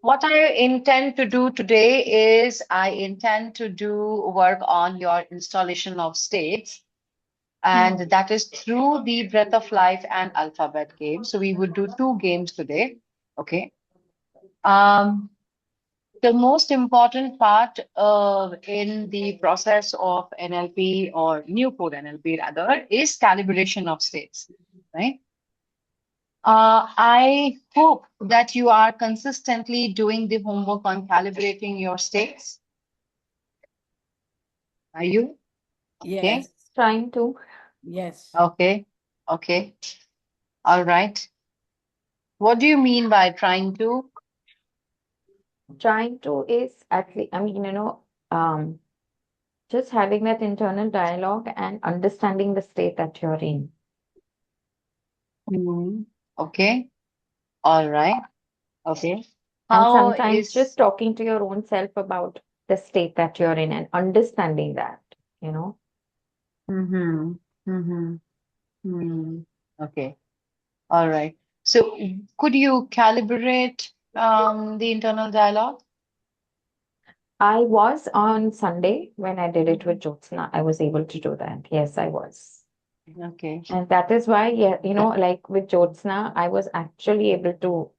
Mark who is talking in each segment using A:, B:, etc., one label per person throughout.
A: What I intend to do today is I intend to do work on your installation of states, and
B: Hmm.
A: that is through the Breath of Life and Alphabet game. So we would do two games today. Okay. Um, the most important part in the process of NLP or new code NLP rather is calibration of states, right? I hope that you are consistently doing the homework on calibrating your states. Are you?
B: Yes,
A: Okay.
C: Yes, trying to.
B: yes.
A: Okay. Okay. All right. What do you mean by trying to?
C: Trying to is at least, I mean, um, just having that internal dialogue and understanding the state that you're in.
A: Hmm. Okay. All right. Okay.
C: And
A: How
C: sometimes
A: is
C: just talking to your own self about the state that you're in and understanding that, you know.
A: mm-hmm, mm-hmm, hmm. Okay. All right. So could you calibrate the internal dialogue?
C: I was on Sunday when I did it with Jyotsna. I was able to do that. Yes, I was.
A: Okay.
C: And that is why, yeah, like with Jyotsna, I was actually able to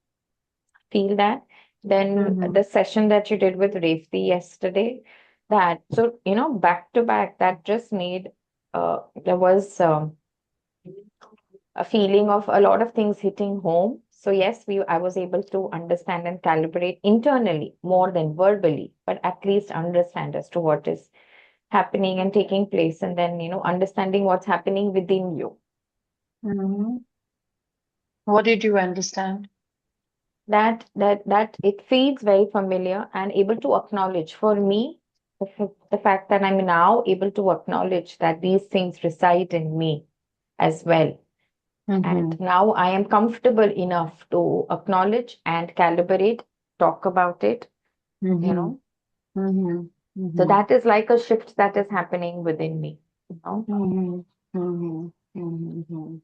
C: feel that. Then
A: Mm-hmm.
C: the session that you did with Revti yesterday, that, so, back to back, that just made, there was a feeling of a lot of things hitting home. So yes, I was able to understand and calibrate internally more than verbally, but at least understand as to what is happening and taking place, and then understanding what's happening within you.
A: Mm-hmm. What did you understand?
C: That it feels very familiar and able to acknowledge for me the fact that I'm now able to acknowledge that these things reside in me as well. And
A: Mm-hmm.
C: now I am comfortable enough to acknowledge and calibrate, talk about it, you
A: Mm-hmm.
C: know.
A: Mm-hmm.
C: So
A: Mm-hmm.
C: that is like a shift that is happening within me, you know.
A: Mm-hmm. Mm-hmm. Mm-hmm.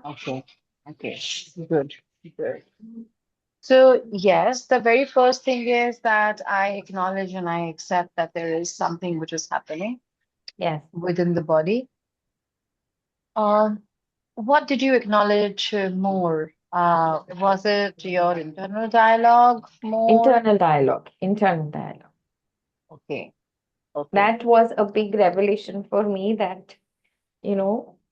A: Okay. Okay. Good. Good. So, yes, the very first thing is that I acknowledge and I accept that there is something which is happening
C: Yes.
A: within the body. Um, what did you acknowledge more? Was it your internal dialogue more?
C: Internal dialogue, internal dialogue.
A: Okay. Okay.
C: That was a big revelation for me, that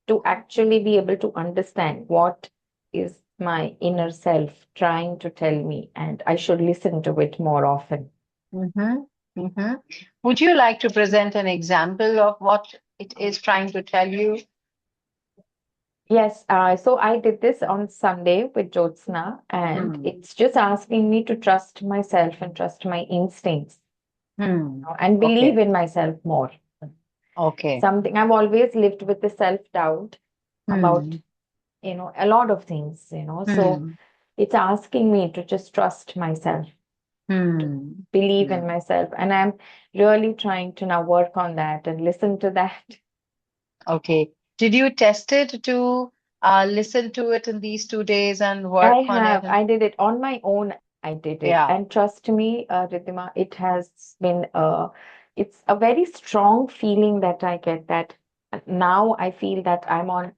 C: to actually be able to understand what is my inner self trying to tell me, and I should listen to it more often.
A: Mm-hmm. Mm-hmm. Would you like to present an example of what it is trying to tell you?
C: Yes, so I did this on Sunday with Jyotsna, and
A: Hmm.
C: it's just asking me to trust myself and trust my instincts,
A: Hmm.
C: and believe
A: Okay.
C: in myself more.
A: Okay.
C: Something I've always lived with the self-doubt about,
A: Hmm.
C: a lot of things, so
A: Hmm.
C: it's asking me to just trust myself,
A: Hmm.
C: believe in
A: Hmm.
C: myself. And I'm really trying to now work on that and listen to that.
A: Okay. Did you test it to listen to it in these 2 days and work
C: I
A: on it?
C: have, I did it on my own. I did it.
A: Yeah.
C: And trust me, Riddhima, it has been, it's a very strong feeling that I get, that now I feel that I'm on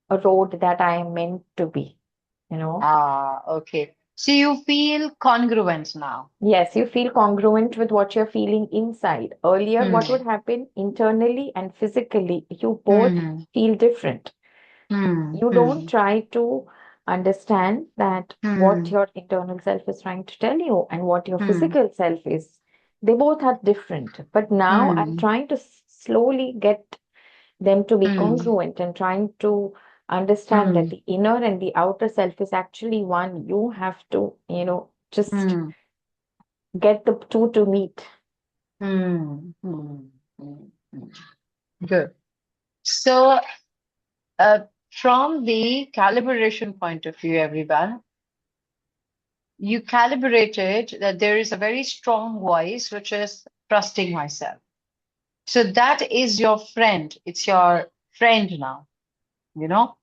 C: a road that I am meant to be, you know.
A: Okay. So you feel congruent now.
C: Yes, you feel congruent with what you're feeling inside. Earlier, what would
A: Hmm.
C: happen internally and physically, you both
A: Hmm.
C: feel different.
A: Hmm.
C: You don't
A: Hmm.
C: try to understand that what
A: Hmm.
C: your internal self is trying to tell you and what your
A: Hmm.
C: physical self is. They both are different. But now I'm
A: Hmm.
C: trying to slowly get them to be
A: Hmm.
C: congruent and trying to understand that
A: Hmm.
C: the inner and the outer self is actually one. You have to, just
A: Hmm.
C: get the two to meet.
A: Hmm. Hmm. Hmm. Hmm. Good. So, uh, from the calibration point of view, everyone, you calibrated that there is a very strong voice which is trusting myself. So that is your friend. It's your friend now, you know?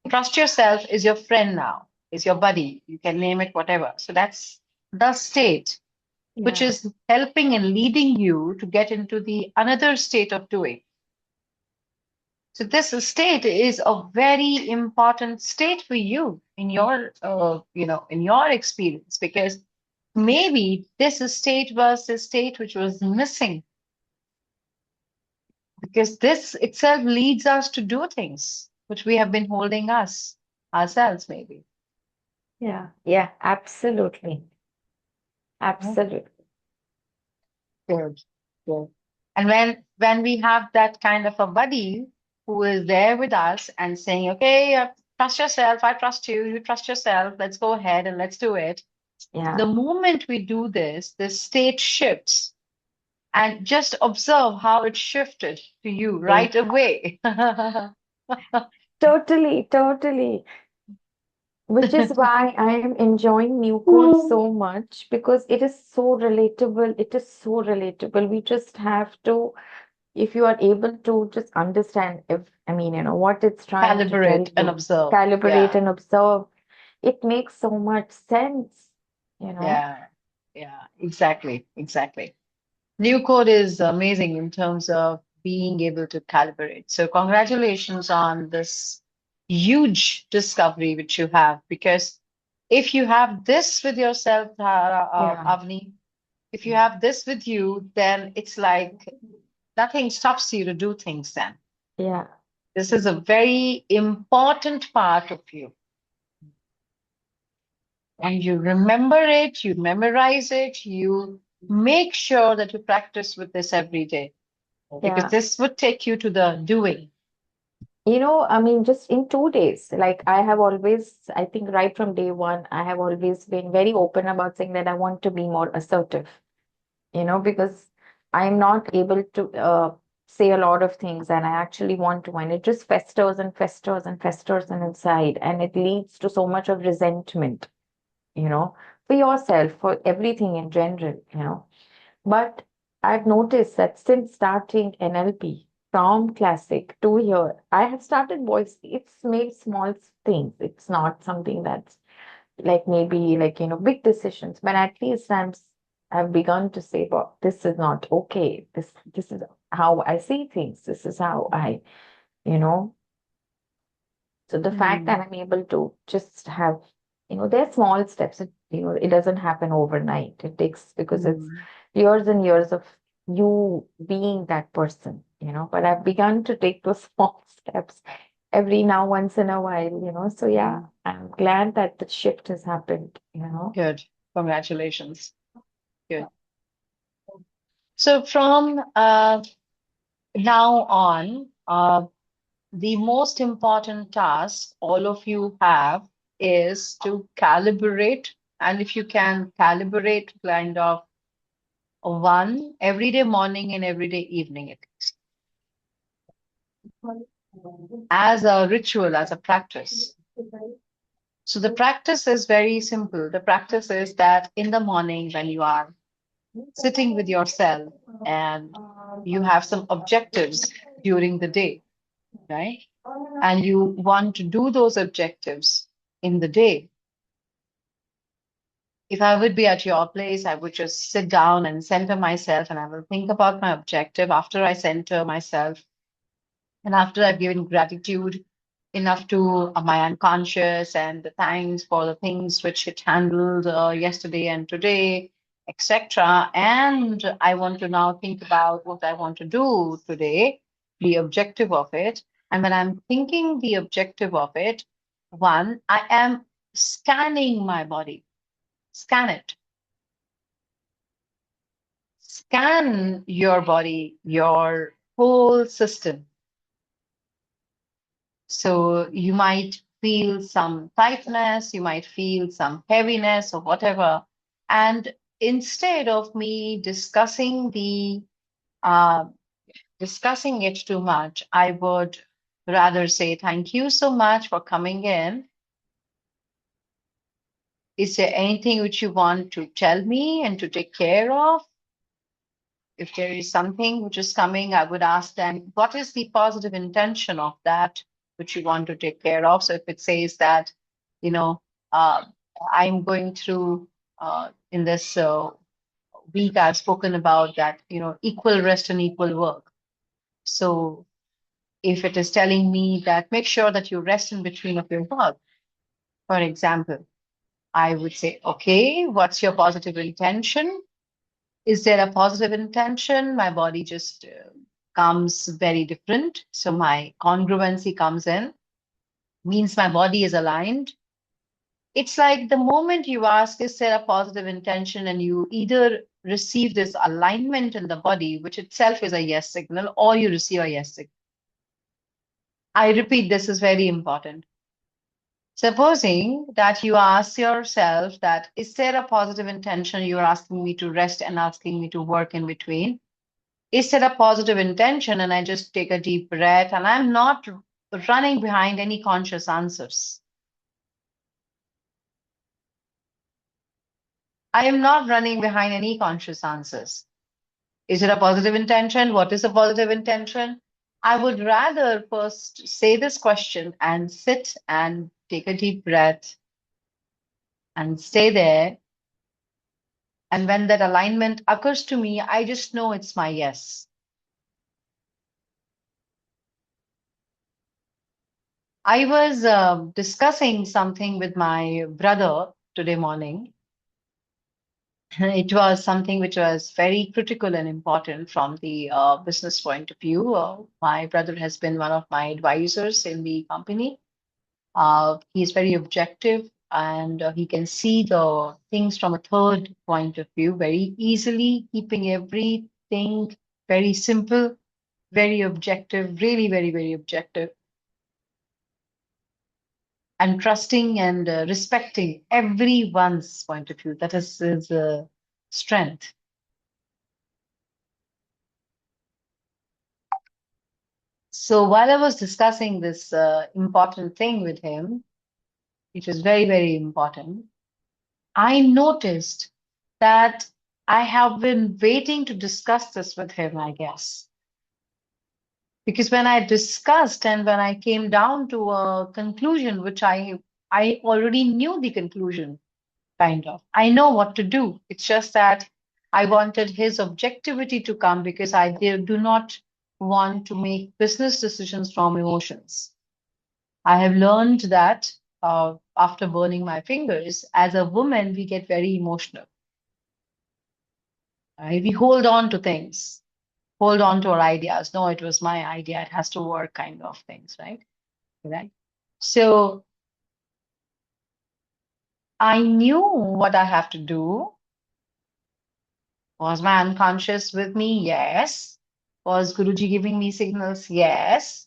A: Trust yourself is your friend now. is your buddy. You can name it whatever. So that's the state, which
C: Yeah.
A: is helping and leading you to get into the another state of doing. So this state is a very important state for you in your, in your experience, because maybe this state was the state which was missing, because this itself leads us to do things which we have been holding ourselves, maybe.
C: Yeah. Yeah. Absolutely. Absolutely.
A: Good, good. And when we have that kind of a buddy who is there with us and saying, okay, trust yourself, I trust you, you trust yourself, let's go ahead and let's do it.
C: Yeah.
A: The moment we do this, the state shifts. And just observe how it shifted to you
C: Yeah.
A: right away.
C: Totally. Totally. Which is why I am enjoying new code so much because it is so relatable. It is so relatable. We just have to, if you are able to just understand if, I mean, what it's trying to tell
A: Calibrate and
C: you,
A: observe.
C: calibrate
A: Yeah,
C: and observe, it makes so much sense, you know?
A: yeah, yeah, exactly, exactly. New code is amazing in terms of being able to calibrate. So, congratulations on this huge discovery which you have. Because if you have this with yourself,
C: Yeah.
A: Avni, if you have this with you, then it's like nothing stops you to do things then.
C: Yeah.
A: This is a very important part of you. And you remember it, you memorize it, you make sure that you practice with this every day, because
C: Yeah.
A: this would take you to the doing.
C: I mean, just in 2 days, like I have always, I think right from day one, I have always been very open about saying that I want to be more assertive, because I'm not able to say a lot of things and I actually want to, and it just festers and festers and festers and inside, and it leads to so much of resentment, for yourself, for everything in general. But I've noticed that since starting NLP from classic to here, I have started voice. It's made small things. It's not something that's like maybe like big decisions, but at least I've begun to say, well, this is not okay. This is how I see things. This is how you know. So the fact
A: Hmm.
C: that I'm able to just have, they're small steps. It doesn't happen overnight. It takes because it's
A: Hmm.
C: years and years of you being that person. But I've begun to take those small steps every now once in a while. So yeah, I'm glad that the shift has happened.
A: Good. Congratulations. Good. So from now on, the most important task all of you have is to calibrate. And if you can calibrate kind of one every day morning and every day evening, at least, as a ritual, as a practice. So the practice is very simple. The practice is that in the morning, when you are sitting with yourself and you have some objectives during the day, right? And you want to do those objectives in the day. If I would be at your place, I would just sit down and center myself and I will think about my objective. After I center myself and after I've given gratitude enough to my unconscious and the thanks for the things which it handled yesterday and today, etc. And I want to now think about what I want to do today, the objective of it. And when I'm thinking the objective of it, one, I am scanning my body. Scan it. Scan your body, your whole system. So you might feel some tightness, you might feel some heaviness or whatever. And instead of me uh, discussing it too much, I would rather say, thank you so much for coming in. Is there anything which you want to tell me and to take care of? If there is something which is coming, I would ask them, what is the positive intention of that which you want to take care of? So if it says that, you know, I'm going through in this week, I've spoken about that, equal rest and equal work. So if it is telling me that make sure that you rest in between of your work, for example, I would say, okay, what's your positive intention? Is there a positive intention? My body just comes very different. So my congruency comes in, means my body is aligned. It's like the moment you ask, is there a positive intention? And you either receive this alignment in the body, which itself is a yes signal, or you receive a yes signal. I repeat, this is very important. Supposing that you ask yourself that, is there a positive intention? You're asking me to rest and asking me to work in between. Is there a positive intention? And I just take a deep breath and I'm not running behind any conscious answers. I am not running behind any conscious answers. Is it a positive intention? What is a positive intention? I would rather first say this question and sit and take a deep breath and stay there. And when that alignment occurs to me, I just know it's my yes. I was discussing something with my brother today morning. It was something which was very critical and important from the business point of view. My brother has been one of my advisors in the company. He's very objective and he can see the things from a third point of view very easily, keeping everything very simple, very objective, really very, very objective, and trusting and respecting everyone's point of view. That is his strength. So while I was discussing this important thing with him, which was very, very important, I noticed that I have been waiting to discuss this with him, I guess. Because when I discussed and when I came down to a conclusion, which I already knew the conclusion, kind of. I know what to do. It's just that I wanted his objectivity to come because I do not want to make business decisions from emotions. I have learned that after burning my fingers, as a woman, we get very emotional. Right? We hold on to things, hold on to our ideas. No, it was my idea. It has to work, kind of things, right? Right. So I knew what I have to do. Was my unconscious with me? Yes. Was Guruji giving me signals? Yes.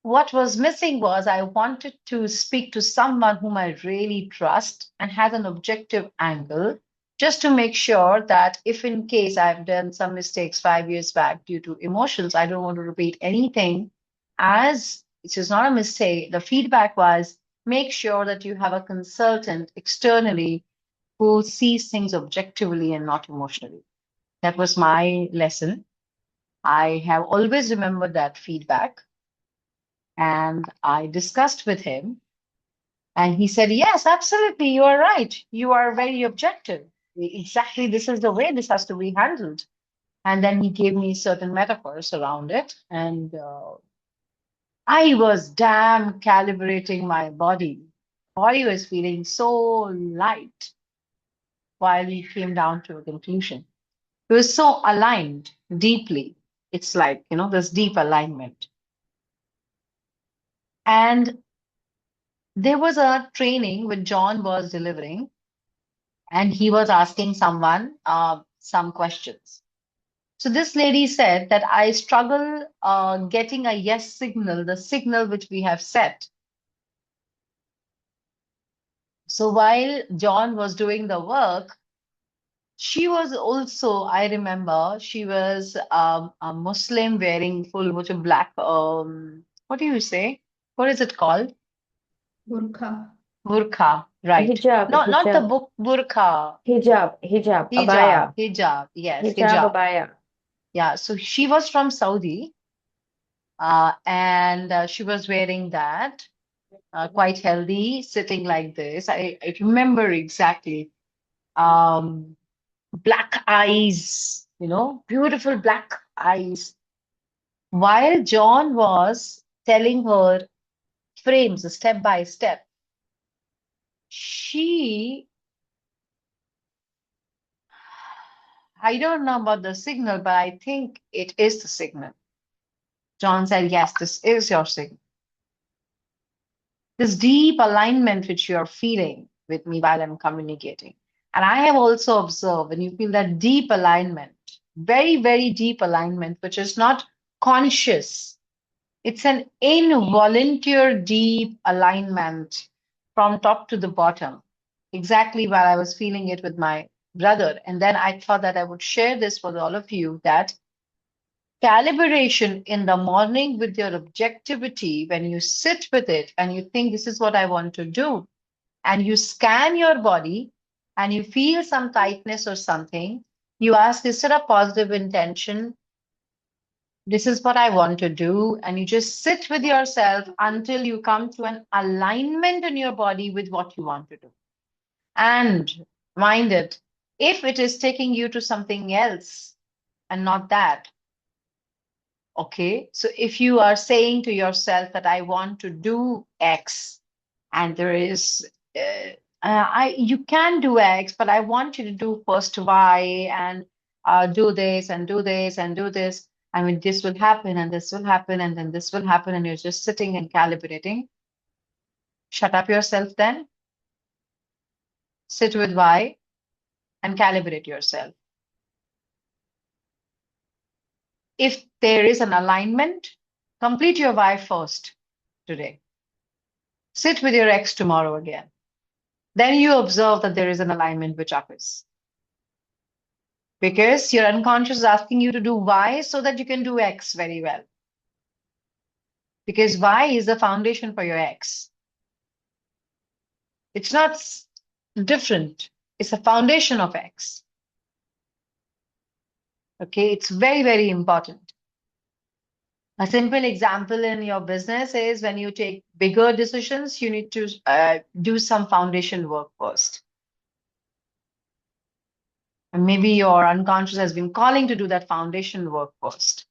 A: What was missing was I wanted to speak to someone whom I really trust and has an objective angle, just to make sure that if in case I've done some mistakes 5 years back due to emotions, I don't want to repeat anything. As it is not a mistake, the feedback was make sure that you have a consultant externally who sees things objectively and not emotionally. That was my lesson. I have always remembered that feedback. And I discussed with him, and he said, yes, absolutely, you are right. You are very objective. Exactly, this is the way this has to be handled. And then he gave me certain metaphors around it. And I was damn calibrating my body. Body was feeling so light while we came down to a conclusion. It was so aligned deeply. It's like, this deep alignment. And there was a training which John was delivering, and he was asking someone some questions. So this lady said that I struggle getting a yes signal, the signal which we have set. So while John was doing the work, she was also, I remember, she was a Muslim wearing full which of black, what do you say? What is it called?
B: Burkha.
A: Burqa, right.
C: Hijab,
A: Not the
C: hijab,
A: book burqa.
C: hijab,
A: Hijab,
C: abaya,
A: yes,
C: hijab,
A: hijab.
C: abaya.
A: Yeah, so she was from Saudi, and she was wearing that. quite healthy, sitting like this. I remember exactly. Black eyes, beautiful black eyes. While John was telling her frames step by step, she, I don't know about the signal, but I think it is the signal. John said, yes, this is your signal. This deep alignment which you are feeling with me while I'm communicating. And I have also observed when you feel that deep alignment, very, very deep alignment, which is not conscious, it's an involuntary deep alignment from top to the bottom, exactly while I was feeling it with my brother. And then I thought that I would share this with all of you that calibration in the morning with your objectivity, when you sit with it and you think, this is what I want to do, and you scan your body and you feel some tightness or something, you ask, is it a positive intention? This is what I want to do. And you just sit with yourself until you come to an alignment in your body with what you want to do. And mind it, if it is taking you to something else and not that, okay, so if you are saying to yourself that I want to do X, and there is, you can do X, but I want you to do first Y and do this and do this and do this. I mean, this will happen and this will happen and then this will happen, and you're just sitting and calibrating. Shut up yourself then, sit with Y and calibrate yourself. If there is an alignment, complete your Y first today. Sit with your X tomorrow again. Then you observe that there is an alignment which occurs. Because your unconscious is asking you to do Y so that you can do X very well. Because Y is the foundation for your X. It's not different. It's a foundation of X. Okay, it's very, very important. A simple example in your business is when you take bigger decisions, you need to do some foundation work first. And maybe your unconscious has been calling to do that foundation work first.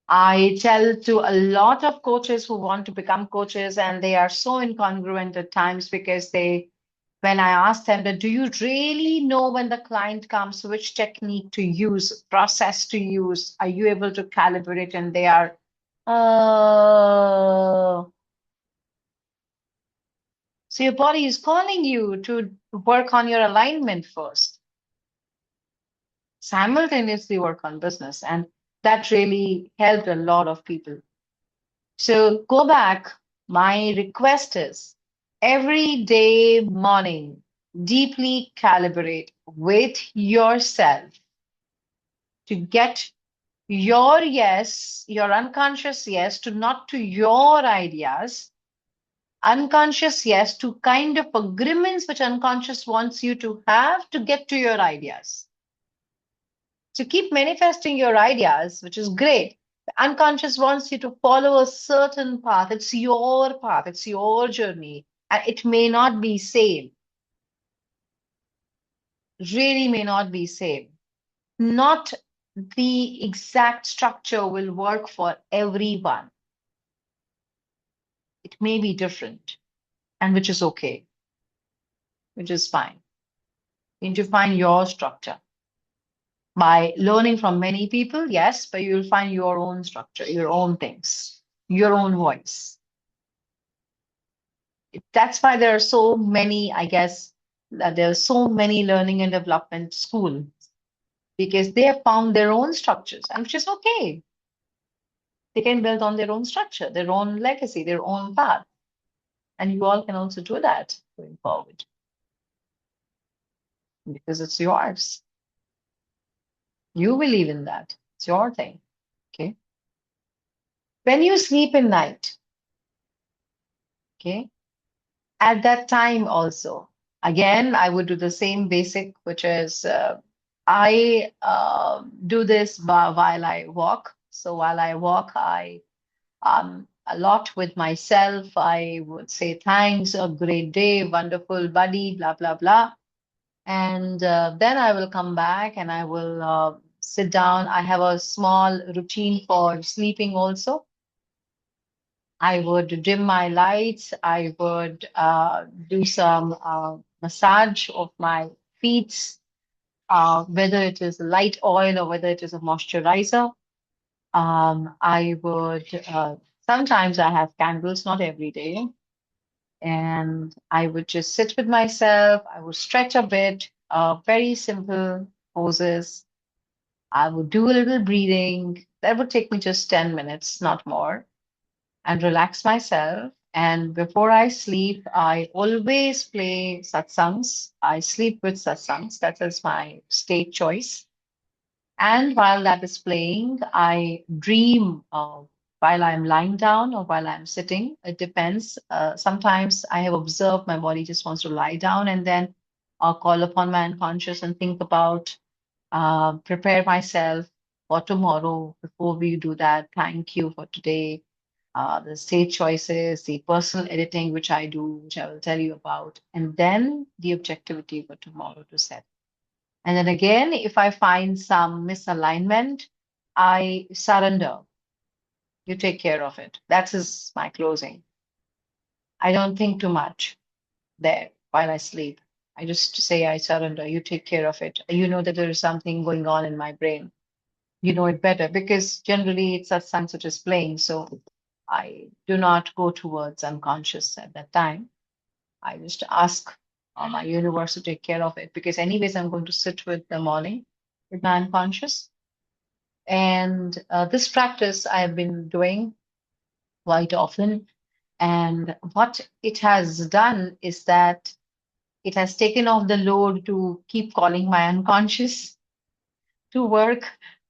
A: I tell to a lot of coaches who want to become coaches, and they are so incongruent at times because when I ask them that, do you really know when the client comes, which technique to use, process to use, are you able to calibrate? And they are, so your body is calling you to work on your alignment first, simultaneously work on business. And that really helped a lot of people. So go back. My request is every day morning, deeply calibrate with yourself to get your yes, your unconscious yes, to not to your ideas, unconscious yes to kind of agreements which unconscious wants you to have to get to your ideas. So keep manifesting your ideas, which is great. The unconscious wants you to follow a certain path. It's your path, it's your journey, and it may not be same. Really may not be same. Not the exact structure will work for everyone. It may be different, and which is okay, which is fine. You need to find your structure. By learning from many people, yes, but you'll find your own structure, your own things, your own voice. That's why there are so many, I guess, that there are so many learning and development schools, because they have found their own structures, and which is okay. They can build on their own structure, their own legacy, their own path. And you all can also do that going forward because it's yours. You believe in that. It's your thing. Okay. When you sleep in night, okay, at that time also, again, I would do the same basic, which is I do this while I walk. So while I walk, a lot with myself. I would say thanks, a great day, wonderful buddy, blah, blah, blah. And then I will come back and I will sit down. I have a small routine for sleeping also. I would dim my lights. I would do some massage of my feet, whether it is a light oil or whether it is a moisturizer. I would sometimes I have candles, not every day, and I would just sit with myself. I would stretch a bit, very simple poses. I would do a little breathing. That would take me just 10 minutes, not more, and relax myself. And before I sleep, I always play satsangs. I sleep with satsangs. That is my state choice. And while that is playing, I dream while I'm lying down or while I'm sitting. It depends. Sometimes I have observed my body just wants to lie down, and then I'll call upon my unconscious and think about, prepare myself for tomorrow. Before we do that, thank you for today. The stage choices, the personal editing, which I do, which I will tell you about, and then the objectivity for tomorrow to set. And then again, if I find some misalignment, I surrender. You take care of it. That is my closing. I don't think too much there while I sleep. I just say, I surrender. You take care of it. You know that there is something going on in my brain. You know it better because generally it's a sunset which is playing. So I do not go towards unconscious at that time. I just ask my universe to take care of it because, anyways, I'm going to sit with the morning with my unconscious. And this practice I've been doing quite often. And what it has done is that it has taken off the load to keep calling my unconscious to work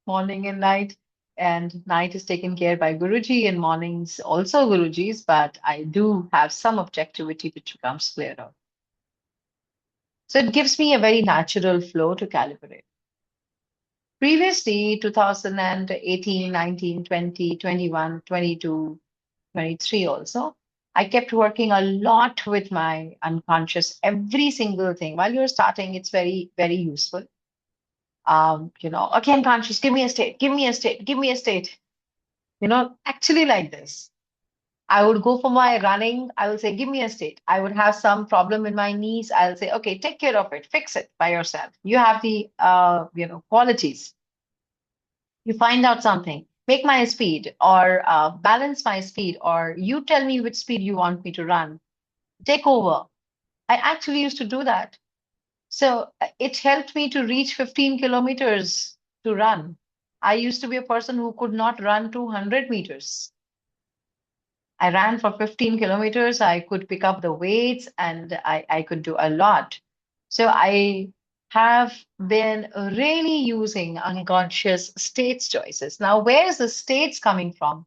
A: morning and night. And night is taken care by Guruji, and mornings also Guruji's, but I do have some objectivity which becomes clearer. So it gives me a very natural flow to calibrate. Previously, 2018, 19, 20, 21, 22, 23 also, I kept working a lot with my unconscious, every single thing. While you're starting, it's very, very useful. Okay, unconscious, give me a state, give me a state, give me a state. Actually like this. I would go for my running. I will say, give me a state. I would have some problem in my knees. I'll say, okay, take care of it. Fix it by yourself. You have the, qualities. You find out something. Make my speed or balance my speed, or you tell me which speed you want me to run. Take over. I actually used to do that. So it helped me to reach 15 kilometers to run. I used to be a person who could not run 200 meters. I ran for 15 kilometers. I could pick up the weights and I could do a lot. So I have been really using unconscious states choices. Now, where is the states coming from?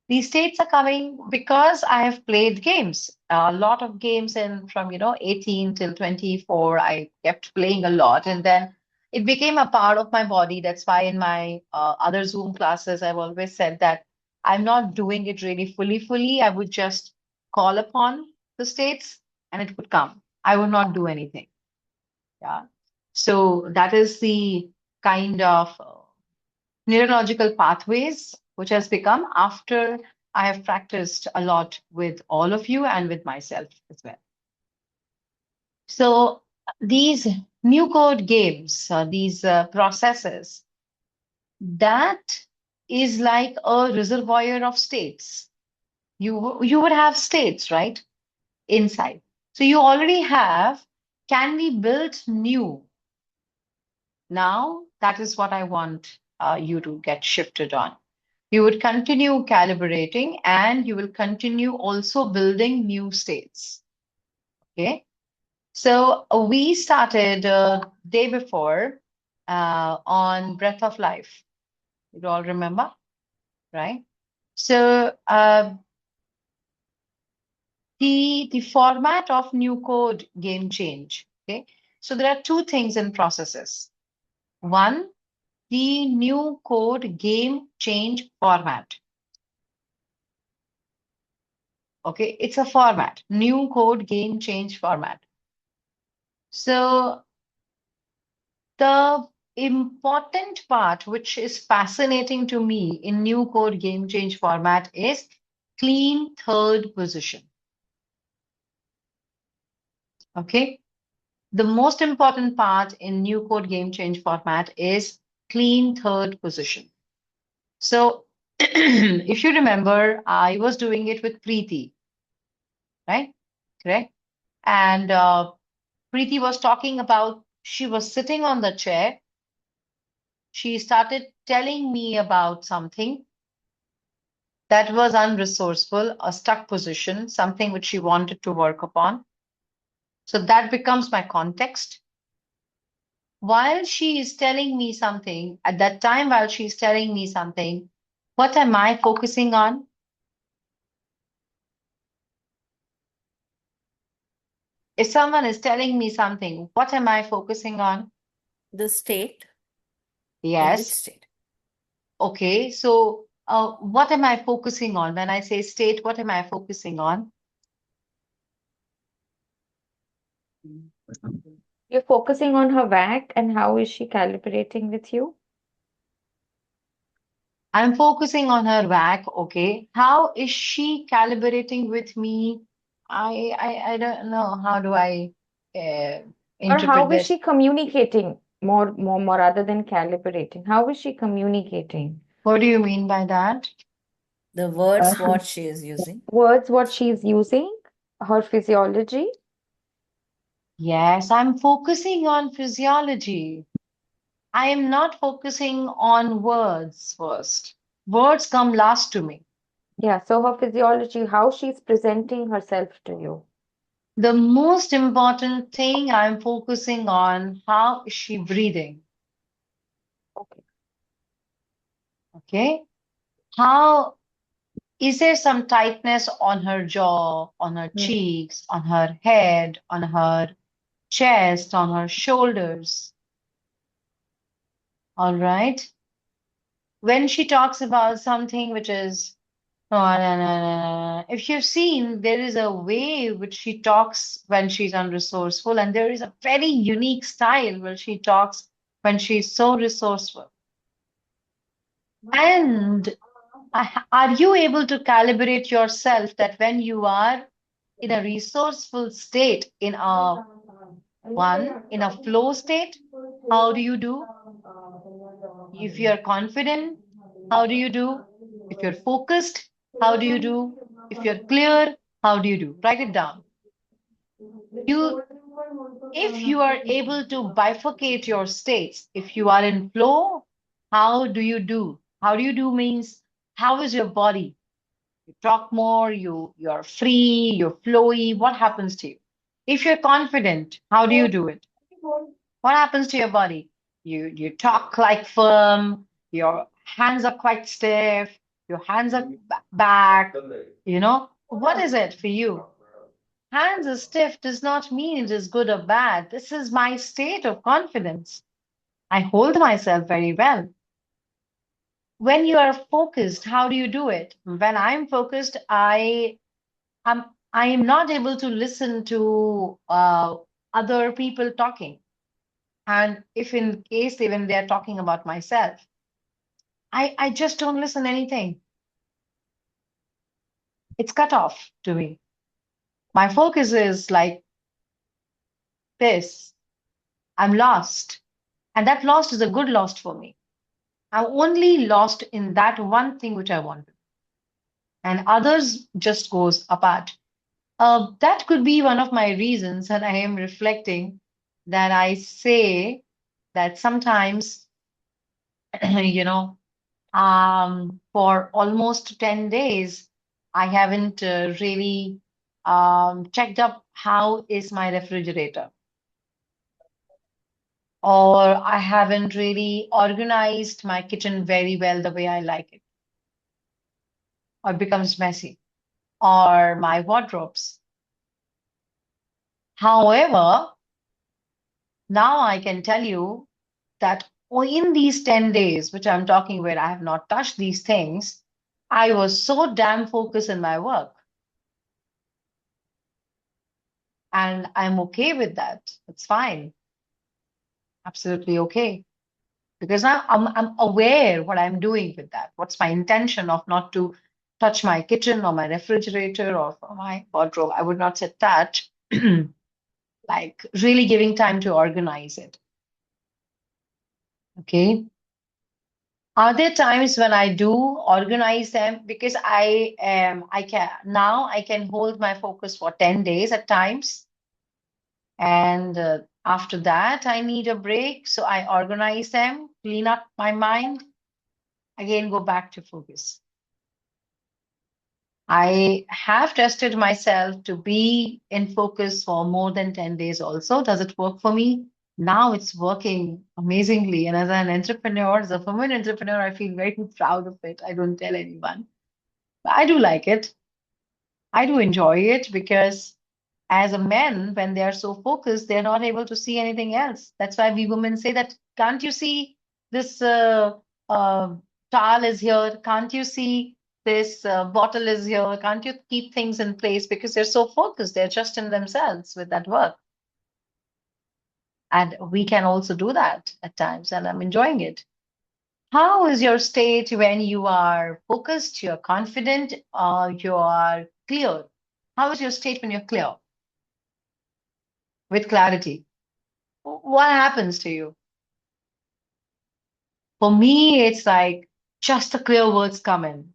A: These states are coming because I have played games, a lot of games, and from 18 till 24, I kept playing a lot, and then it became a part of my body. That's why in my other Zoom classes, I've always said that I'm not doing it really fully. I would just call upon the states, and it would come. I would not do anything. Yeah. So that is the kind of neurological pathways which has become after I have practiced a lot with all of you and with myself as well. So these new code games, these processes, that is like a reservoir of states. You would have states, right, inside. So you already have, can we build new? Now, that is what I want you to get shifted on. You would continue calibrating and you will continue also building new states. Okay. So we started day before on Breath of Life. You all remember, right? So the format of new code game change. Okay. So there are two things in processes. One, the new code game change format. Okay, it's a format, new code game change format. So the important part, which is fascinating to me in new code game change format, is clean third position. Okay, the most important part in new code game change format is clean third position. So if you remember, I was doing it with Preeti, right? Correct. And Preeti was talking about, she was sitting on the chair. She started telling me about something that was unresourceful, a stuck position, something which she wanted to work upon. So that becomes my context. While she is telling me something, at that time, while she's telling me something, what am I focusing on? If someone is telling me something, what am I focusing on?
D: The state. In which
A: Yes.
D: state?
A: Okay. So, what am I focusing on? When I say state, what am I focusing on?
C: You're focusing on her back and how is she calibrating with you?
A: I'm focusing on her back. Okay. How is she calibrating with me? I don't know. How do I
C: Or
A: interpret
C: how is
A: this?
C: she communicating more rather than calibrating? How is she communicating?
A: What do you mean by that?
D: The words what she is using.
C: Words, what she's using, her physiology.
A: Yes, I'm focusing on physiology. I am not focusing on words first. Words come last to me.
C: Yeah, so her physiology, how she's presenting herself to you.
A: The most important thing I'm focusing on, how is she breathing?
C: Okay.
A: Okay. How is there some tightness on her jaw, on her cheeks, on her head, on her chest, on her shoulders? All right. When she talks about something which is, oh, no, no, no, no. If you've seen, there is a way which she talks when she's unresourceful, and there is a very unique style where she talks when she's so resourceful. And are you able to calibrate yourself that when you are in a resourceful state, in a flow state, how do you do? If you're confident, how do you do? If you're focused, how do you do? If you're clear, how do you do? Write it down. You, if you are able to bifurcate your states, if you are in flow, how do you do? How do you do means, how is your body? You talk more, you're free, you're flowy. What happens to you? If you're confident, how do you do it? What happens to your body? You talk like firm, your hands are quite stiff, your hands are back, you know? What is it for you? Hands are stiff does not mean it is good or bad. This is my state of confidence. I hold myself very well. When you are focused, how do you do it? When I'm focused, I am not able to listen to other people talking. And if in case even they're talking about myself, I just don't listen anything. It's cut off to me. My focus is like this. I'm lost. And that lost is a good lost for me. I'm only lost in that one thing which I wanted. And others just goes apart. That could be one of my reasons, and I am reflecting that I say that sometimes, you know, for almost 10 days, I haven't really checked up how is my refrigerator, or I haven't really organized my kitchen very well the way I like it, or it becomes messy, or my wardrobes. However, now I can tell you that in these 10 days, which I'm talking where I have not touched these things, I was so damn focused in my work. And I'm okay with that. It's fine. Absolutely okay. Because I'm aware what I'm doing with that. What's my intention of not to touch my kitchen or my refrigerator or my wardrobe. I would not say touch, like really giving time to organize it. Okay. Are there times when I do organize them because I can hold my focus for 10 days at times, and after that I need a break, so I organize them, clean up my mind, again go back to focus. I have tested myself to be in focus for more than 10 days also. Does it work for me? Now it's working amazingly. And as an entrepreneur, as a woman entrepreneur, I feel very proud of it. I don't tell anyone. But I do like it. I do enjoy it because as a man, when they are so focused, they're not able to see anything else. That's why we women say that, can't you see this uh, towel is here? Can't you see this bottle is here? Can't you keep things in place? Because they're so focused, they're just in themselves with that work. And we can also do that at times, and I'm enjoying it. How is your state when you are focused, you're confident, or you are clear? How is your state when you're clear, with clarity? What happens to you? For me, it's like just the clear words come in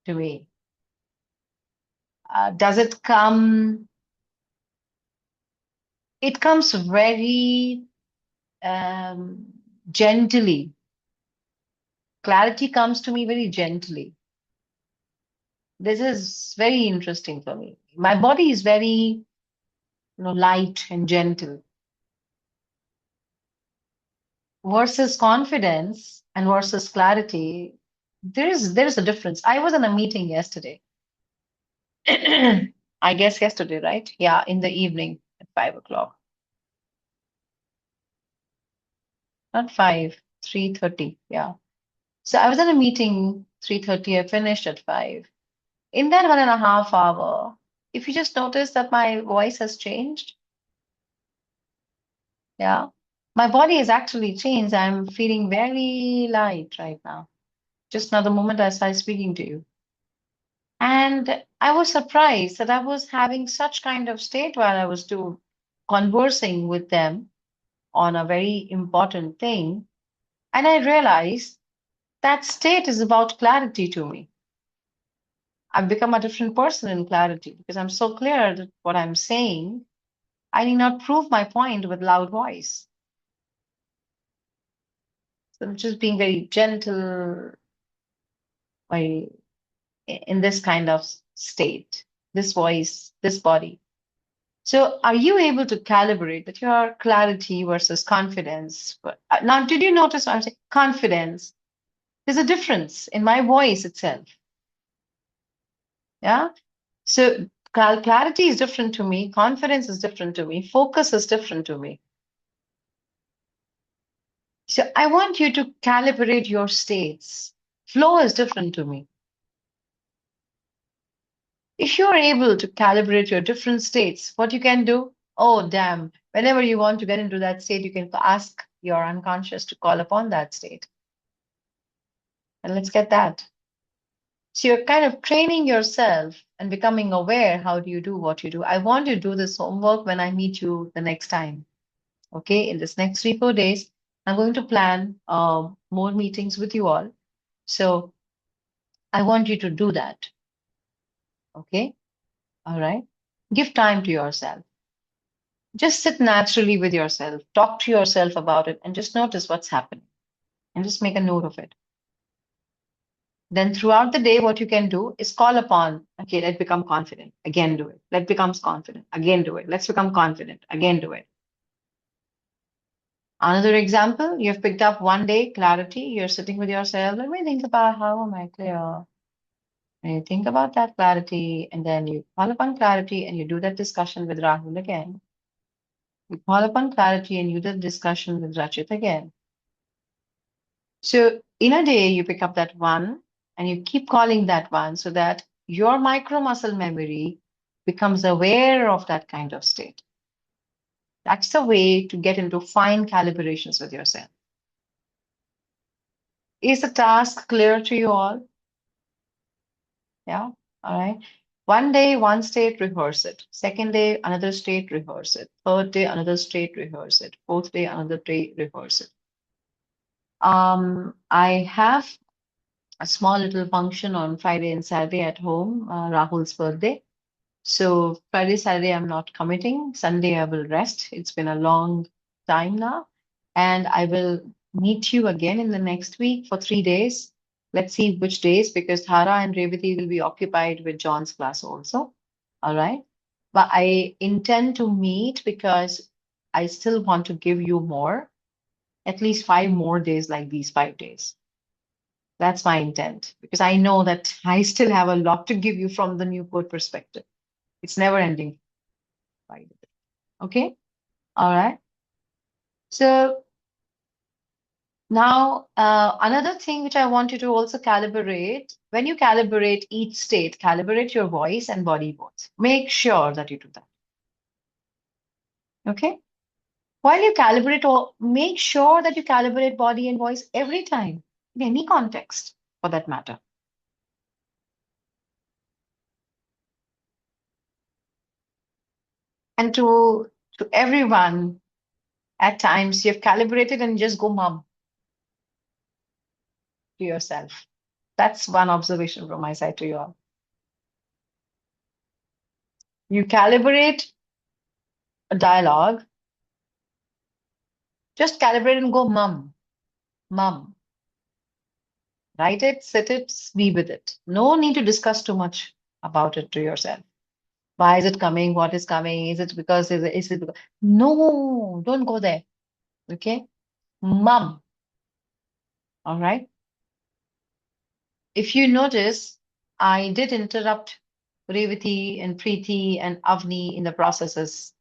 A: to me. Does it come? It comes very um, gently. Clarity comes to me very gently. This is very interesting for me. My body is very, light and gentle versus confidence and versus clarity. There is a difference. I was in a meeting yesterday. I guess yesterday, right? Yeah, in the evening at 5 o'clock. Not 5, 3:30. Yeah. So I was in a meeting 3:30. I finished at 5. In that 1.5 hour, if you just notice that my voice has changed, yeah, my body has actually changed. I'm feeling very light right now. Just now, the moment I started speaking to you. And I was surprised that I was having such kind of state while I was conversing with them on a very important thing. And I realized that state is about clarity to me. I've become a different person in clarity because I'm so clear that what I'm saying, I need not prove my point with loud voice. So I'm just being very gentle, very in this kind of state, this voice, this body. So are you able to calibrate that your clarity versus confidence? Now, did you notice what I'm saying? Confidence. There's a difference in my voice itself. Yeah. So clarity is different to me. Confidence is different to me. Focus is different to me. So I want you to calibrate your states. Flow is different to me. If you're able to calibrate your different states, what you can do, oh, damn, whenever you want to get into that state, you can ask your unconscious to call upon that state. And let's get that. So you're kind of training yourself and becoming aware. How do you do what you do? I want you to do this homework when I meet you the next time. Okay, in this next 3, 4 days, I'm going to plan more meetings with you all. So I want you to do that. Okay, all right. Give time to yourself. Just sit naturally with yourself, talk to yourself about it, and just notice what's happening and just make a note of it. Then throughout the day, what you can do is call upon, okay, let's become confident. Again, do it. Let's become confident. Again, do it. Let's become confident. Again, do it. Another example, you've picked up one day clarity. You're sitting with yourself. Let me think about how am I clear? And you think about that clarity, and then you call upon clarity and you do that discussion with Rahul again. You call upon clarity and you do the discussion with Rachit again. So in a day, you pick up that one and you keep calling that one so that your micro muscle memory becomes aware of that kind of state. That's the way to get into fine calibrations with yourself. Is the task clear to you all? Yeah, all right. One day, one state, rehearse it. Second day, another state, rehearse it. Third day, another state, rehearse it. Fourth day, another state, rehearse it. I have a small little function on Friday and Saturday at home, Rahul's birthday. So Friday, Saturday, I'm not committing. Sunday, I will rest. It's been a long time now. And I will meet you again in the next week for 3 days. Let's see which days, because Thara and Revati will be occupied with John's class also. All right. But I intend to meet because I still want to give you more, at least 5 more days like these 5 days. That's my intent, because I know that I still have a lot to give you from the new code perspective. It's never ending. Okay. All right. So now, another thing which I want you to also calibrate, when you calibrate each state, calibrate your voice and body both. Make sure that you do that. Okay? While you calibrate, or make sure that you calibrate body and voice every time, in any context for that matter. And to everyone, at times you've calibrated and just go mum to yourself. That's one observation from my side to you all. You calibrate a dialogue, just calibrate and go mum, mum. Write it, sit it, be with it. No need to discuss too much about it to yourself. Why is it coming? What is coming? Is it because, is it because? No, don't go there. Okay? Mum. All right? If you notice, I did interrupt Revati and Preeti and Avni in the processes.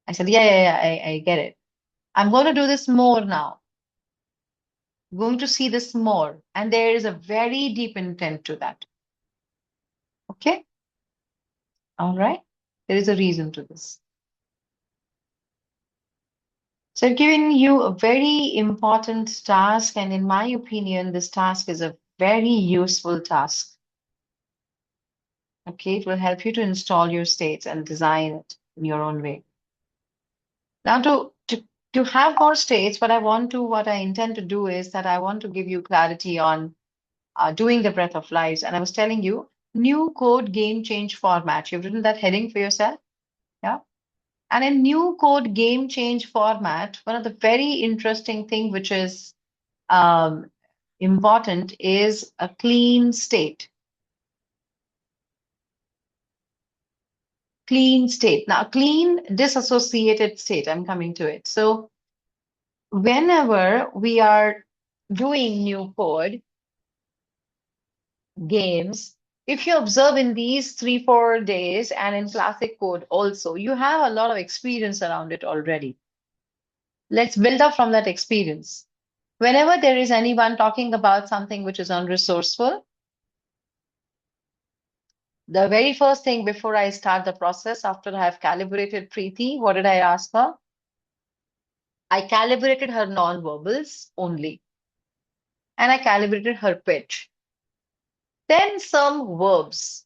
A: I said, yeah, I get it. I'm going to do this more now. Going to see this more. And there is a very deep intent to that. Okay? All right? There is a reason to this. So I've given you a very important task, and in my opinion, this task is a very useful task. Okay, it will help you to install your states and design it in your own way. Now, to have more states, what I intend to do is that I want to give you clarity on doing the breath of lives. And I was telling you, new code game change format. You've written that heading for yourself, yeah? And in new code game change format, one of the very interesting thing which is important is a clean state. Clean state. Now, clean disassociated state, I'm coming to it. So whenever we are doing new code games, if you observe in these 3-4 days and in classic code also, you have a lot of experience around it already. Let's build up from that experience. Whenever there is anyone talking about something which is unresourceful, the very first thing before I start the process, after I have calibrated Preeti, what did I ask her? I calibrated her non-verbals only. And I calibrated her pitch. Then some verbs,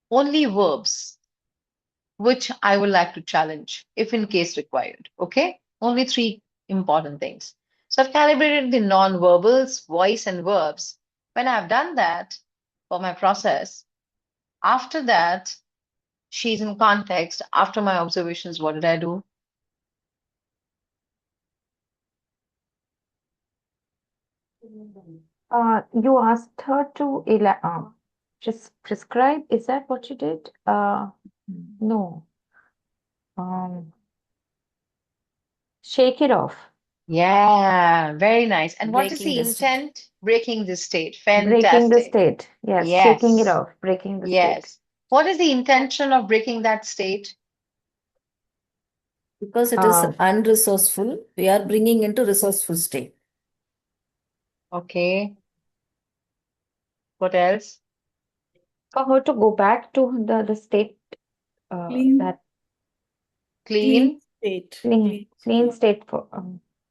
A: only verbs, which I would like to challenge if in case required. Okay? Only 3 important things. So I've calibrated the non-verbals, voice, and verbs. When I've done that for my process, after that, she's in context. After my observations, what did I do?
C: You asked her to just prescribe. Is that what you did? No. Shake it off.
A: Yeah, very nice. And what is
D: Breaking
A: the
D: the state.
A: intent? Breaking the state.
C: Breaking the
A: Fantastic.
C: state. Yes, shaking it
A: Yes.
C: off. Breaking the state.
A: Yes. What is the intention of breaking that state?
D: Because it is
C: Uh,
D: unresourceful, we are bringing into resourceful state.
A: Okay. What else?
C: For her to go back to the state
D: Clean,
C: that
A: Clean.
D: state.
C: clean state for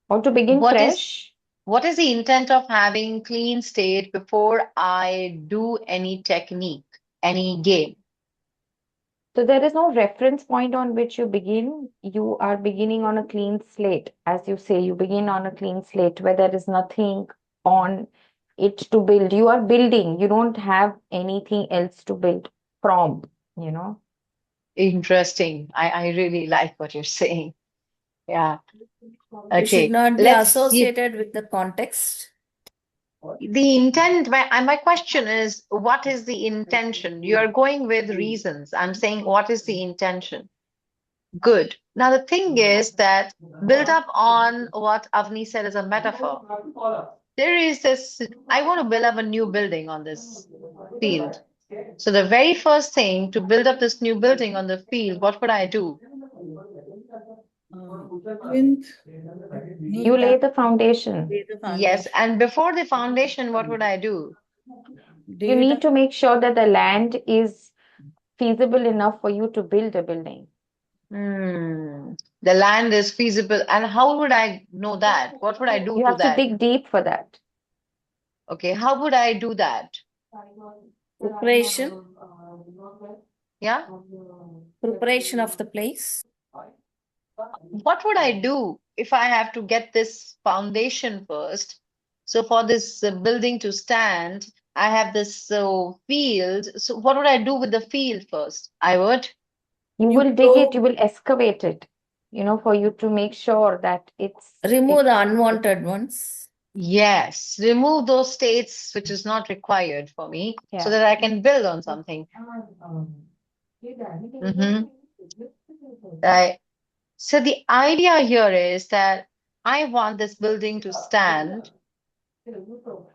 C: or to begin
A: What is
C: fresh.
A: what is the intent of having clean state before I do any technique, any game?
C: So there is no reference point on which you begin. You are beginning on a clean slate. As you say, you begin on a clean slate where there is nothing on it to build. You are building. You don't have anything else to build from, you know.
A: Interesting. I really like what you're saying. Yeah.
D: It should
A: Okay.
D: not be
A: Let's see.
D: associated with the context.
A: The intent, my question is, what is the intention? You are going with reasons. I'm saying, what is the intention? Good. Now, the thing is that build up on what Avni said as a metaphor. There is this, I want to build up a new building on this field. So the very first thing to build up this new building on the field, what would I do?
D: Plinth,
C: You lay the foundation.
D: lay the
A: Yes,
D: foundation.
A: and before the foundation, what would I do?
C: You
D: Dig it
C: need
D: up.
C: to make sure that the land is feasible enough for you to build a building.
A: The land is feasible. And how would I know that? What would I do
C: You
A: to
C: have to
A: that?
C: dig deep for that.
A: Okay, how would I do that?
D: Preparation,
A: Yeah?
D: preparation of the place.
A: What would I do if I have to get this foundation first? So for this building to stand, I have this field. So what would I do with the field first? I would.
C: You
D: You
C: will dig it,
D: go
C: you will excavate it, for you to make sure that
D: remove the unwanted ones.
A: Yes, remove those states which is not required for me so
C: yeah.
A: that I can build on something. Right. So the idea here is that I want this building to stand,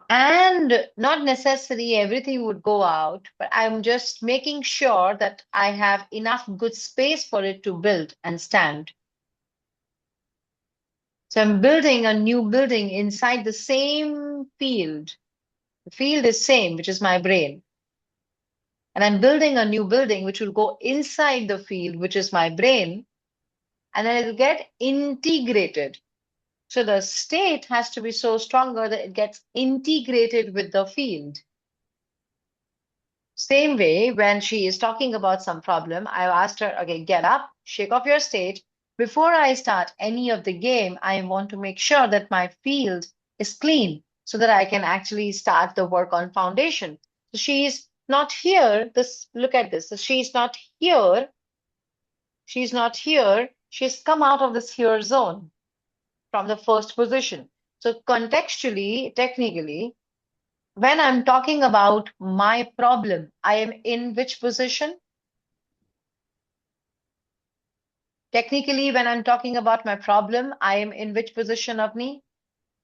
A: and not necessarily everything would go out, but I'm just making sure that I have enough good space for it to build and stand. So I'm building a new building inside the same field. The field is same, which is my brain. And I'm building a new building which will go inside the field, which is my brain, and then it'll get integrated. So the state has to be so stronger that it gets integrated with the field. Same way, when she is talking about some problem, I asked her, okay, get up, shake off your state. Before I start any of the game, I want to make sure that my field is clean so that I can actually start the work on foundation. So she's not here. Look at this. So she's not here. She's not here. She's come out of this here zone from the first position. So contextually, technically, when I'm talking about my problem, I am in which position? Technically, when I'm talking about my problem, I am in which position, Avni?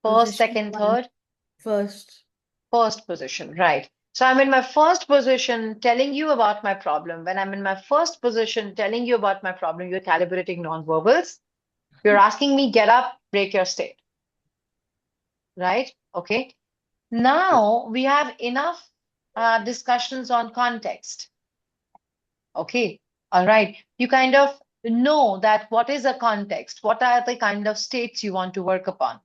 A: First,
D: Position
A: second,
D: one.
A: third?
D: First.
A: First position, right. So I'm in my first position telling you about my problem. When I'm in my first position telling you about my problem, you're calibrating nonverbals. You're asking me, get up, break your state. Right? Okay. Now we have enough discussions on context. Okay. All right. You kind of know that what is a context, what are the kind of states you want to work upon.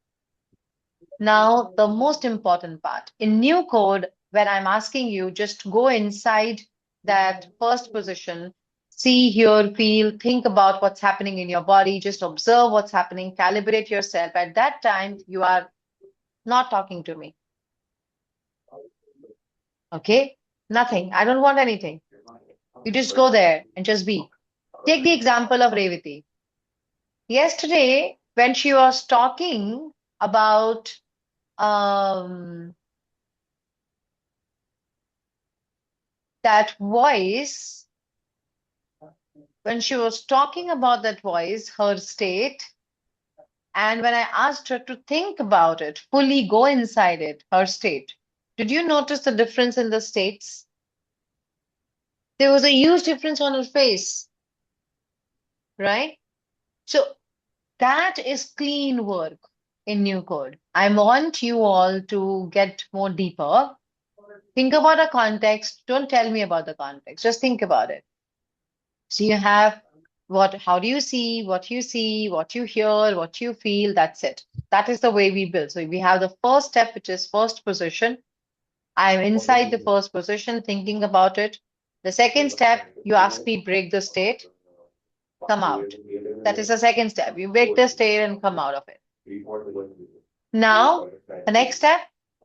A: Now, the most important part in new code, when I'm asking you, just go inside that first position, see, hear, feel, think about what's happening in your body, just observe what's happening, calibrate yourself. At that time, you are not talking to me. Okay? Nothing. I don't want anything. You just go there and just be. Take the example of Revati. Yesterday, when she was talking about that voice, when she was talking about that voice, her state, and when I asked her to think about it, fully go inside it, her state, did you notice the difference in the states? There was a huge difference on her face, right? So that is clean work in new code. I want you all to get more deeper Think about a context. Don't tell me about the context. Just think about it. So you have how do you see, what you hear, what you feel. That's it. That is the way we build. So we have the first step, which is first position. I'm inside the first position, thinking about it. The second step, you ask me, break the state, come out. That is the second step. You break the state and come out of it. Now, the next step,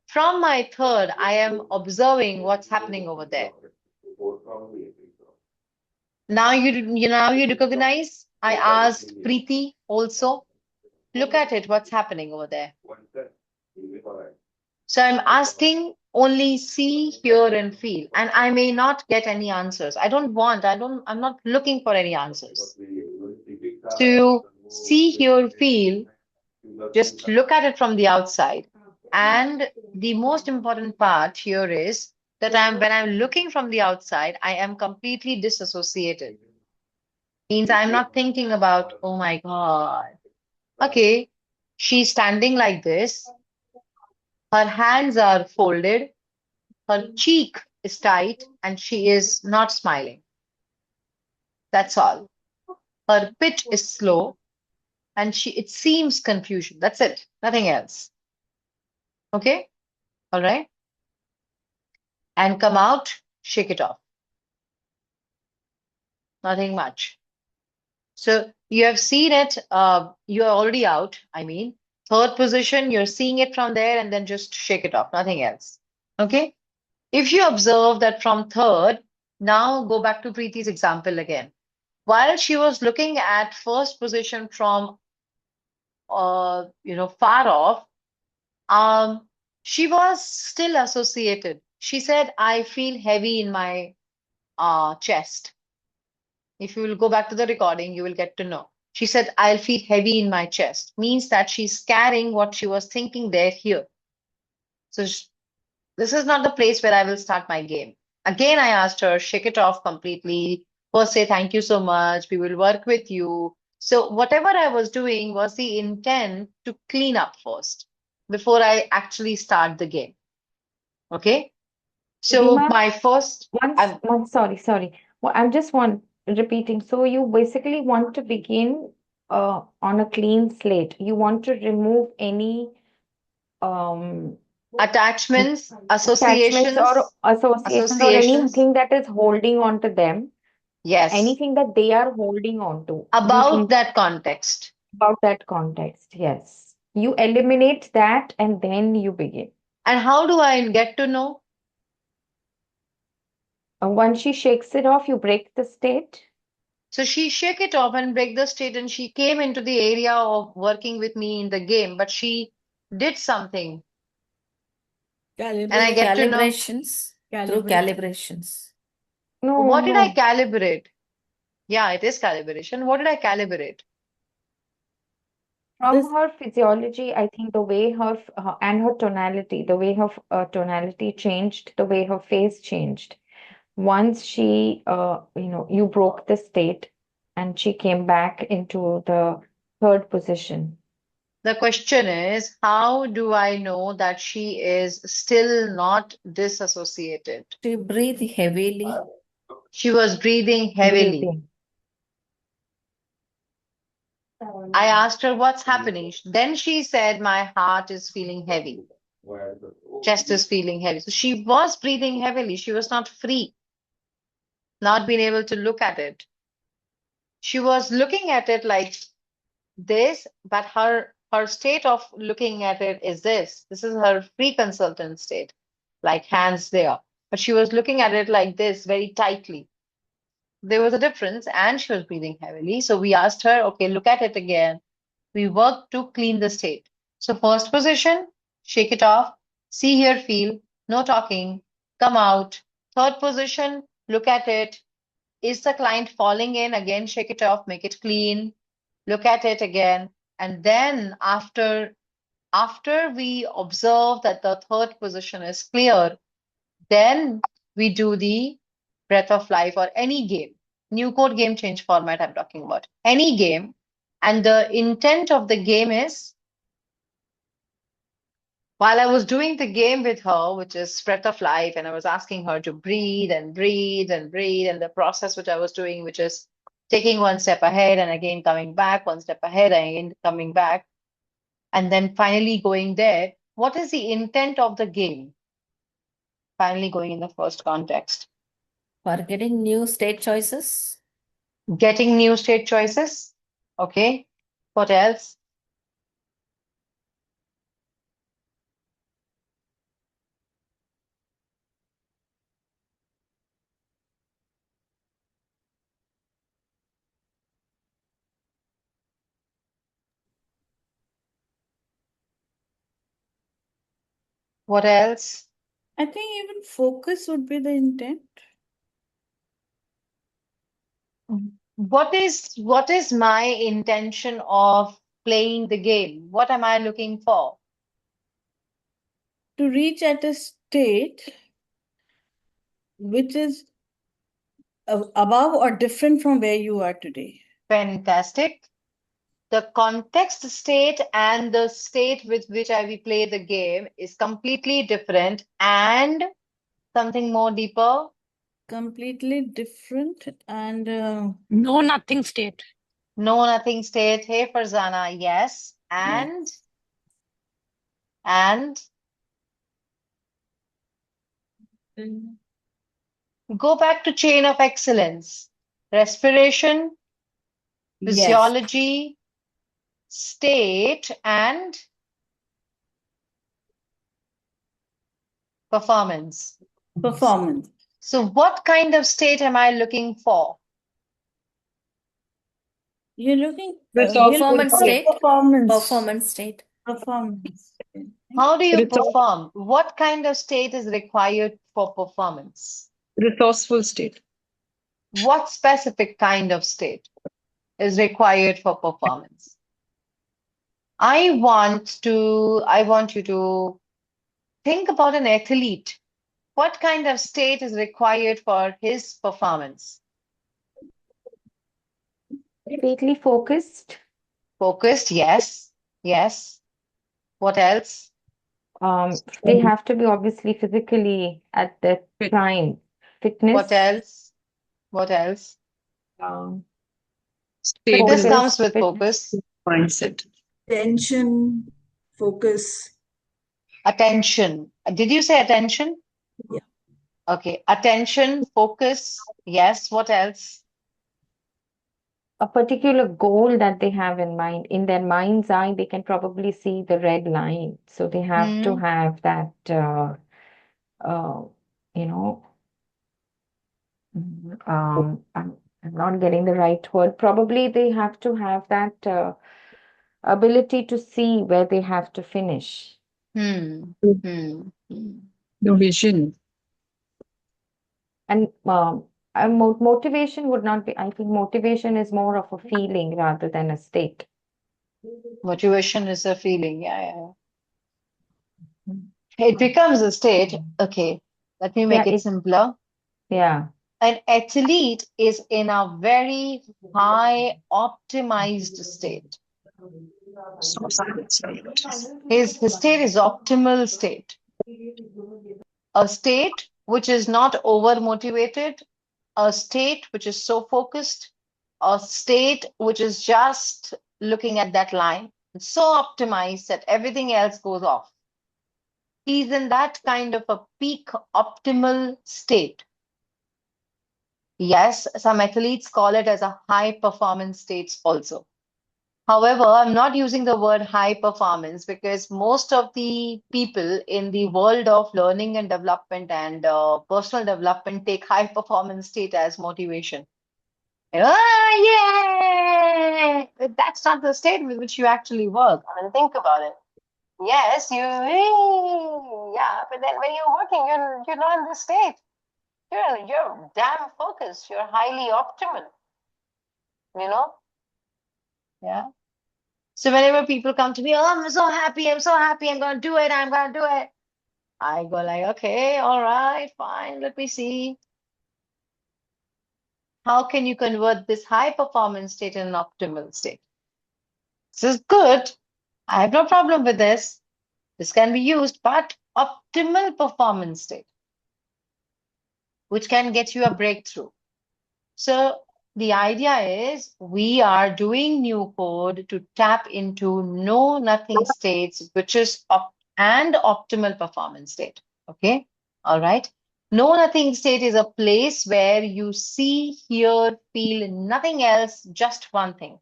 A: from my third, I am observing what's happening over there. Now you recognize. I asked Preeti also. Look at it, what's happening over there. So I'm asking only see, hear, and feel. And I may not get any answers. I'm not looking for any answers. To see, hear, feel, just look at it from the outside. And the most important part here is that when I'm looking from the outside, I am completely disassociated. Means I'm not thinking about, oh my God. Okay, she's standing like this. Her hands are folded. Her cheek is tight and she is not smiling. That's all. Her pitch is slow and it seems confusion. That's it. Nothing else. Okay? All right? And come out, shake it off. Nothing much. So you have seen it, you're already out. I mean, third position, you're seeing it from there and then just shake it off. Nothing else. Okay? If you observe that from third, now go back to Preeti's example again. While she was looking at first position from far off, she was still associated. She said, I feel heavy in my chest. If you will go back to the recording, you will get to know. She said, I'll feel heavy in my chest. Means that she's carrying what she was thinking there here. So this is not the place where I will start my game. Again, I asked her, shake it off completely. First, say thank you so much. We will work with you. So whatever I was doing was the intent to clean up first before I actually start the game. Okay. So
C: Rima,
A: my first,
C: sorry. Well, I'm just repeating. So you basically want to begin on a clean slate. You want to remove any um
A: attachments,
C: attachments or associations or
A: associations.
C: anything that is holding on to them,
A: Yes,
C: anything that they are holding on to.
A: about that context.
C: About that context. Yes. You eliminate that and then you begin.
A: And how do I get to know?
C: Once she shakes it off, you break the state.
A: So she shake it off and break the state, and she came into the area of working with me in the game, but she did something, and I get to know
D: Calibrations through calibrations.
A: what did I
C: No.
A: calibrate? Yeah, it is calibration. What did I calibrate?
C: From
D: This
C: her physiology, I think the way and her tonality, the way her tonality changed, the way her face changed. Once you broke the state and she came back into the third position.
A: The question is, how do I know that she is still not disassociated?
D: to breathe heavily.
A: She was breathing heavily.
C: Breathing.
A: I asked her what's happening. Then she said, my heart is feeling heavy. Chest is feeling heavy. So she was breathing heavily. She was not free, not being able to look at it. She was looking at it like this, but her state of looking at it is this. This is her free consultant state, like hands there. But she was looking at it like this, very tightly. There was a difference, and she was breathing heavily. So we asked her, okay, look at it again. We worked to clean the state. So first position, shake it off, see, hear, feel, no talking, come out. Third position, look at it. Is the client falling in? Again, shake it off, make it clean, look at it again. And then after we observe that the third position is clear, then we do the breath of life or any game. New code game change format I'm talking about. Any game. And the intent of the game is While I was doing the game with her, which is Breath of Life, and I was asking her to breathe and breathe and breathe, and the process which I was doing, which is taking one step ahead and again coming back, one step ahead and again coming back, and then finally going there. What is the intent of the game? Finally going in the first context.
D: For getting new state choices.
A: Getting new state choices. Okay. What else? What else?
B: I think even focus would be the intent.
A: What is my intention of playing the game? What am I looking for?
B: To reach at a state which is above or different from where you are today.
A: Fantastic. The context state and the state with which I will play the game is completely different and something more deeper.
B: Completely different and
E: No nothing state.
A: No, nothing state. Hey, Farzana, yes. And go back to chain of excellence. Respiration,
B: yes,
A: physiology, state, and performance.
B: performance.
A: So what kind of state am I looking for?
B: You're looking
D: Performance state.
B: performance.
D: Performance state.
B: Performance.
A: How do you
E: Resource-
A: perform? What kind of state is required for performance?
E: Resourceful state.
A: What specific kind of state is required for performance? I want you to think about an athlete. What kind of state is required for his performance?
C: Completely focused.
A: Focused, yes. Yes. What else?
C: They have to be obviously physically at the
E: Fit.
C: prime. Fitness.
A: What else? What else? Fitness
E: Stable
A: comes with
C: fitness.
A: focus.
E: mindset.
B: Attention, focus.
A: Attention. Did you say attention?
B: Yeah.
A: Okay. Attention, focus. Yes. What else?
C: A particular goal that they have in mind. In their mind's eye, they can probably see the red line. So they have to have that, you know, I'm not getting the right word. Probably they have to have that ability to see where they have to finish.
A: Hmm.
E: The vision.
C: And motivation would not be, I think motivation is more of a feeling rather than a state.
A: Motivation is a feeling. Yeah. It becomes a state. Okay. Let me make
C: Yeah,
A: it simpler.
C: yeah.
A: An athlete is in a very high optimized state. His state is optimal state. A state which is not over motivated, a state which is so focused, a state which is just looking at that line, so optimized that everything else goes off. He's in that kind of a peak optimal state. Yes, some athletes call it as a high performance states also. However, I'm not using the word high performance because most of the people in the world of learning and development and personal development take high performance state as motivation. Yeah! But that's not the state with which you actually work. I mean, think about it. Yes, yeah, but then when you're working, you're not in this state. You're damn focused. You're highly optimal. Yeah. So whenever people come to me, oh, I'm so happy, I'm gonna do it, I'm gonna do it. I go like, okay, all right, fine, let me see. How can you convert this high performance state in an optimal state? This is good. I have no problem with this. This can be used, but optimal performance state, which can get you a breakthrough. So the idea is we are doing new code to tap into know nothing states, which is and optimal performance state. Okay. All right. Know nothing state is a place where you see, hear, feel nothing else, just one thing.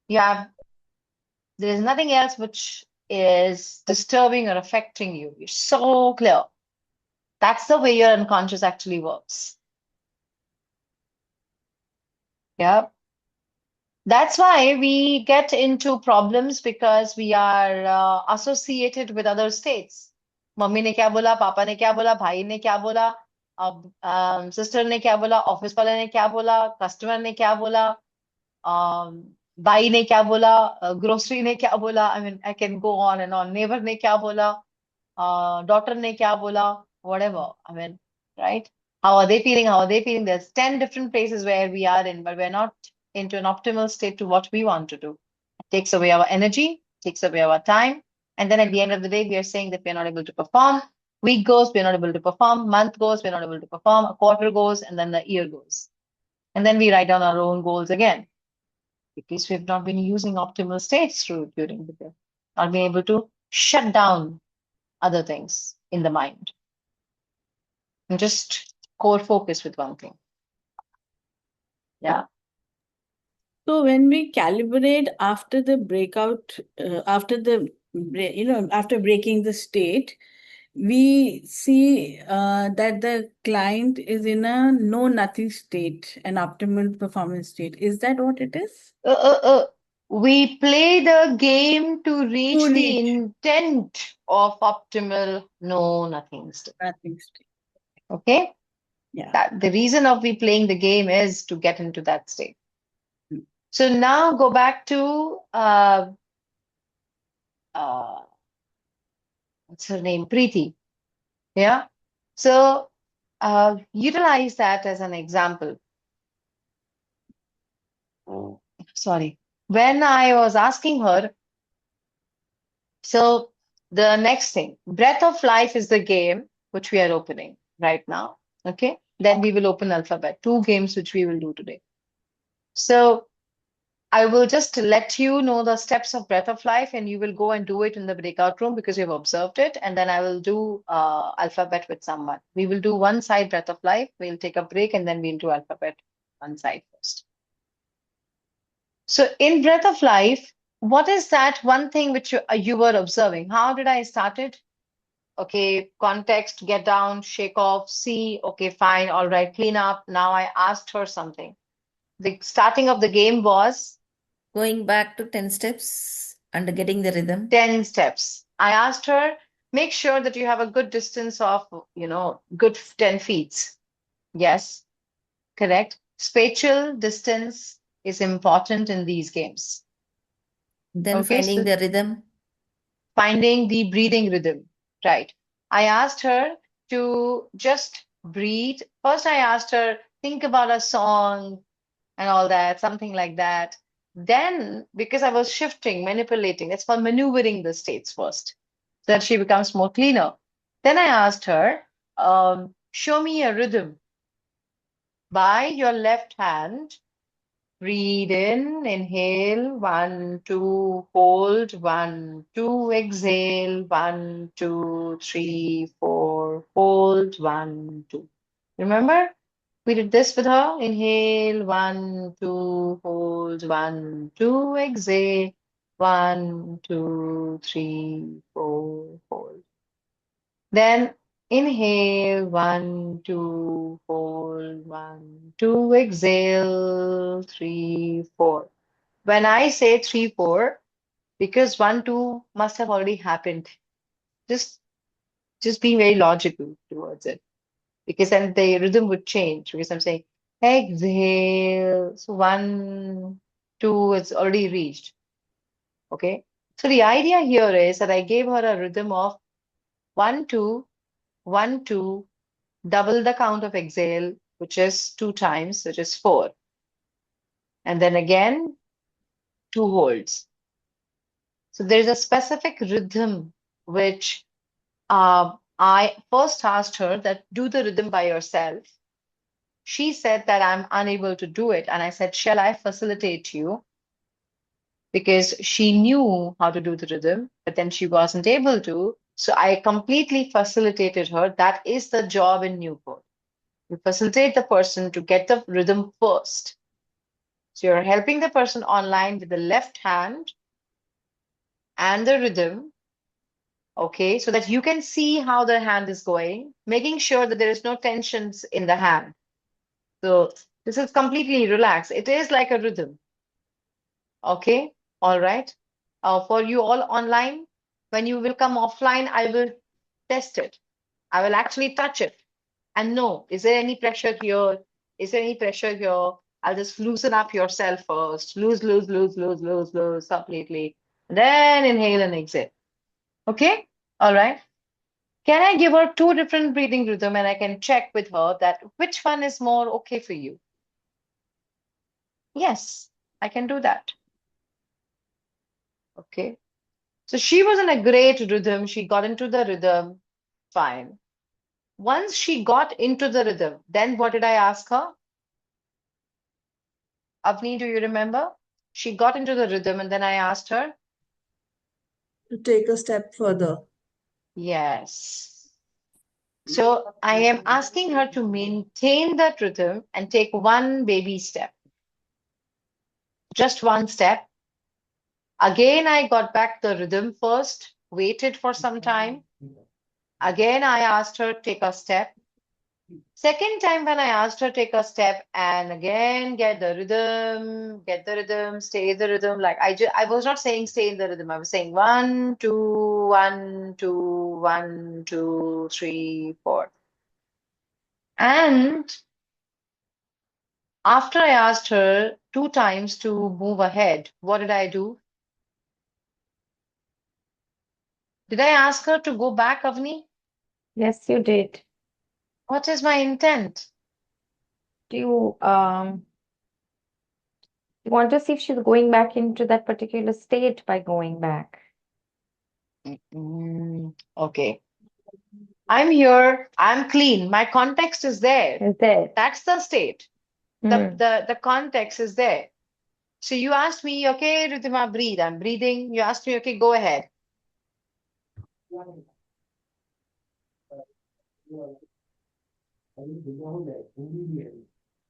A: There is nothing else which is disturbing or affecting you. You're so clear. That's the way your unconscious actually works. Yeah. That's why we get into problems because we are associated with other states. Mummy ने क्या बोला, पापा ने क्या बोला, भाई ने क्या बोला, अब सिस्टर ने क्या बोला, ऑफिस वाले ने क्या बोला, कस्टमर ने क्या बोला, भाई ने क्या बोला, ग्रोसरी ने क्या बोला. I mean, I can go on and on. Neighbor ने क्या बोला, daughter ने क्या बोला, whatever. I mean, right? How are they feeling? How are they feeling? There's 10 different places where we are in, but we're not into an optimal state to what we want to do. It takes away our energy, takes away our time. And then at the end of the day, we are saying that we're not able to perform. Week goes, we're not able to perform. Month goes, we're not able to perform. A quarter goes, and then the year goes. And then we write down our own goals again because we've not been using optimal states during the day, not being able to shut down other things in the mind and just core focus with one thing. Yeah.
B: So when we calibrate after the breakout, after breaking the state, we see that the client is in a know nothing state, an optimal performance state. Is that what it is?
A: We play the game to reach
B: To
A: the
B: reach
A: intent of optimal know nothing state.
B: nothing state.
A: Okay?
B: Yeah.
A: That the reason of we playing the game is to get into that state.
B: Mm.
A: So now go back to what's her name? Preeti. Yeah. So utilize that as an example. Sorry. When I was asking her, so the next thing, Breath of Life is the game which we are opening right now. Okay. Then we will open Alphabet, 2 games which we will do today. So I will just let you know the steps of Breath of Life, and you will go and do it in the breakout room because you've observed it. And then I will do Alphabet with someone. We will do one side Breath of Life. We'll take a break and then we'll do Alphabet one side first. So in Breath of Life, what is that one thing which you were observing? How did I start it? Okay, context, get down, shake off, see, okay, fine, all right, clean up. Now I asked her something. The starting of the game was
D: Going back to 10 steps and getting the rhythm.
A: 10 steps. I asked her, make sure that you have a good distance of, good 10 feet. Yes, correct. Spatial distance is important in these games.
D: Then
A: Okay,
D: finding
A: so
D: the rhythm.
A: finding the breathing rhythm, right? I asked her to just breathe. First, I asked her, think about a song and all that, something like that. Then, because I was shifting, manipulating, it's for maneuvering the states first, so that she becomes more cleaner. Then I asked her, show me a rhythm. By your left hand, breathe in, inhale, 1, 2, hold, 1, 2, exhale, 1, 2, 3, 4, hold, 1, 2. Remember? We did this with her. Inhale, 1, 2, hold, 1, 2, exhale, 1, 2, 3, 4, hold. Then inhale, 1, 2, hold, 1, 2, exhale, 3, 4. When I say 3, 4, because 1, 2 must have already happened. Just be very logical towards it, because then the rhythm would change. Because I'm saying exhale, so 1, 2, it's already reached. Okay. So the idea here is that I gave her a rhythm of 1, 2, 1, 2, double the count of exhale, which is 2 times, which is 4. And then again, 2 holds. So there's a specific rhythm which I first asked her that do the rhythm by yourself. She said that I'm unable to do it. And I said, shall I facilitate you? Because she knew how to do the rhythm, but then she wasn't able to. So I completely facilitated her. That is the job in New Code. You facilitate the person to get the rhythm first. So you're helping the person online with the left hand and the rhythm, okay, so that you can see how the hand is going, making sure that there is no tensions in the hand. So this is completely relaxed. It is like a rhythm. Okay, all right. For you all online, when you will come offline, I will test it. I will actually touch it and know, is there any pressure here? Is there any pressure here? I'll just loosen up yourself first. Lose completely. Then inhale and exhale. Okay, all right. Can I give her two different breathing rhythm and I can check with her that which one is more okay for you? Yes, I can do that. Okay. So she was in a great rhythm. She got into the rhythm. Fine. Once she got into the rhythm, then what did I ask her? Avni, do you remember? She got into the rhythm and then I asked her,
B: To take a step further.
A: yes. So I am asking her to maintain that rhythm and take one baby step, just one step. Again, I got back the rhythm first, waited for some time. Again, I asked her take a step. Second time when I asked her take a step and again get the rhythm, stay the rhythm. Like I was not saying stay in the rhythm. I was saying 1, 2, 1, 2, 1, 2, 3, 4. And after I asked her two times to move ahead, what did I do? Did I ask her to go back, Avni?
C: Yes, you did.
A: What is my intent?
C: Do you want to see if she's going back into that particular state by going back?
A: Okay. I'm here. I'm clean. My context is there.
C: Is there?
A: That's the state.
C: Hmm.
A: The context is there. So you asked me, okay, Ritima, breathe. I'm breathing. You asked me, okay, go ahead.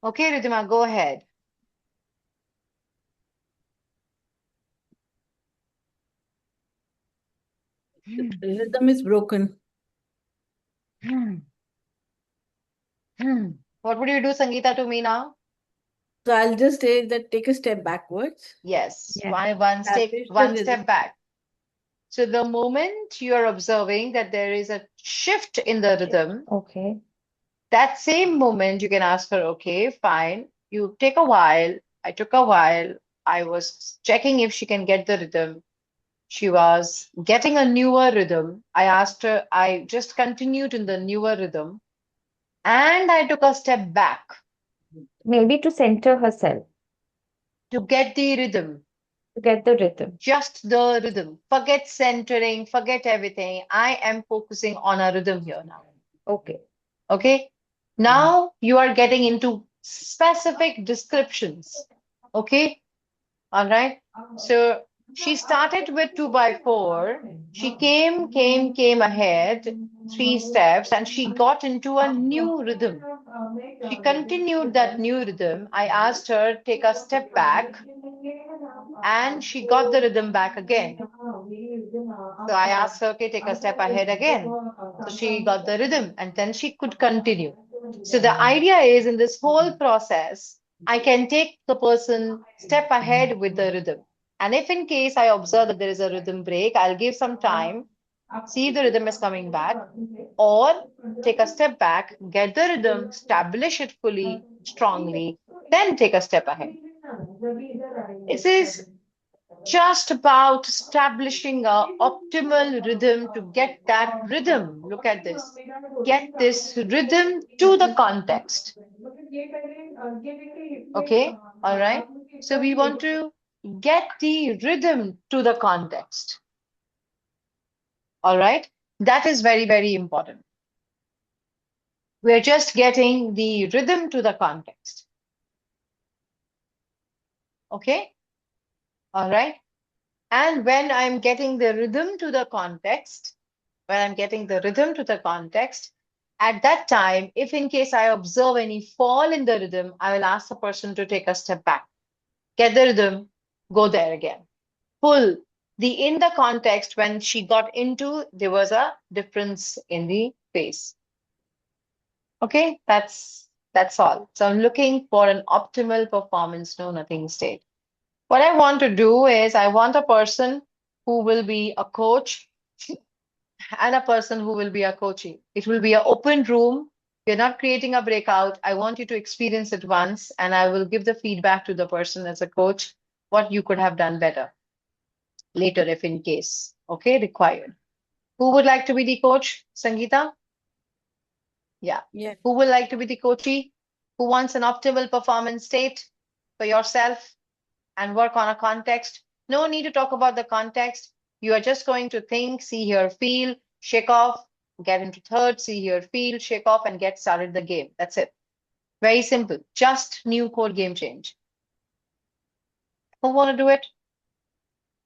A: Okay, Ritima, go ahead.
B: Rhythm is broken.
A: What would you do, Sangeeta, to me now?
B: So I'll just say that take a step backwards.
A: Yes,
C: Yeah.
B: Establish the
A: one
B: rhythm.
A: step back. So the moment you are observing that there is a shift in the rhythm,
C: Okay.
A: that same moment you can ask her, okay, fine. You take a while. I took a while. I was checking if she can get the rhythm. She was getting a newer rhythm. I asked her, I just continued in the newer rhythm and I took a step back
C: Maybe to center herself,
A: to get the rhythm,
C: to get the rhythm.
A: just the rhythm. Forget centering, forget everything. I am focusing on a rhythm here now.
C: Okay.
A: Okay. Now you are getting into specific descriptions. Okay. All right. So she started with 2 by 4. She came ahead 3 steps and she got into a new rhythm. She continued that new rhythm. I asked her take a step back and she got the rhythm back again. So I asked her, okay, take a step ahead again. So she got the rhythm and then she could continue. So the idea is in this whole process, I can take the person step ahead with the rhythm. And if in case I observe that there is a rhythm break, I'll give some time, see if the rhythm is coming back, or take a step back, get the rhythm, establish it fully, strongly, then take a step ahead. This is just about establishing a optimal rhythm to get that rhythm. Look at this. Get this rhythm to the context. Okay, all right. So we want to get the rhythm to the context. All right? That is very, very important. We're just getting the rhythm to the context. Okay? All right? And when I'm getting the rhythm to the context, at that time, if in case I observe any fall in the rhythm, I will ask the person to take a step back, get the rhythm, go there again. Pull in the context when she got into, there was a difference in the pace. Okay, that's all. So I'm looking for an optimal performance, no nothing state. What I want to do is I want a person who will be a coach and a person who will be a coachee. It will be an open room. We're not creating a breakout. I want you to experience it once, and I will give the feedback to the person as a coach, what you could have done better later if in case, okay, required. Who would like to be the coach? Sangeeta? Yeah.
B: Yes.
A: Who would like to be the coachee? Who wants an optimal performance state for yourself and work on a context? No need to talk about the context. You are just going to think, see, hear, feel, shake off, get into third, see, hear, feel, shake off, and get started the game. That's it. Very simple. Just new code game change. Who want to do it?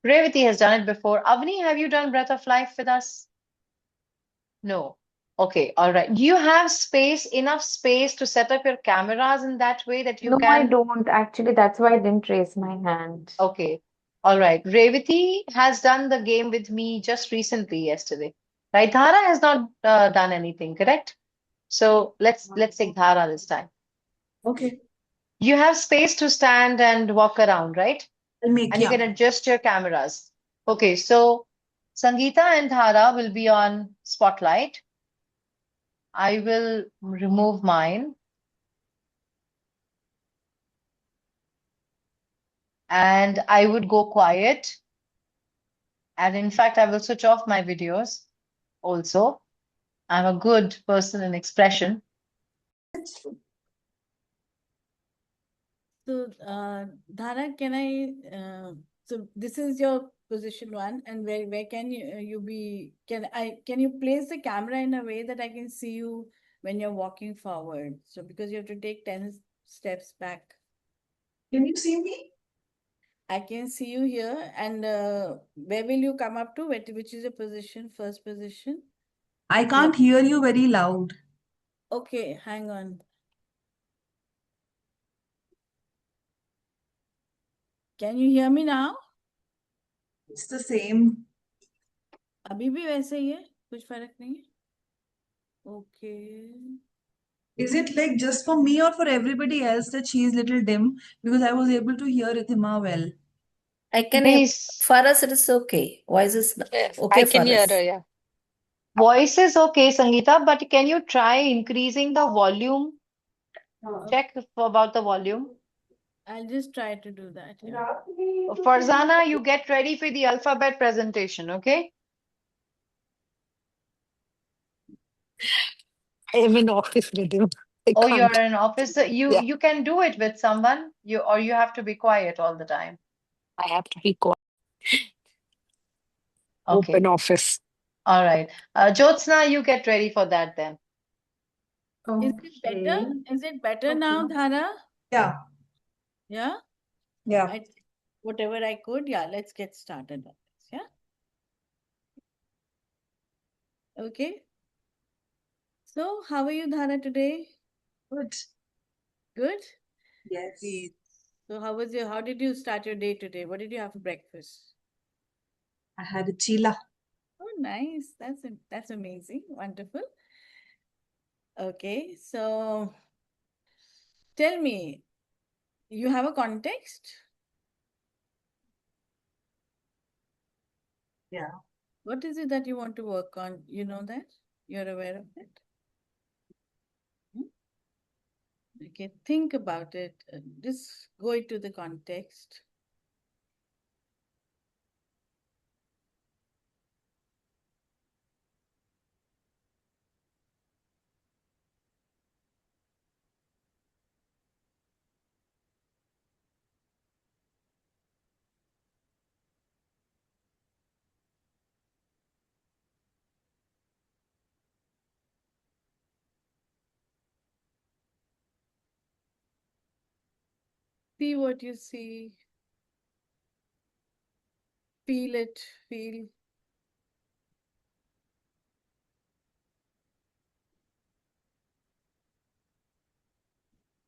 A: Revati has done it before. Avni, have you done Breath of Life with us? No. Okay, all right. Do you have enough space to set up your cameras in that way that you
C: No, I
A: can?
C: don't. Actually, that's why I didn't raise my hand.
A: Okay, all right. Revati has done the game with me just recently, yesterday. Right? Dhara has not done anything, correct? So let's take Dhara this time.
F: Okay,
A: You have space to stand and walk around, right?
F: I'll make
A: And you
F: yeah.
A: can adjust your cameras. Okay, so Sangeeta and Dhara will be on spotlight. I will remove mine. And I would go quiet. And in fact, I will switch off my videos also. I'm a good person in expression.
B: So, Dhara, so this is your position one, and where can you be? Can you place the camera in a way that I can see you when you're walking forward? So because you have to take 10 steps back.
F: Can you see me?
B: I can see you here, and where will you come up to? Which is your position, first position?
F: I can't hear you very loud.
B: Okay, hang on. Can you hear me now?
F: It's the same.
B: अभी भी वैसे ही है, कुछ फर्क नहीं है? Okay.
F: Is it like just for me or for everybody else that she's little dim? Because I was able to hear Rithima well.
D: I can,
A: Nice.
D: for us, it is okay. Voice is
E: Yes,
D: okay
E: I
D: for
E: can hear
D: us.
E: her, yeah.
A: Voice is okay, Sangeeta, but can you try increasing the volume? Check about the volume.
B: I'll just try to do that. Yeah.
A: Farzana, you get ready for the alphabet presentation, okay?
E: I am in office with him. I
A: Oh, you're
E: can't.
A: in office. You
E: Yeah,
A: you can do it with someone. You have to be quiet all the time.
E: I have to be quiet.
A: Okay.
E: Open office.
A: All right. Jyotsna, you get ready for that then.
B: Is it better?
F: Okay.
B: Is it better now, Dhara?
F: Yeah.
B: Yeah?
F: Yeah.
B: I whatever I could. Yeah, let's get started on this. Yeah. Okay. So, how are you, Dhara, today?
F: Good.
B: Good?
F: Yes.
B: Great. So, how did you start your day today? What did you have for breakfast?
F: I had a chila.
B: Oh, nice. That's amazing. Wonderful. Okay. So, tell me, you have a context?
F: Yeah.
B: What is it that you want to work on? You know that? You're aware of it? Hmm? Okay, think about it. Just go into the context. See what you see. Feel it. Feel.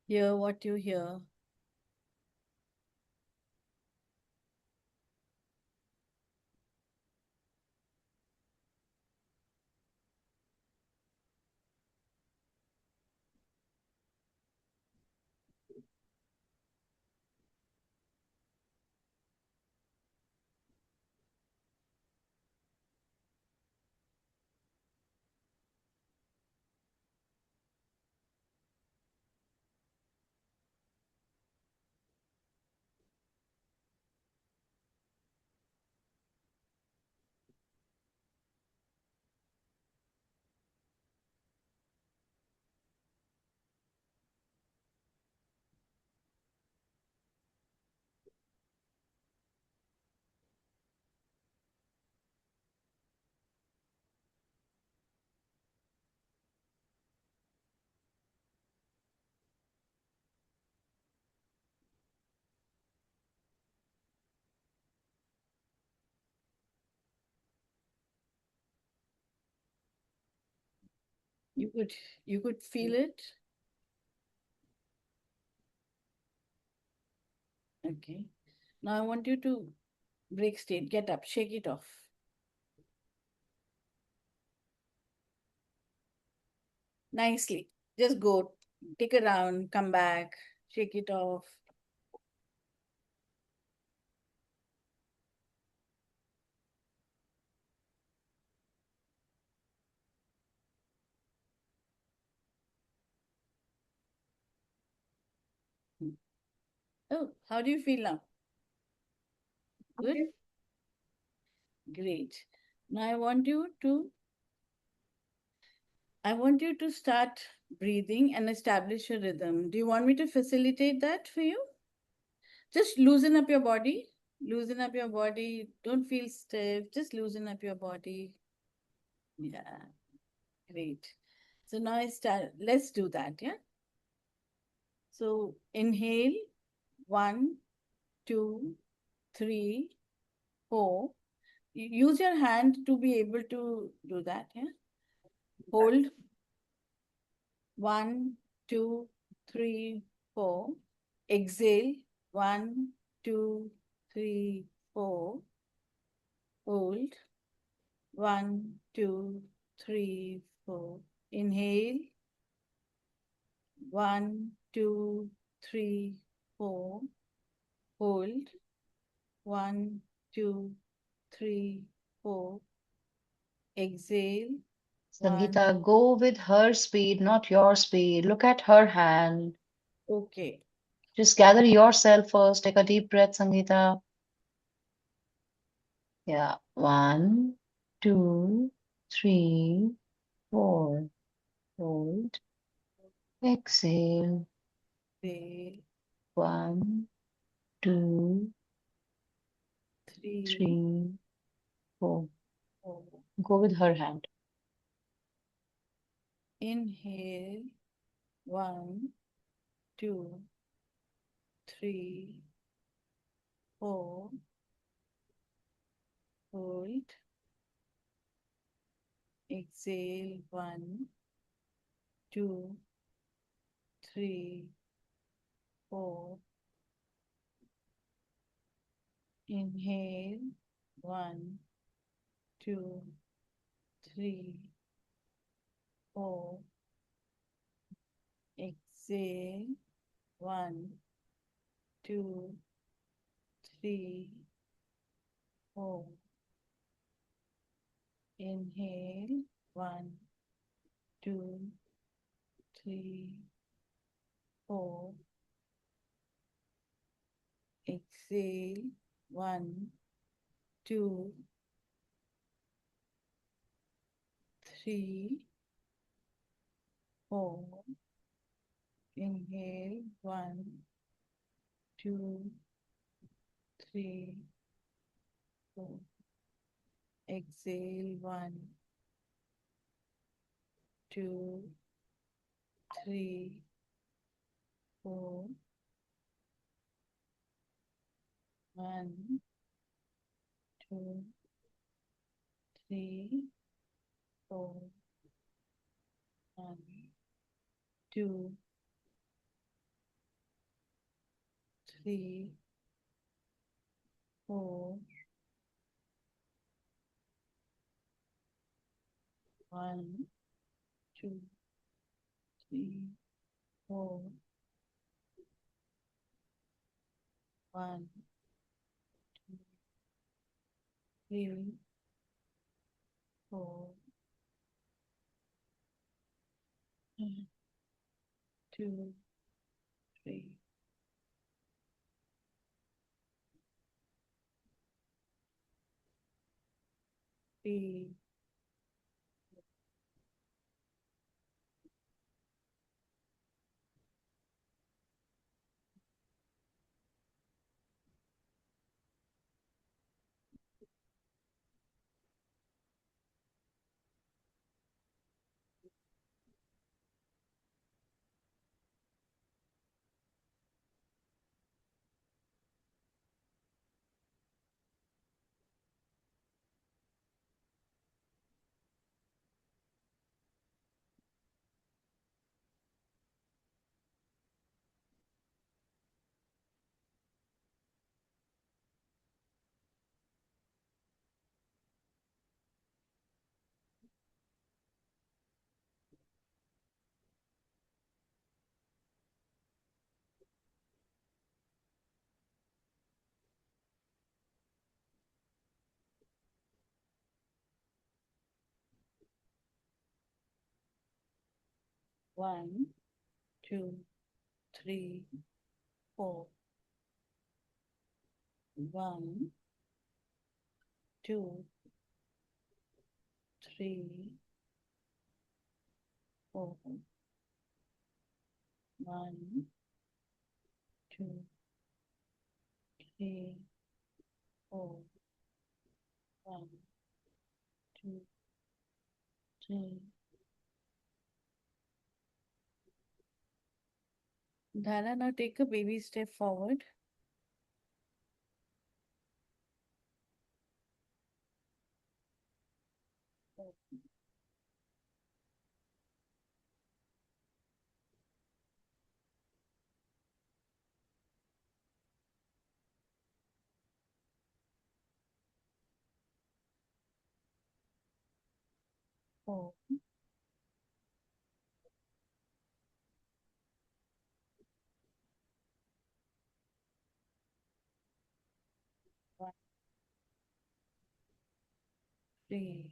B: Hear what you hear. You could feel it. Okay. Now I want you to break state. Get up. Shake it off. Nicely. Just go. Take a round. Come back. Shake it off. Oh, how do you feel now? Good? Great. Now I want you to start breathing and establish a rhythm. Do you want me to facilitate that for you? Just loosen up your body. Loosen up your body. Don't feel stiff. Just loosen up your body. Yeah, great. So now let's do that, yeah? So inhale, 1, 2, 3, 4. Use your hand to be able to do that, yeah? Hold, 1, 2, 3, 4. Exhale, 1, 2, 3, 4. Hold, 1, 2, 3, 4. Inhale, 1, 2, 3, 4. Hold, 1, 2, 3, 4. Exhale, 1.
A: Sangeeta, go with her speed, not your speed. Look at her hand.
B: Okay.
A: Just gather yourself first. Take a deep breath, Sangeeta. Yeah. 1, 2, 3, 4. Hold. Exhale.
B: Exhale,
A: 1, 2,
B: 3,
A: 3, 4.
B: 4.
A: Go with her hand.
B: Inhale, 1, 2, 3, 4. Hold. Exhale, 1, 2, 3, 4. Inhale, 1, 2, 3, 4. Exhale, 1, 2, 3, 4. Inhale, 1, 2, 3, 4. Exhale, 1, 2, 3, 4. Inhale, 1, 2, 3, 4. Exhale, 1, 2, 3, 4. 1, 2, 3, 4, 1, 2, 3, 4, 1, 2, 3, 4, 1, 2, 3, 4, 1, 2, 3, 3, 1, 2, 3, 4, 1, 2, 3, 4, 1, 2, 3, 4, 1, 2, 3. Dhara, now take a baby step forward. Four, 1, 3.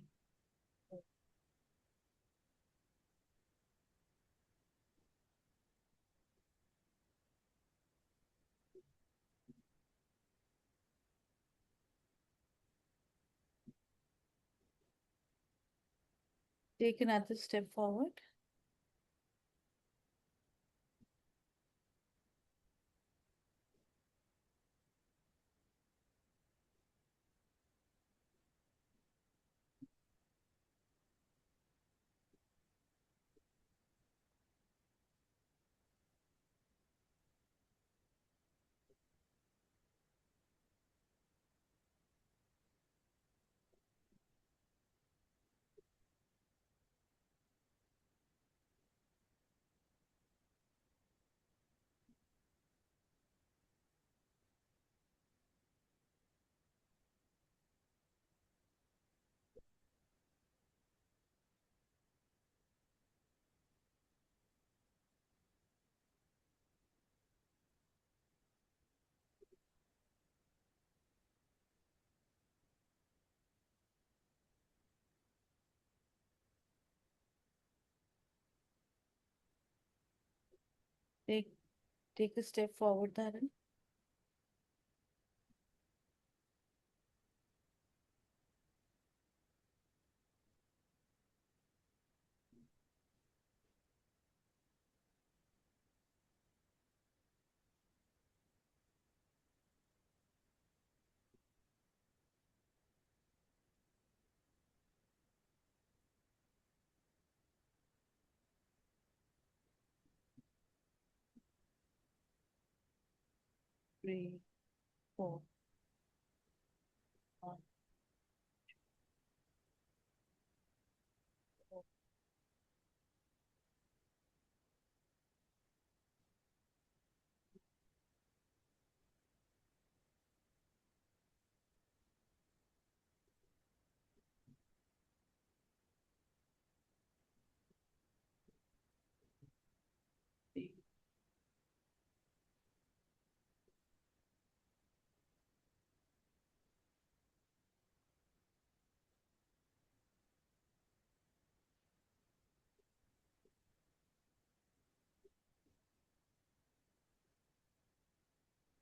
B: Take another step forward. Take a step forward, Dharan. 3, 4.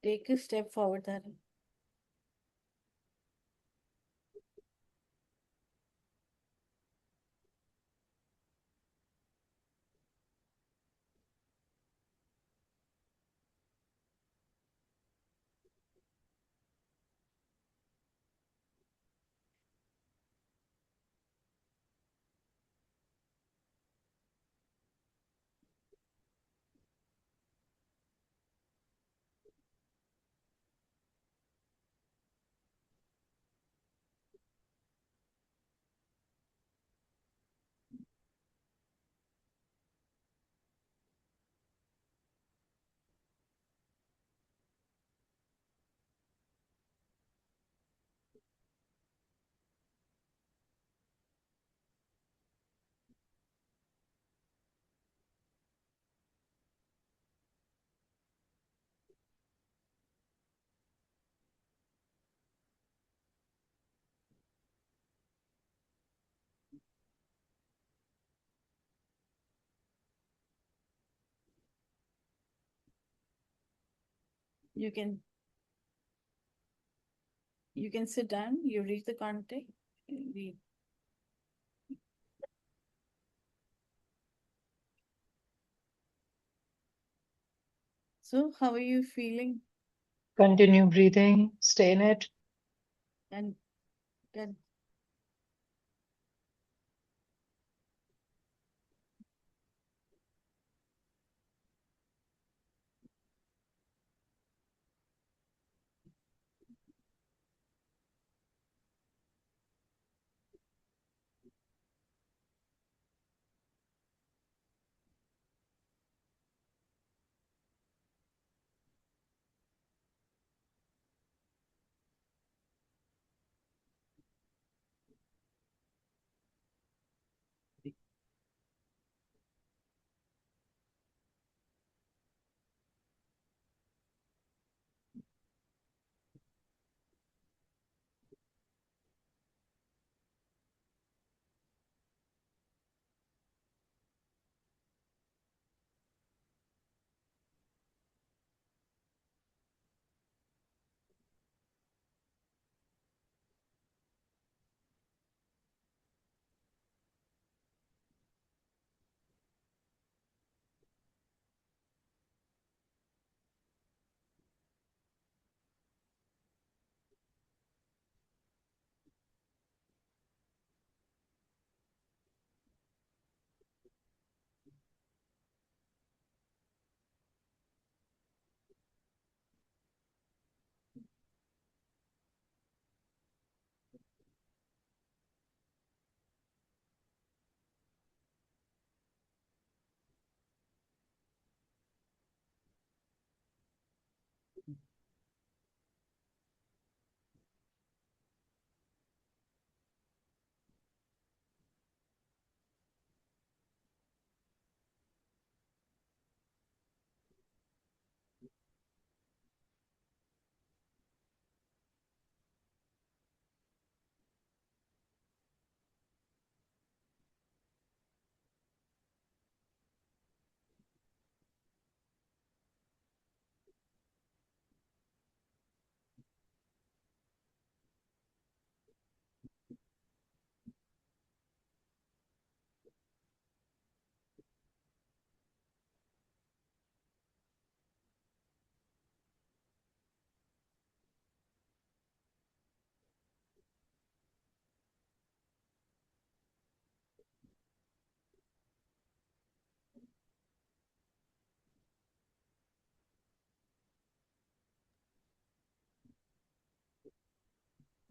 B: Take a step forward, Dhara. You can sit down. You read the content. Read. So, how are you feeling?
A: Continue breathing, stay in it.
B: And can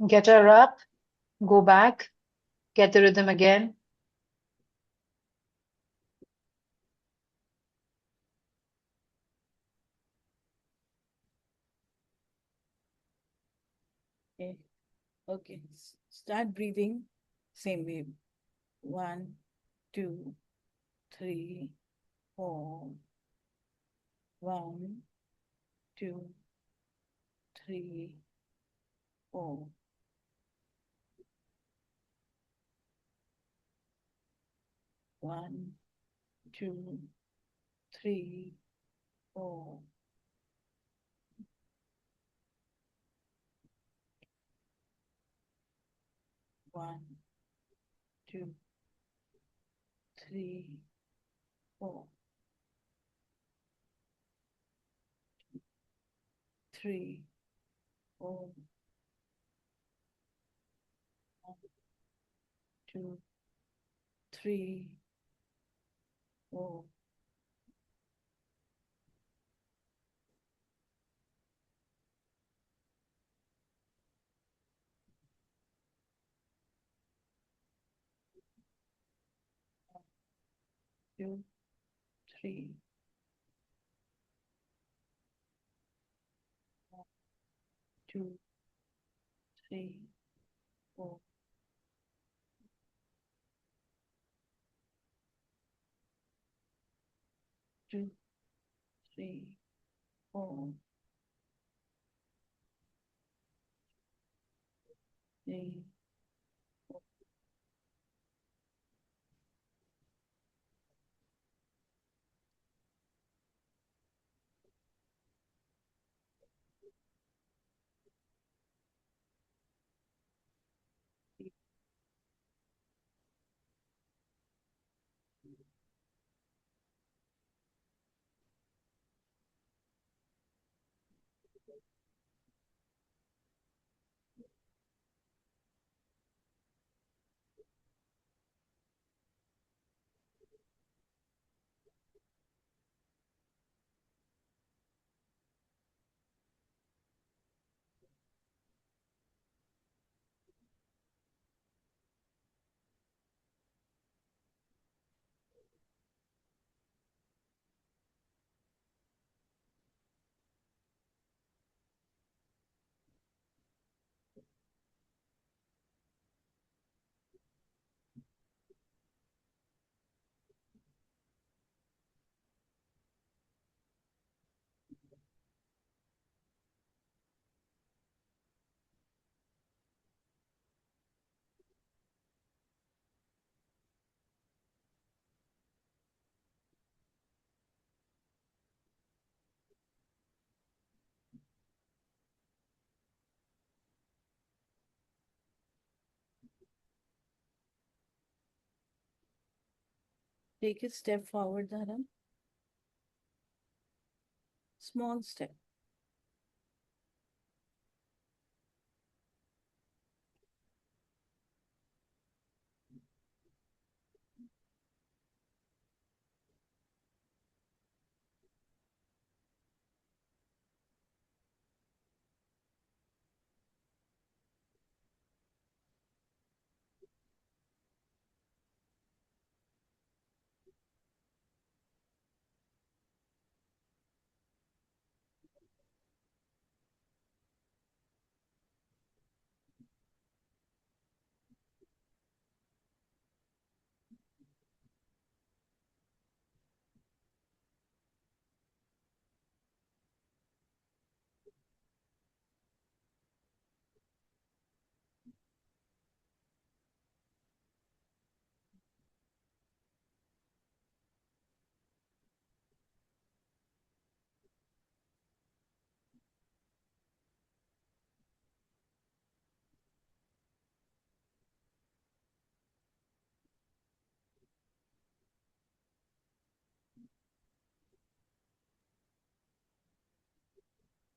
A: Get her up, go back, get the rhythm again.
B: okay. Okay. Start breathing. Same way. 1, 2, 3, 4. 1, 2, 3, 4. 1, 2, 3, 4. 1, 2, 3, 4, 3, 4, 2, 3, 4, 2, 3, 2, 3, 4, 2, 3, 4, 3. Take a step forward, Dharan. Small step.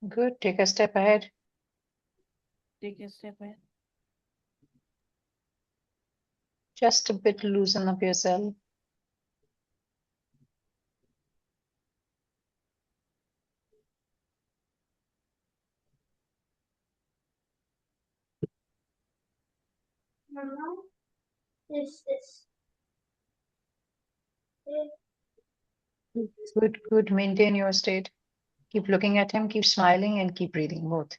A: Good. Take a step ahead.
B: Take a step ahead.
A: Just a bit loosen up yourself. Good, good. Maintain your state. Keep looking at him, keep smiling, and keep breathing both.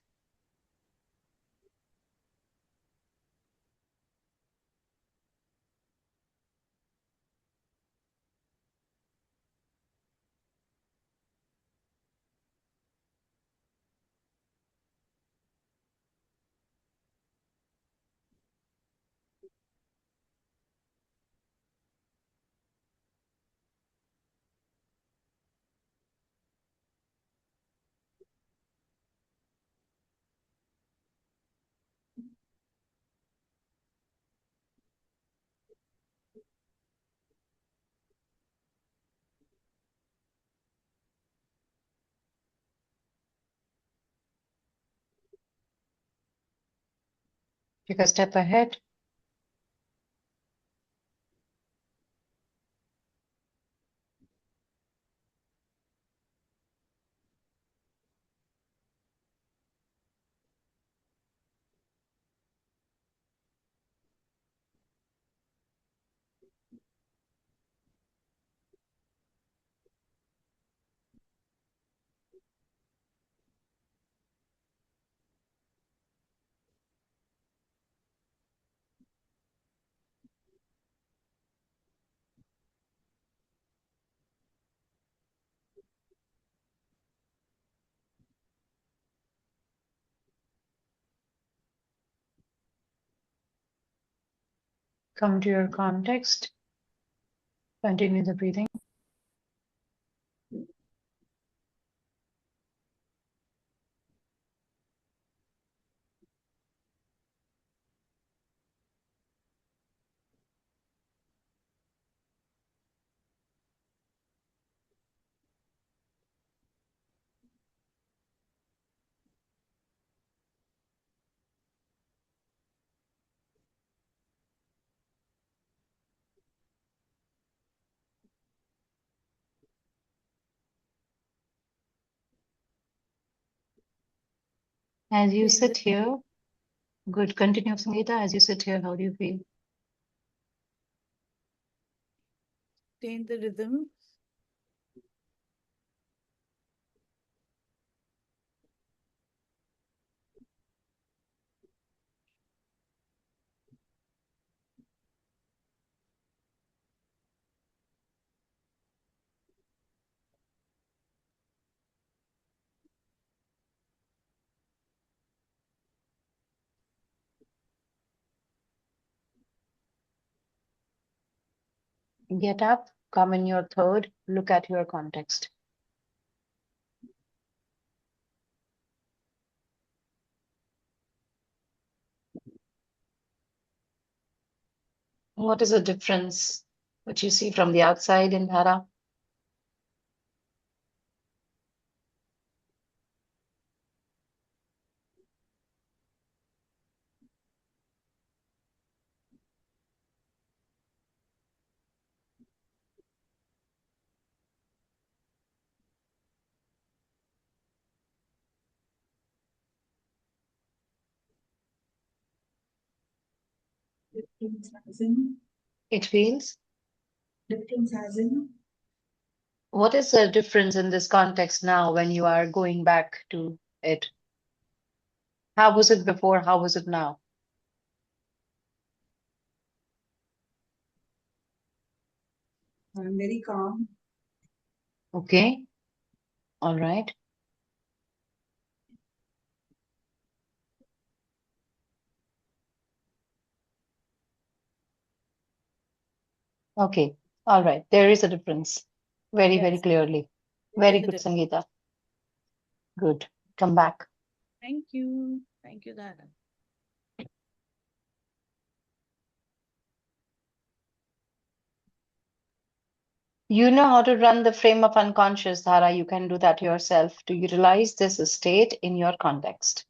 A: Take a step ahead. Come to your context. Continue the breathing. As you
B: Change the,
A: sit here, good. Continue, Sangeeta. As you sit here, how do you feel?
B: change the rhythm.
A: Get up, come in your third, look at your context. What is the difference what you see from the outside in Dhara?
F: Difference as in,
A: It feels?
F: difference as in,
A: What is the difference in this context now when you are going back to it? How was it before? How was it now?
F: I'm very calm.
A: Okay, all right. Okay, all right. There is a difference. Very, very
B: Yes,
A: clearly.
B: there
A: Very
B: is a
A: good,
B: difference.
A: Sangeeta. Good. Come back.
B: Thank you. Thank you, Dara.
A: You know how to run the frame of unconscious, Dhara. You can do that yourself to utilize this state in your context.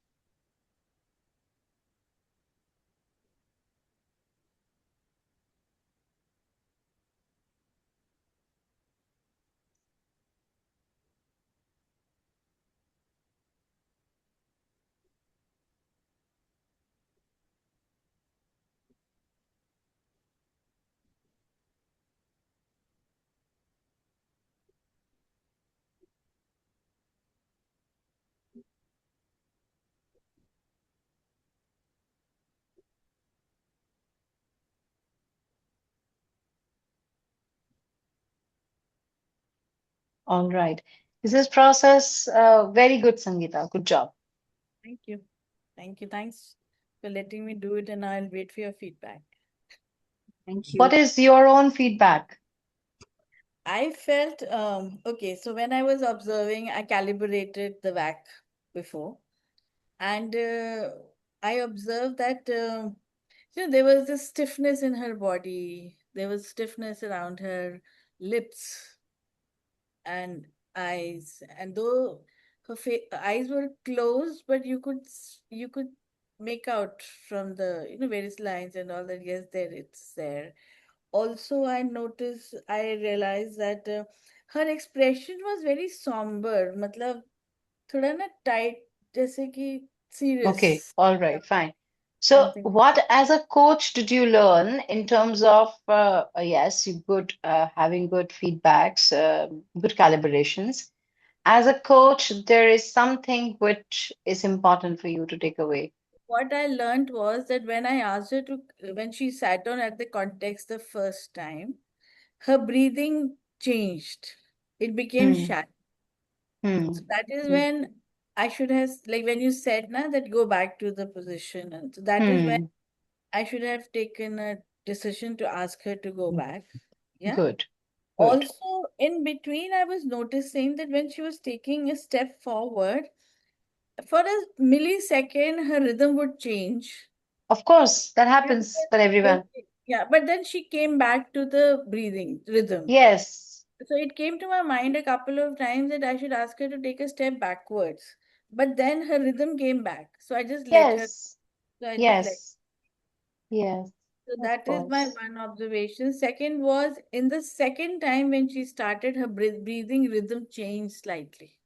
A: All right. This is process. Very good, Sangeeta. Good job.
B: Thank you. Thank you. Thanks for letting me do it, and I'll wait for your feedback.
F: Thank you.
A: What is your own feedback?
B: I felt okay. So when I was observing, I calibrated the vac before, and I observed that there was this stiffness in her body. There was stiffness around her lips and eyes, and though her eyes were closed, but you could make out from the, various lines and all that. Yes, it's there. Also, I realized that her expression was very somber. मतलब थोड़ा ना tight, जैसे कि
A: Okay,
B: serious.
A: all
B: Yeah,
A: right, fine. So,
B: something.
A: what as a coach did you learn in terms of yes, you good having good feedbacks, good calibrations. As a coach, there is something which is important for you to take away.
B: What I learned was that when I asked her when she sat down at the context the first time, her breathing changed. It became
A: Hmm,
B: shallow. So
A: hmm,
B: that is
A: hmm,
B: when I should have, like when you said na, that go back to the position. And so that is when
A: hmm.
B: I should have taken a decision to ask her to go back. Yeah.
A: Good, good.
B: Also, in between, I was noticing that when she was taking a step forward, for a millisecond, her rhythm would change.
A: Of course, that
B: Yeah,
A: happens for
B: then,
A: everyone.
B: yeah, but then she came back to the breathing rhythm.
A: Yes,
B: So it came to my mind a couple of times that I should ask her to take a step backwards. But then her rhythm came back. So I just let her.
A: yes,
B: So I just let.
A: yes, yes,
B: So
A: of
B: that is my
A: course.
B: one observation. Second was in the second time when she started, her breathing rhythm changed slightly.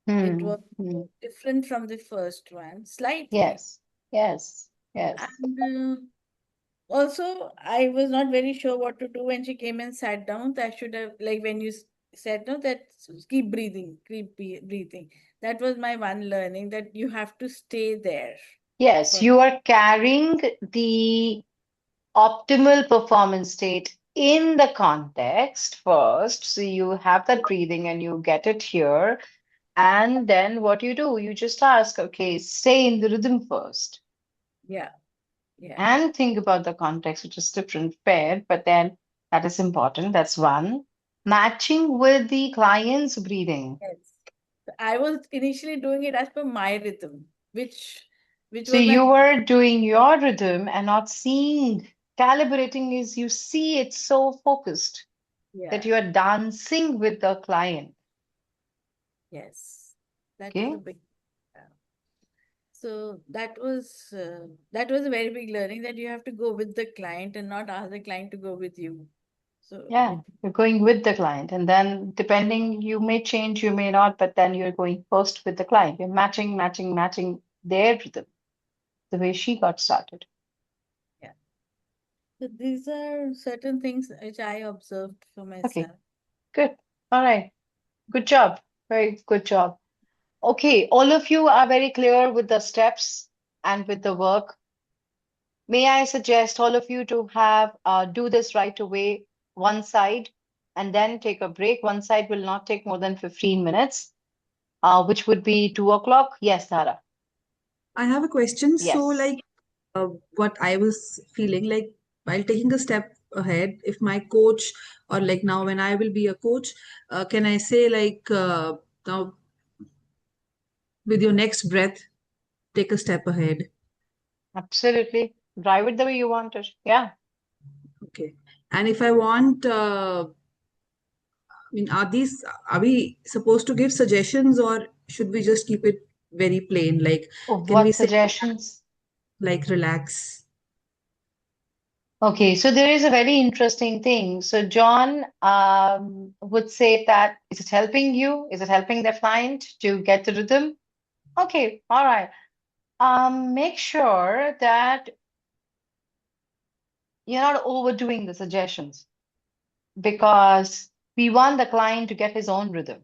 B: It
A: Hmm,
B: was
A: hmm.
B: different from the first one, slightly.
A: Yes, yes, yes.
B: And also, I was not very sure what to do when she came and sat down. I should have, like, when you said, no, that keep breathing, breathing. That was my one learning, that you have to stay there
A: Yes,
B: for.
A: you are carrying the optimal performance state in the context first. So you have that breathing and you get it here. And then what you do, you just ask, okay, stay in the rhythm first
B: Yeah, yeah.
A: and think about the context, which is different, fair, but then that is important. That's one. Matching with the client's breathing.
B: Yes. I was initially doing it as per my rhythm, which
A: So
B: was my.
A: you were doing your rhythm and not seeing, calibrating is you see it so focused that
B: Yeah,
A: you are dancing with the client.
B: yes. That was a
A: Okay.
B: big. So that was a very big learning, that you have to go with the client and not ask the client to go with you. So
A: Yeah, you're going with the client, and then depending, you may change, you may not, but then you're going first with the client. You're matching, matching, matching their rhythm, the way she got started.
B: yeah. So these are certain things which I observed for
A: Okay,
B: myself.
A: good. All right. Good job. Very good job. Okay, all of you are very clear with the steps and with the work. May I suggest all of you to have do this right away, one side, and then take a break. One side will not take more than 15 minutes, which would be 2 o'clock. Yes, Tara.
F: I have a question. So,
A: Yes.
F: like, what I was feeling like while taking a step ahead, if my coach, or like now when I will be a coach, can I say, like, now with your next breath, take a step ahead?
A: Absolutely. Drive it the way you want it. Yeah.
F: Okay. And if I want, I mean, are we supposed to give suggestions, or should we just keep it very plain? Like, can we
A: What
F: say,
A: suggestions?
F: like, relax?
A: Okay, so there is a very interesting thing. So John would say that is it helping you? Is it helping the client to get the rhythm? Okay, all right. Make sure that you're not overdoing the suggestions because we want the client to get his own rhythm.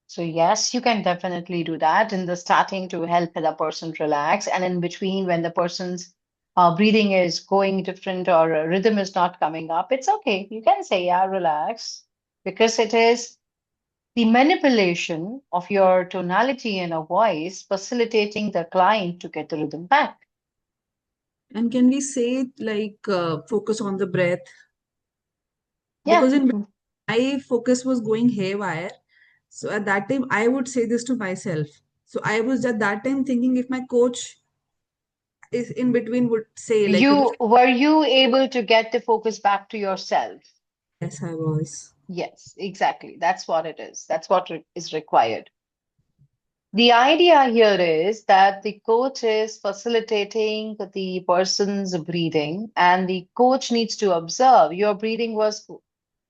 A: So yes, you can definitely do that in the starting to help the person relax, and in between when the person's breathing is going different or a rhythm is not coming up, it's okay. You can say, yeah, relax, because it is the manipulation of your tonality and a voice facilitating the client to get the rhythm back.
F: And can we say, like, focus on the breath?
A: Yeah,
F: Because in my focus was going haywire. So at that time, I would say this to myself. So I was at that time thinking, if my coach is in between, would say, like,
A: you were you able to get the focus back to yourself?
F: yes, I was.
A: Yes, exactly. That's what it is. That's what is required. The idea here is that the coach is facilitating the person's breathing, and the coach needs to observe your breathing was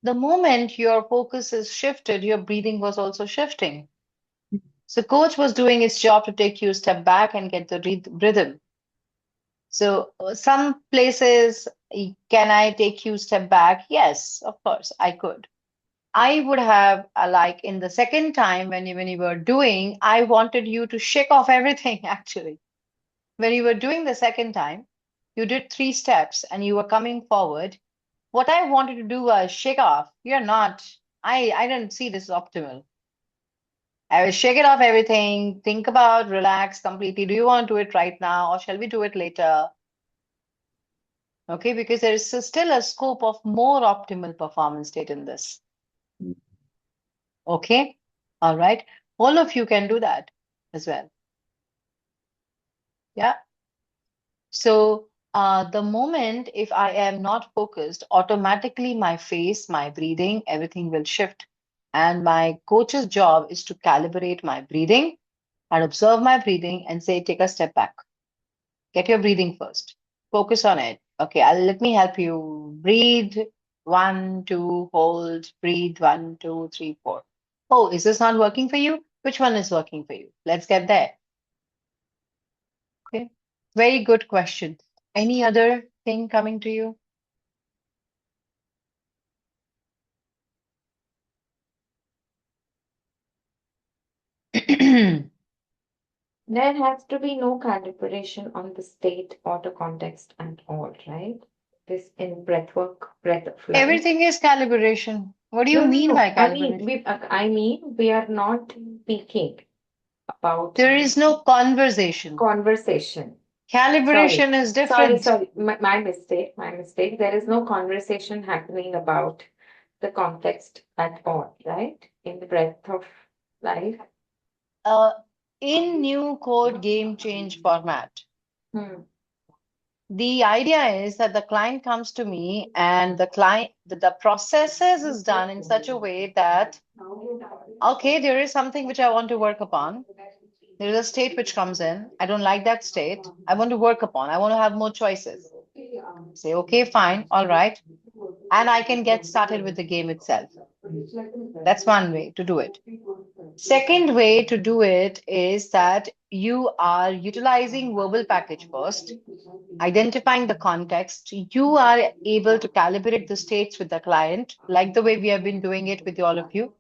A: the moment your focus is shifted, your breathing was also shifting. So coach was doing its job to take you a step back and get the rhythm. So some places, can I take you a step back? Yes, of course, I could. I would have like in the second time when you were doing, I wanted you to shake off everything actually. When you were doing the second time, you did 3 steps and you were coming forward. What I wanted to do was shake off. You're not. I didn't see this optimal. I will shake it off everything. Think about, relax completely. Do you want to do it right now or shall we do it later? Okay, because there is still a scope of more optimal performance state in this. Okay, all right. All of you can do that as well. Yeah. So the moment if I am not focused, automatically my face, my breathing, everything will shift. And my coach's job is to calibrate my breathing and observe my breathing and say, take a step back. Get your breathing first. Focus on it. Okay, let me help you. Breathe. 1, 2, hold, breathe. 1, 2, 3, 4. Oh, is this not working for you? Which one is working for you? Let's get there. Okay. Very good question. Any other thing coming to you?
C: There has to be no calibration on the state or the context at all, right? This in breath of life.
A: Everything is calibration. What do you mean by calibration?
C: I mean, we are not speaking about
A: There is no conversation.
C: conversation.
A: Calibration is different.
C: Sorry. My mistake. There is no conversation happening about the context at all, right? In the breath of life.
A: Uh, in new code game change format, the idea is that the client comes to me and the processes is done in such a way that, okay, there is something which I want to work upon. There is a state which comes in. I don't like that state. I want to work upon. I want to have more choices. Say, okay, fine, all right. And I can get started with the game itself. That's one way to do it. Second way to do it is that you are utilizing verbal package first, identifying the context. You are able to calibrate the states with the client, like the way we have been doing it with all of you.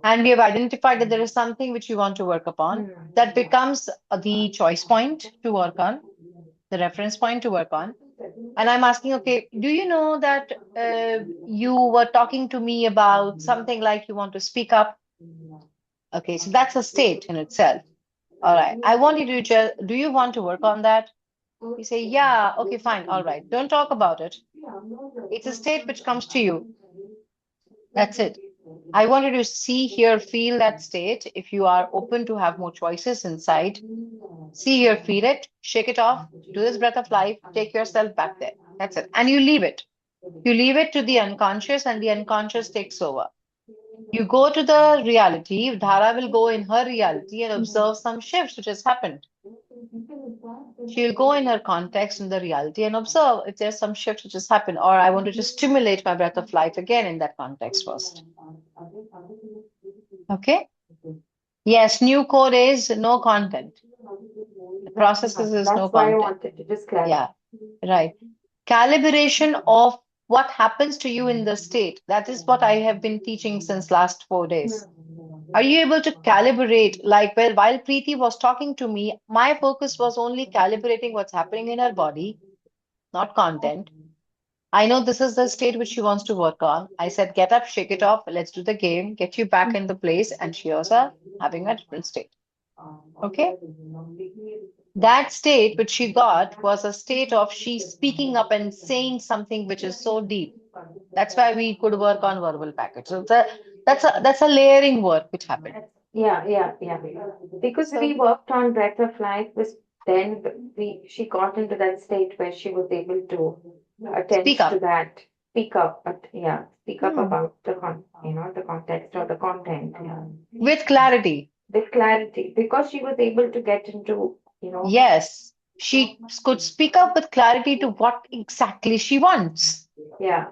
A: And we have identified that there is something which you want to work upon. That becomes the choice point to work on, the reference point to work on. And I'm asking, okay, do you know that you were talking to me about something like you want to speak up? Okay, so that's a state in itself. All right. I want you to just, do you want to work on that? You say, yeah, okay, fine. All right. Don't talk about it. It's a state which comes to you. That's it. I want you to see, hear, feel that state. If you are open to have more choices inside, see, hear, feel it, shake it off, do this breath of life, take yourself back there. That's it. And you leave it. You leave it to the unconscious, and the unconscious takes over. You go to the reality, Dhara will go in her reality and observe some shifts which has happened. She'll go in her context in the reality and observe if there's some shift which has happened, or I want to just stimulate my breath of life again in that context first. Okay? Yes, new code is no content. The processes is no
C: That's why I
A: content.
C: wanted to just clarify.
A: Yeah, right. Calibration of what happens to you in the state. That is what I have been teaching since last 4 days. Are you able to calibrate? Like while Preeti was talking to me, my focus was only calibrating what's happening in her body, not content. I know this is the state which she wants to work on. I said, get up, shake it off, let's do the game, get you back in the place, and she was having a different state. Okay? That state which she got was a state of she speaking up and saying something which is so deep. That's why we could work on verbal package. So that's a layering work which happened.
C: Yeah. Because
A: So-
C: we worked on breath of life, then she got into that state where she was able to attend
A: Speak up.
C: to that, speak up
A: Hmm.
C: about the context or the content. Yeah.
A: With clarity.
C: with clarity because she was able to get into, you know,
A: Yes, she could speak up with clarity to what exactly she wants.
C: yeah.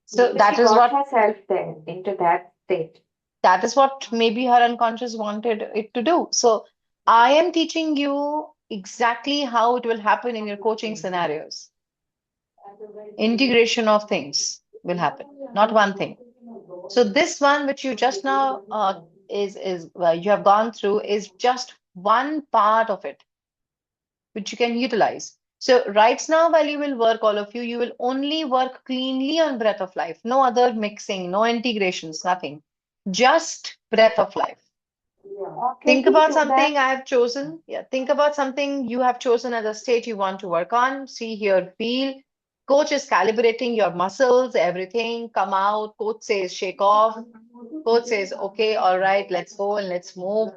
A: So
C: So she
A: that is
C: got
A: what
C: herself there into that state.
A: maybe her unconscious wanted it to do. So I am teaching you exactly how it will happen in your coaching scenarios. Integration of things will happen, not one thing. So this one, which you just now is you have gone through, is just one part of it, which you can utilize. So right now, while you will work, all of you, you will only work cleanly on breath of life. No other mixing, no integrations, nothing. Just breath of life.
C: Can
A: Think
C: we
A: about
C: do that?
A: something I have chosen. Yeah, think about something you have chosen as a state you want to work on. See, hear, feel. Coach is calibrating your muscles, everything. Come out. Coach says, shake off. Coach says, okay, all right, let's go and let's move.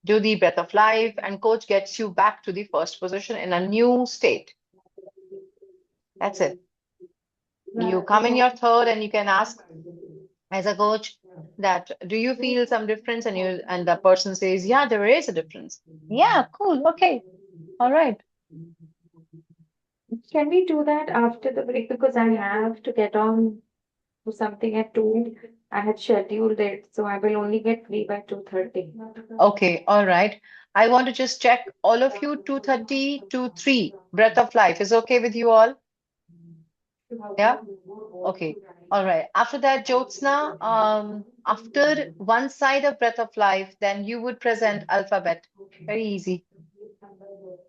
A: Do the breath of life, and coach gets you back to the first position in a new state. That's it. You come in your third, and you can ask as a coach that do you feel some difference, and the person says, yeah, there is a difference. Yeah, cool, okay, all right.
C: Can we do that after the break? Because I have to get on to something at 2. I had scheduled it, so I will only get free by 2:30.
A: Okay, all right. I want to just check all of you. 2:30 to 3 breath of life is okay with you all? Yeah. Okay. All right. After that, Jyotsna, after one side of breath of life, then you would present alphabet. Very easy.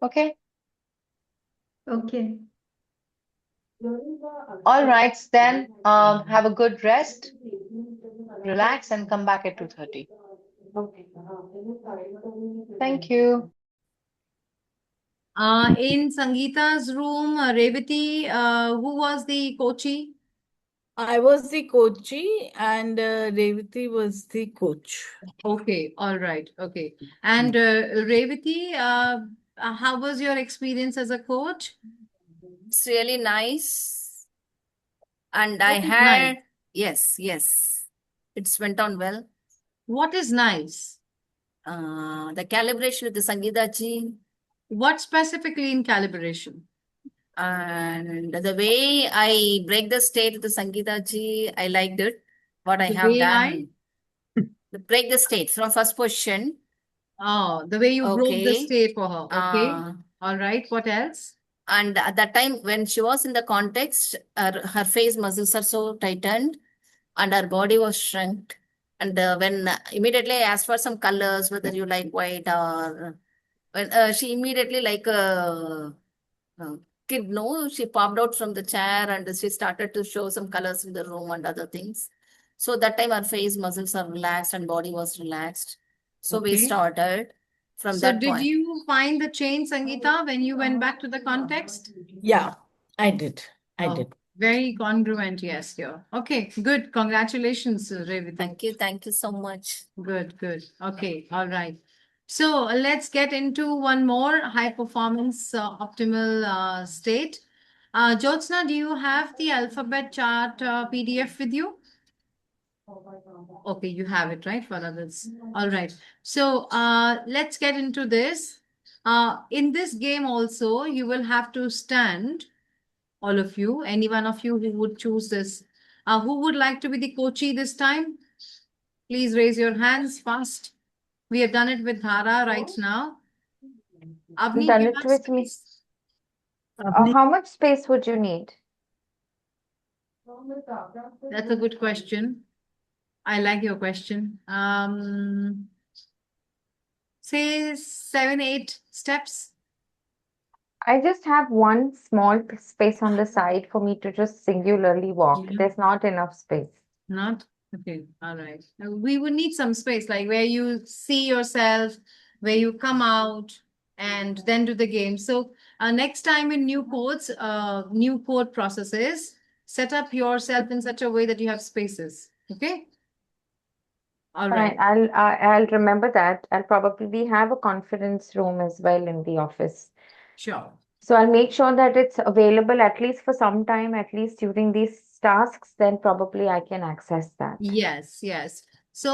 A: Okay.
F: Okay.
A: All right. Then have a good rest, relax, and come back at 2:30. Thank you.
G: In Sangeeta's room, Revati, who was the coachee?
B: I was the coachee and Revati was the coach.
G: Okay, all right, okay. And Revati, how was your experience as a coach?
D: It's really nice. And I
G: What is nice?
D: had, yes, it's went on well.
G: What is nice?
D: The calibration with the Sangeeta ji
G: What specifically in calibration?
D: and the way I break the state with the Sangeeta ji, I liked it. What I
G: The
D: have
G: way
D: done, break the state from first position.
G: Oh, the way you broke the
D: Okay.
G: state for her. Okay.
D: Uh,
G: All right. What else?
D: and at that time, when she was in the context, her face muscles are so tightened and her body was shrunk. And when immediately I asked for some colors, whether you like white or when she immediately like a kid, no, she popped out from the chair and she started to show some colors in the room and other things. So that time her face muscles are relaxed and body was relaxed. So we
G: Okay.
D: started from
G: So
D: that
G: did
D: point.
G: you find the chain, Sangeeta, when you went back to the context?
B: Yeah, I did. I
G: Oh,
B: did.
G: very congruent, yes, dear. Okay, good. Congratulations, Revati.
D: Thank you so much.
G: Good, good. Okay, all right. So let's get into one more high performance optimal state. Jyotsna, do you have the alphabet chart PDF with you? Okay, you have it, right, for others. All right. So let's get into this. In this game also, you will have to stand, all of you, any one of you who would choose this. Who would like to be the coachee this time? Please raise your hands fast. We have done it with Dhara right now. Avni,
C: Done
G: you
C: it
G: have
C: with me.
G: space?
C: How much space would you need?
G: That's a good question. I like your question. Say 7, 8 steps.
C: I just have one small space on the side for me to just singularly walk.
G: Yeah.
C: There's not enough space.
G: Not? Okay, all right. We would need some space, like where you see yourself, where you come out, and then do the game. So next time in new codes, new code processes, set up yourself in such a way that you have spaces. Okay? All right.
C: Fine, I'll remember that. I'll probably have a conference room as well in the office.
G: Sure.
C: So I'll make sure that it's available at least for some time, at least during these tasks, then probably I can access that.
G: Yes, yes. So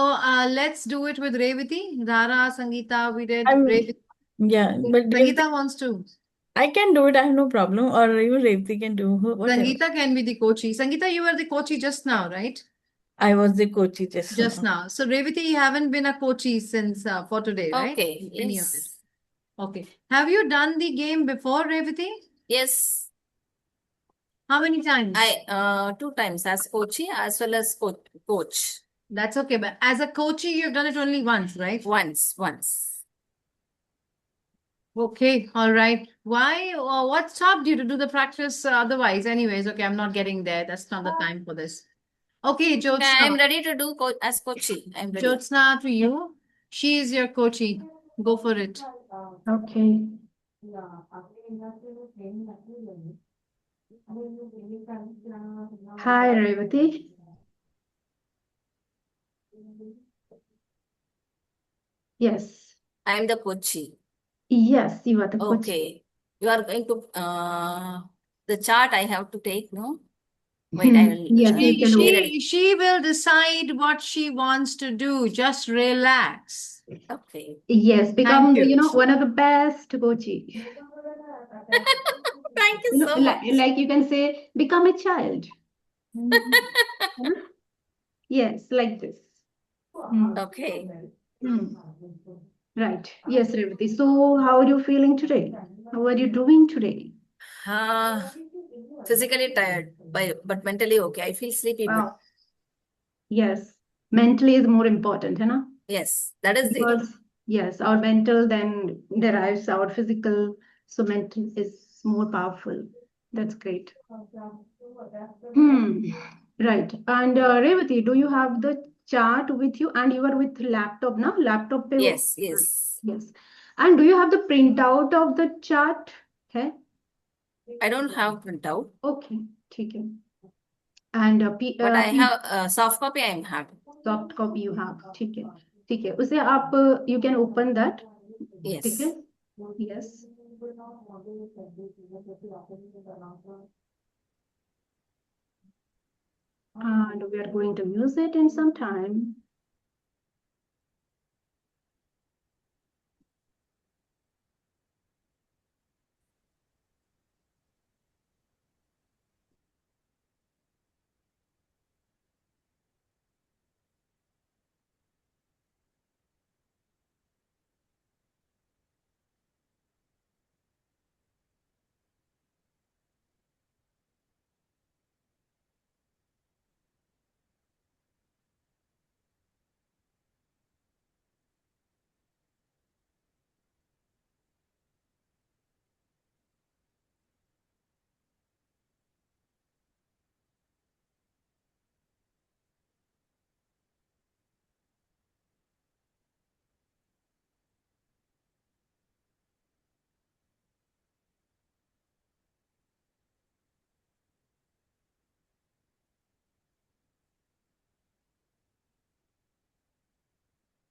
G: let's do it with Revati. Dhara, Sangeeta, we did.
B: I'm
G: Revati.
B: yeah, but
G: Sangeeta wants to.
B: I can do it. I have no problem. Or even Revati can do whatever.
G: Sangeeta can be the coachee. Sangeeta, you were the coachee just now, right?
B: I was the coachee just
G: Just
B: now.
G: now. So Revati, you haven't been a coachee since for today, right?
D: Okay,
G: Any of it.
D: yes.
G: Okay. Have you done the game before, Revati?
D: Yes,
G: How many times?
D: I 2 times as coachee as well as coach.
G: That's okay. But as a coachee, you've done it only once, right?
D: Once.
G: Okay. All right. Why? What stopped you to do the practice otherwise? Anyways, okay, I'm not getting there. That's not the time for this. Okay,
D: Okay, I'm
G: Jyotsna.
D: ready to do as coachee. I'm ready.
G: Jyotsna, to you. She is your coachee. Go for it.
C: Okay. Hi, Revati. Yes.
D: I'm the coachee.
C: Yes, you are the coach.
D: Okay. You are going to the chart I have to take, no? Wait, I will
C: Yes, you can
D: clear it.
G: She will decide what she wants to do. Just relax.
D: Okay.
C: Yes, become
G: Thank you.
C: one of the best coachee.
D: Thank you so much.
C: Like you can say, become a child. Huh? Yes, like this.
D: Okay.
C: Right. Yes, Revati. So, how are you feeling today? How are you doing today?
D: Physically tired, but mentally okay. I feel sleepy, but
C: Wow. Yes, mentally is more important, you know?
D: yes, that is there.
C: Because yes, our mental then derives our physical, so mental is more powerful. That's great. Right. And Revati, do you have the chart with you? And you are with laptop now? Laptop pe
D: Yes.
C: Yes. And do you have the printout of the chart? Okay.
D: I don't have printout,
C: Okay. ठीक है. And
D: but I have soft copy. I am having.
C: soft copy you have. ठीक है. ठीक है. उसे आप you can open that. ठीक है.
D: Yes.
C: Yes. And we are going to use it in some time.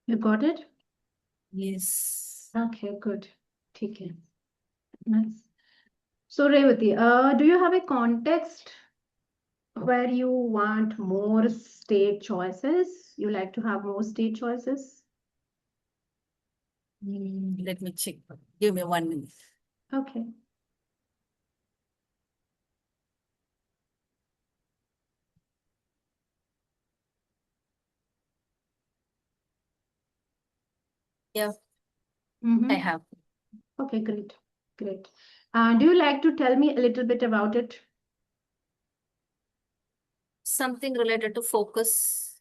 C: You got it?
D: Yes.
C: Okay, good. ठीक है. Nice. So Revati, do you have a context where you want more state choices? You like to have more state choices?
D: Let me check. Give me 1 minute.
C: Okay.
D: Yeah,
C: Mm-hmm.
D: I have.
C: Okay, great. Great. Do you like to tell me a little bit about it?
D: Something related to focus,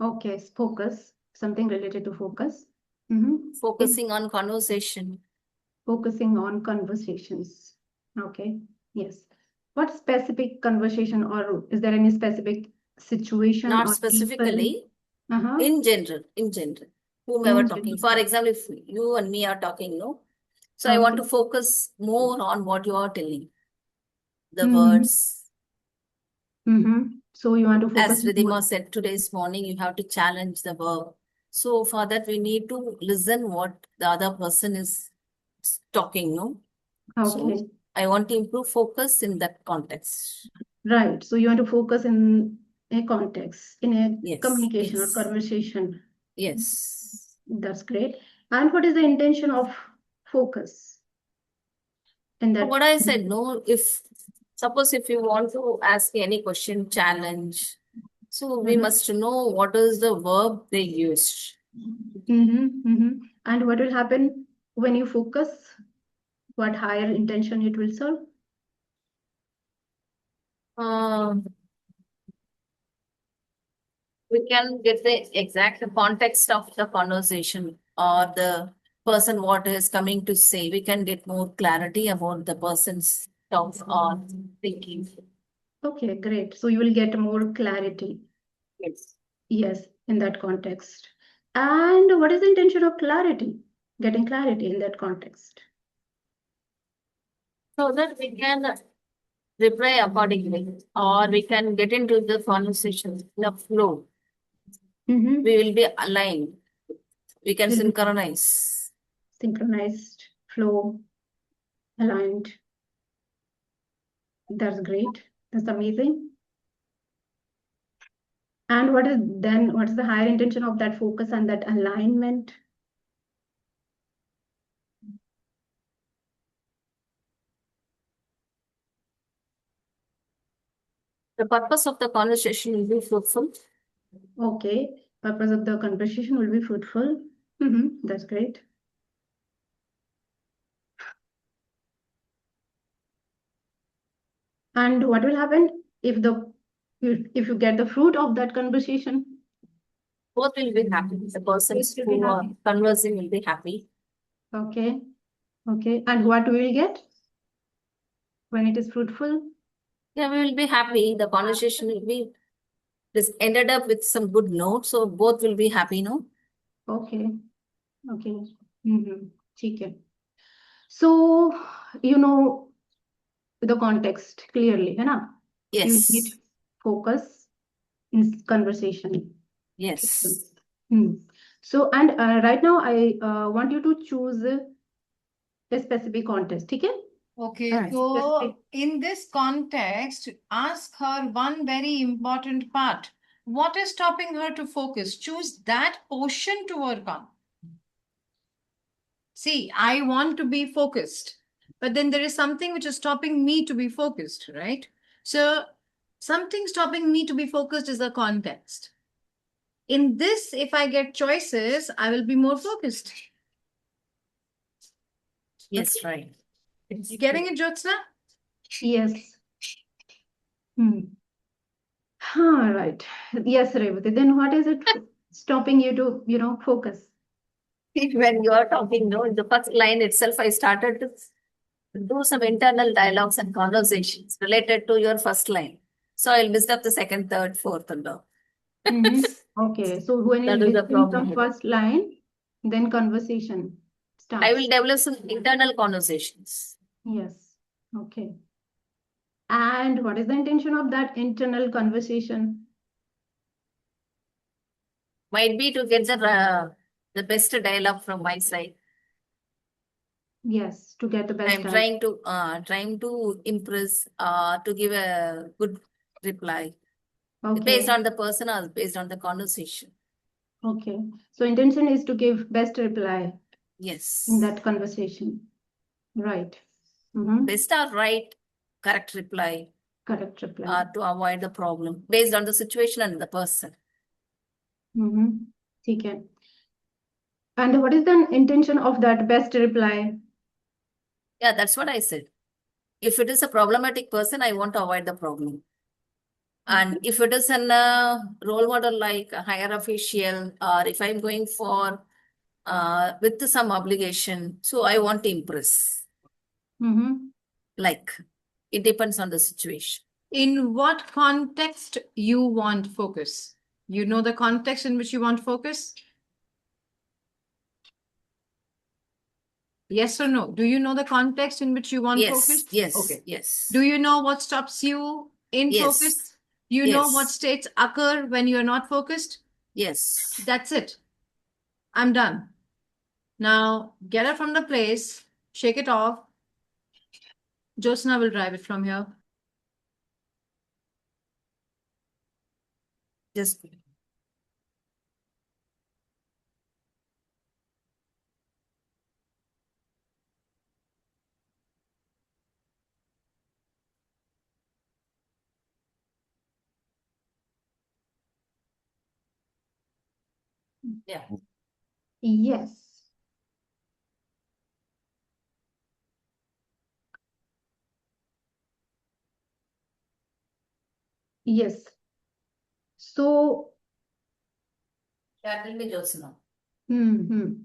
C: Okay, focus. Something related to focus. Mm-hmm.
D: focusing on conversation.
C: Focusing on conversations. Okay. Yes. What specific conversation, or is there any specific situation
D: Not
C: or people?
D: specifically,
C: Uh-huh.
D: in general, whomever
C: In
D: talking.
C: general.
D: For example, if you and me are talking, no? So I want to focus more on what you are telling, the words.
C: Mm-hmm. So you want to focus
D: As
C: on
D: Ridhima said today's morning, you have to challenge the verb. So for that, we need to listen what the other person is talking, no?
C: Okay.
D: So I want to improve focus in that context.
C: Right. So you want to focus in
H: a context, in a
D: Yes,
H: communication or
D: yes.
H: conversation.
D: Yes.
H: That's great. And what is the intention of focus in that?
D: What I said, no, suppose if you want to ask any question, challenge, so we
H: Mhm.
D: must know what is the verb they used.
H: And what will happen when you focus? What higher intention it will serve?
D: We can get the exact context of the conversation or the person what is coming to say. We can get more clarity about the person's thoughts or thinking.
H: Okay, great. So you will get more clarity.
D: Yes.
H: Yes, in that context. And what is the intention of clarity? Getting clarity in that context.
D: So that we can reply accordingly or we can get into the conversation, the flow.
H: Mm-hmm.
D: We will be aligned. We can
H: Will be
D: synchronize.
H: synchronized, flow, aligned. That's great. That's amazing. And what is the higher intention of that focus and that alignment?
D: The purpose of the conversation will be fruitful.
H: Okay, purpose of the conversation will be fruitful. That's great. And what will happen if you get the fruit of that conversation?
D: Both will be happy. The persons who are conversing will be happy.
H: Okay. Okay. And what we will get when it is fruitful?
D: Yeah, we will be happy. The conversation will be this ended up with some good note. So both will be happy, no?
H: Okay. Okay. Okay. So you know the context clearly, है ना? You
D: Yes.
H: need focus in conversation.
D: Yes.
H: So and right now I want you to choose a specific context. ठीक है?
G: Okay,
H: Alright.
G: so in this context, ask her one very important part. What is stopping her to focus? Choose that portion to work on. See, I want to be focused, but then there is something which is stopping me to be focused, right? So something stopping me to be focused is the context. In this, if I get choices, I will be more focused.
D: Yes, right.
G: You getting it, Jyotsna?
H: Yes. Right. Yes, Revati. Then what is it stopping you to, focus?
D: When you are talking, no, in the first line itself, I started to do some internal dialogues and conversations related to your first line. So I'll miss up the second, third, fourth, and all.
H: Okay. So when
D: That
H: you're
D: is the
H: listening
D: problem.
H: from first line, then conversation starts.
D: I will develop some internal conversations.
H: Yes. Okay. And what is the intention of that internal conversation?
D: Might be to get the best dialogue from my side.
H: Yes, to get the best
D: I'm
H: out.
D: trying to impress, to give a good reply
H: Okay.
D: based on the person or based on the conversation.
H: Okay. So intention is to give best reply
D: Yes.
H: in that conversation. Right.
D: Best or right, correct reply,
H: Correct reply.
D: to avoid the problem based on the situation and the person.
H: Okay. And what is the intention of that best reply?
D: Yeah, that's what I said. If it is a problematic person, I want to avoid the problem. And if it is an role model like a higher official, or if I'm going for with some obligation, so I want to impress. Like it depends on the situation.
G: In what context you want focus? You know the context in which you want focus? Yes or no? Do you know the context in which you want focus?
D: Yes.
G: Okay.
D: Yes.
G: Do you know what stops you in
D: Yes.
G: focus? You know what states occur when you're not focused?
D: Yes.
G: That's it. I'm done. Now get her from the place, shake it off. Jyotsna will drive it from here.
D: Just yeah.
H: Yes. Yes. So,
D: Yeah, tell me, Jyotsna.
H: hmm.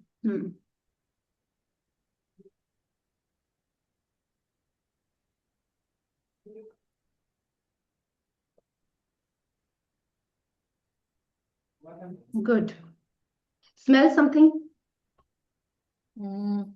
H: Good. Smell something?
D: Mm.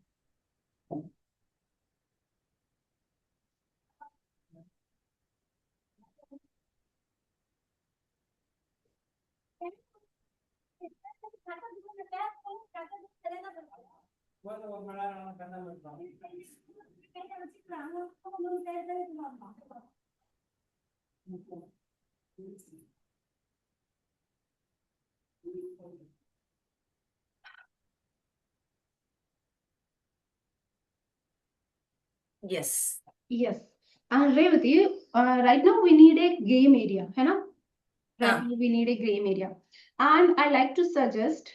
D: Yes.
H: Yes. And Revati, right now we need a game area, है ना? Right
D: Ah.
H: now we need a game area. And I like to suggest,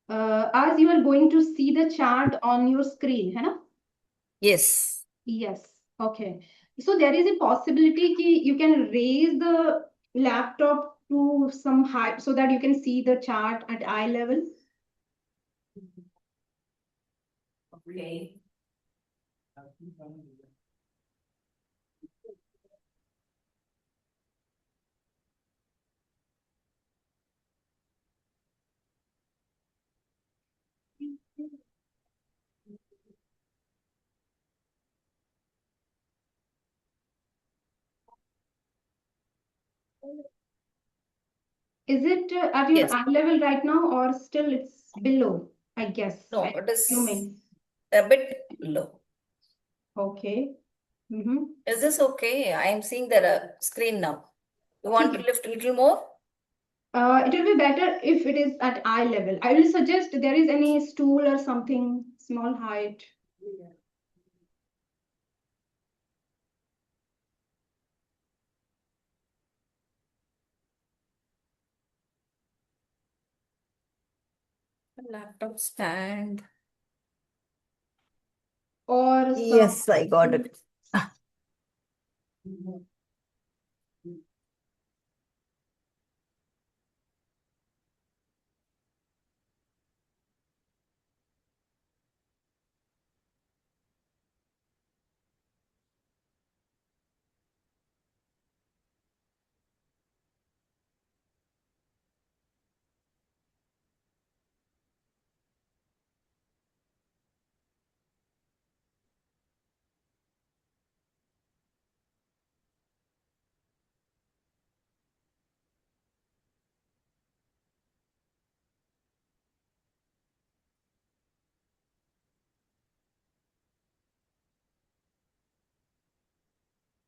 H: as you are going to see the chart on your screen, है ना?
D: Yes.
H: Yes. Okay. So there is a possibility कि you can raise the laptop to some height so that you can see the chart at eye level.
D: Okay.
H: Is it at your
D: Yes.
H: eye level right now or still it's below, I guess?
D: No,
H: I
D: it is
H: assuming.
D: a bit low.
H: Okay. Mm-hmm.
D: Is this okay? I am seeing the screen now. You want to
H: Okay.
D: lift a little more?
H: It will be better if it is at eye level. I will suggest there is any stool or something, small height.
D: Laptop stand.
H: Or
D: Yes, I got
H: some.
D: it.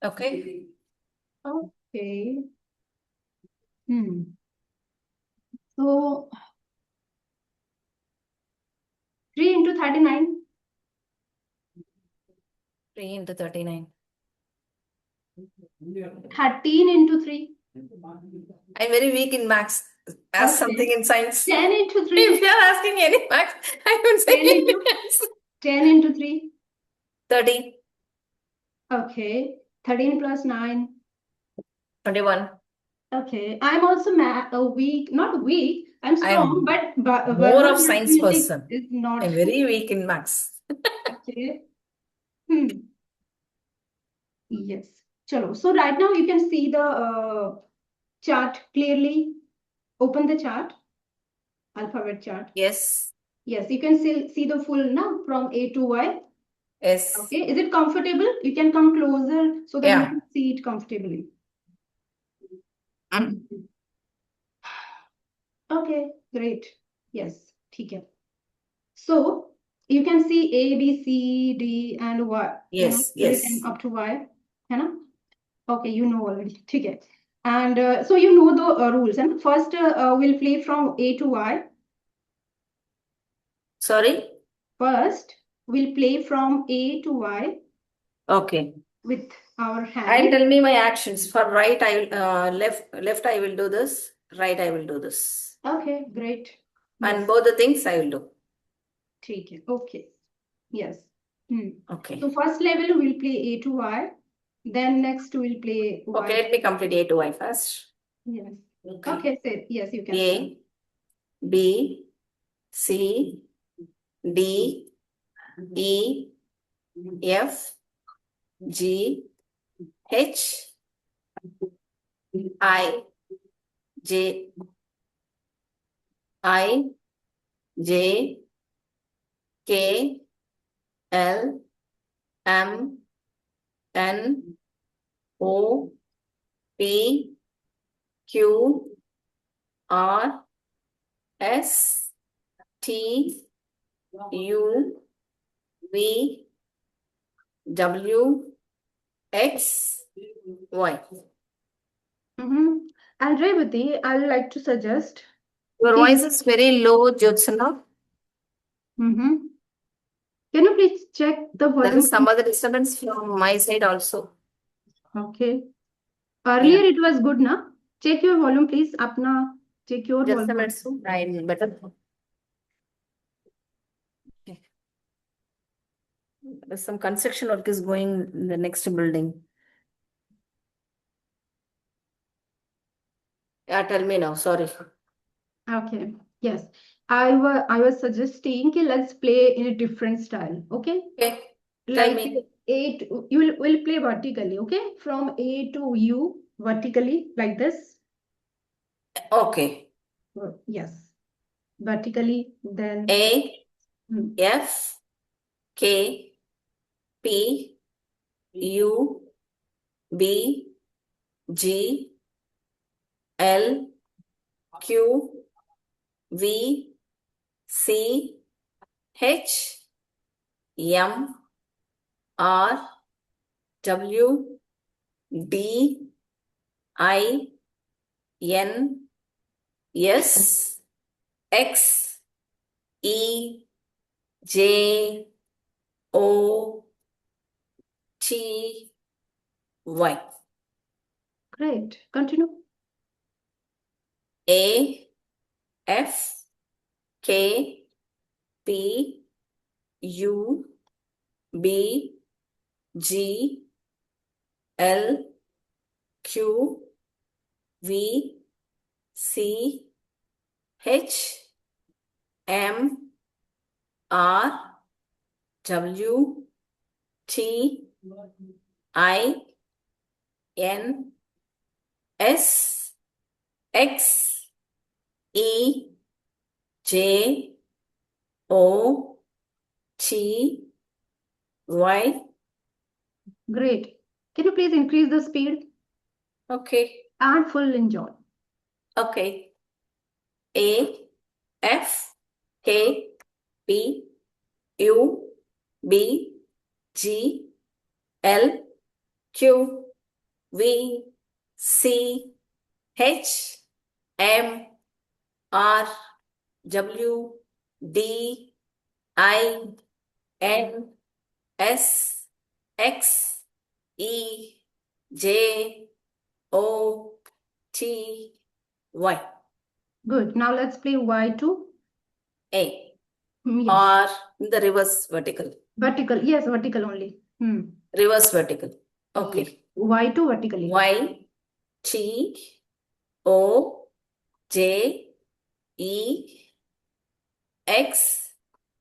D: Okay.
H: Okay. So 3 into 39.
D: 3 into 39.
H: 13 into 3.
D: I'm very weak in maths. Ask
H: Okay.
D: something in science.
H: 10 into 3.
D: If you're asking any maths, I would say
H: 10 into,
D: yes.
H: 10 into 3.
D: 30.
H: Okay. 13 plus 9.
D: 21.
H: Okay. I'm also weak, not weak. I'm
D: I
H: strong,
D: am
H: but
D: more
H: verbal
D: of science
H: mathematics
D: person.
H: is not.
D: I'm very weak in maths.
H: Okay. Yes. Chalo. So right now you can see the chart clearly. Open the chart, alphabet chart.
D: Yes.
H: Yes, you can see the full now from A to Y.
D: Yes.
H: Okay. Is it comfortable? You can come closer so that you
D: Yeah.
H: can see it comfortably. Okay, great. Yes, ठीक है. So you can see A, B, C, D, and Y.
D: Yes.
H: Written
D: Yes.
H: up to Y. है ना? Okay, you know already. ठीक है. And so you know the rules. And first, we'll play from A to Y.
D: Sorry?
H: First, we'll play from A to Y
D: Okay.
H: with our
D: I'll
H: hand.
D: tell me my actions. For right, left I will do this. Right, I will do this.
H: Okay, great.
D: And
H: Yes.
D: both the things I will do.
H: ठीक है. Okay. Yes.
D: Okay.
H: So first level we'll play A to Y. Then next we'll play Y.
D: Okay, let me complete A to Y first.
H: Yes.
D: Okay.
H: Okay, so yes, you can start.
D: A, B, C, D, E, F, G, H, I, J, K, L, M, N, O, P, Q, R, S, T, U, V, W, X, Y.
H: And Revati, I'd like to suggest.
D: Your
H: Okay.
D: voice is very low, Jyotsna.
H: Can you please check the
D: There
H: volume?
D: is some other disturbance from my side also.
H: Okay. Earlier it was good, na? Check your volume, please. Apna check your
D: Just a
H: volume.
D: minute, so I'm better. Okay. There's some construction work is going in the next building. Yeah, tell me now. Sorry.
H: Okay. Yes. I was suggesting कि let's play in a different style. Okay.
D: Okay. Tell
H: Like
D: me.
H: will play vertically. Okay. From A to U vertically like this.
D: Okay.
H: Yes. Vertically. Then
D: A, F, K, P, U, B, G, L, Q, V, C, H, M, R, W, D, I, N, S, X, E, J, O, T, Y.
H: great. Continue.
D: A, F, K, P, U, B, G, L, Q, V, C, H, M, R, W, T, I, N, S, X, E, J, O, T, Y.
H: Great. Can you please increase the speed?
D: Okay.
H: And full enjoy.
D: Okay. A, F, K, P, U, B, G, L, Q, V, C, H, M, R, W, D, I, N, S, X, E, J, O, T, Y.
H: Good. Now let's play Y2.
D: A.
H: Yes.
D: Or the reverse vertical.
H: Vertical. Yes, vertical only.
D: Reverse vertical. Okay.
H: Y2 vertically.
D: Y, T, O, J, E, X,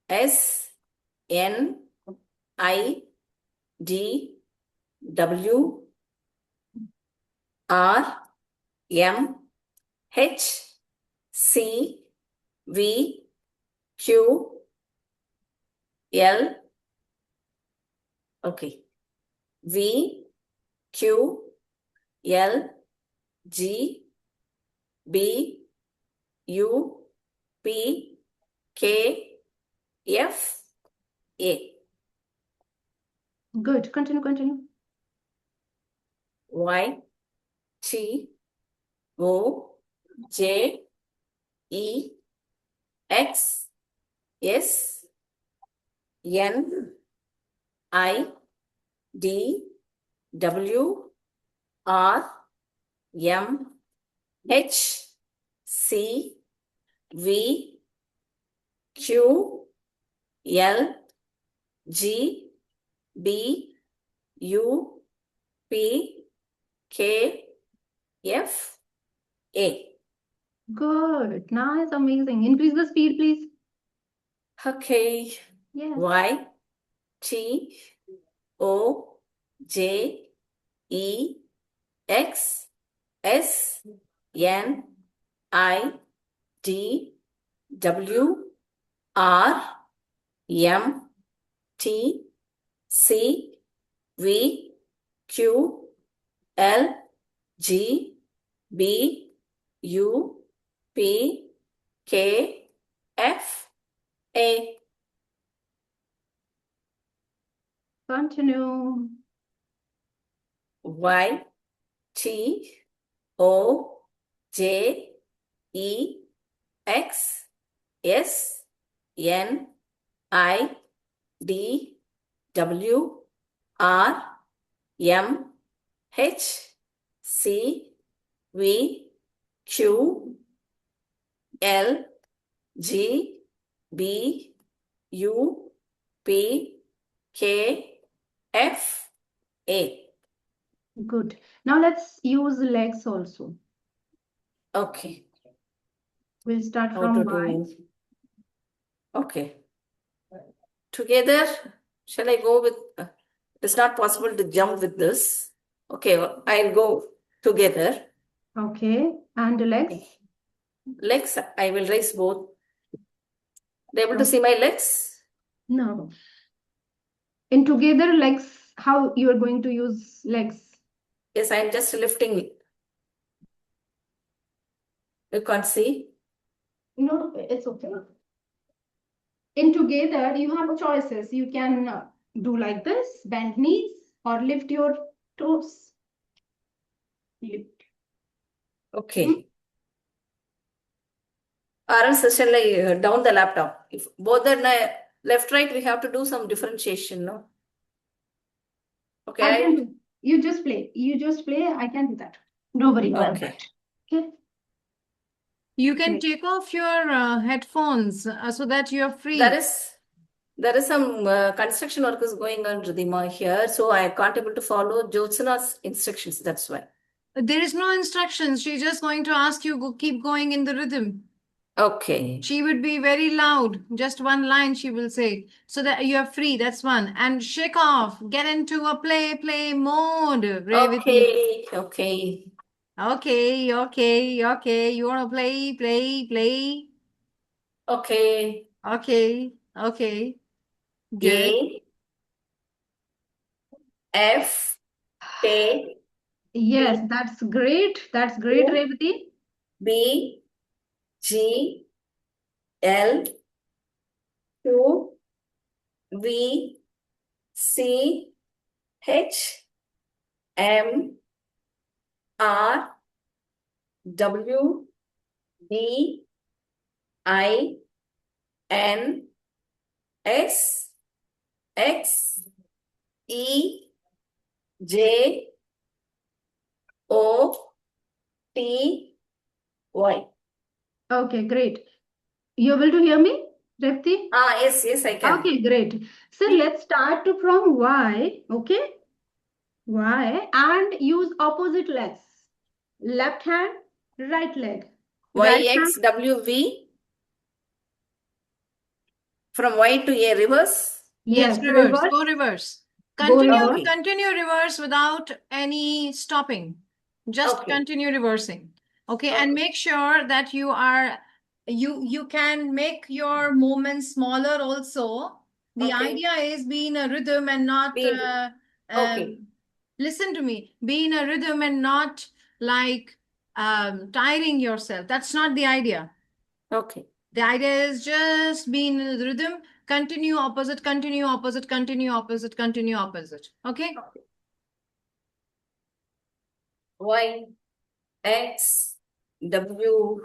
D: S, N, I, D, W, R, M, H, C, V, Q, L, okay, V, Q, L, G, B, U, P, K, F, A.
H: Good. Continue.
D: Y, T, O, J, E, X, S, N, I, D, W, R, M, H, C, V, Q, L, G, B, U, P, K, F, A.
H: Good. Nice, amazing. Increase the speed, please.
D: Okay.
H: Yes.
D: Y, T, O, J, E, X, S, N, I, D, W, R, M, T, C, V, Q, L, G, B, U, P, K, F, A.
H: Continue.
D: Y, T, O, J, E, X, S, N, I, D, W, R, M, H, C, V, Q, L, G, B, U, P, K, F, A.
H: Good. Now let's use legs also.
D: Okay.
H: We'll start
D: How
H: from
D: to
H: Y.
D: do? Okay. Together, shall I go with? It's not possible to jump with this. Okay, I'll go together.
H: Okay. And legs?
D: Legs, I will raise both. Are you able to
H: Okay.
D: see my legs?
H: No. In together legs, how you are going to use legs?
D: Yes, I'm just lifting. You can't see?
H: No, it's okay. In together, you have choices. You can do like this, bend knees, or lift your toes. Lift.
D: Okay. Or else shall I down the laptop? If both are left, right, we have to do some differentiation, no? Okay.
H: I can do. You just play. You just play. I can do that. Don't worry about
D: Okay.
H: that. Okay.
G: You can
H: Great.
G: take off your headphones so that you're free.
D: There is some construction work is going on, Ridhima, here, so I can't able to follow Jyotsana's instructions. That's why.
G: There is no instructions. She's just going to ask you keep going in the rhythm.
D: Okay.
G: She would be very loud. Just one line she will say. So that you're free. That's one. And shake off. Get into a play mode. Revati.
D: Okay.
G: Okay. You want to play. Okay. Good.
D: A, F, A,
H: Yes, that's great. That's great,
D: Q,
H: Revati.
D: B, G, L, Q, V, C, H, M, R, W, D, I, N, S, X, E, J, O, T, Y.
H: Okay, great. You able to hear me, Revati?
D: Yes, I can.
H: Okay, great. So let's start from Y. Okay. Y and use opposite legs. Left hand, right leg.
D: Y,
H: Right hand.
D: X, W, V. From Y to A, reverse.
G: Yes,
H: Yes,
G: reverse.
H: reverse.
G: Go reverse.
H: Go reverse.
D: Okay.
G: Continue reverse without any stopping. Just
D: Okay.
G: continue reversing. Okay,
D: Okay.
G: and make sure that you can make your movements smaller also. The
D: Okay.
G: idea is be in a rhythm and not
D: Okay.
G: listen to me. Be in a rhythm and not like tiring yourself. That's not the idea.
D: Okay.
G: The idea is just be in the rhythm, continue opposite. Okay?
D: Y, X, W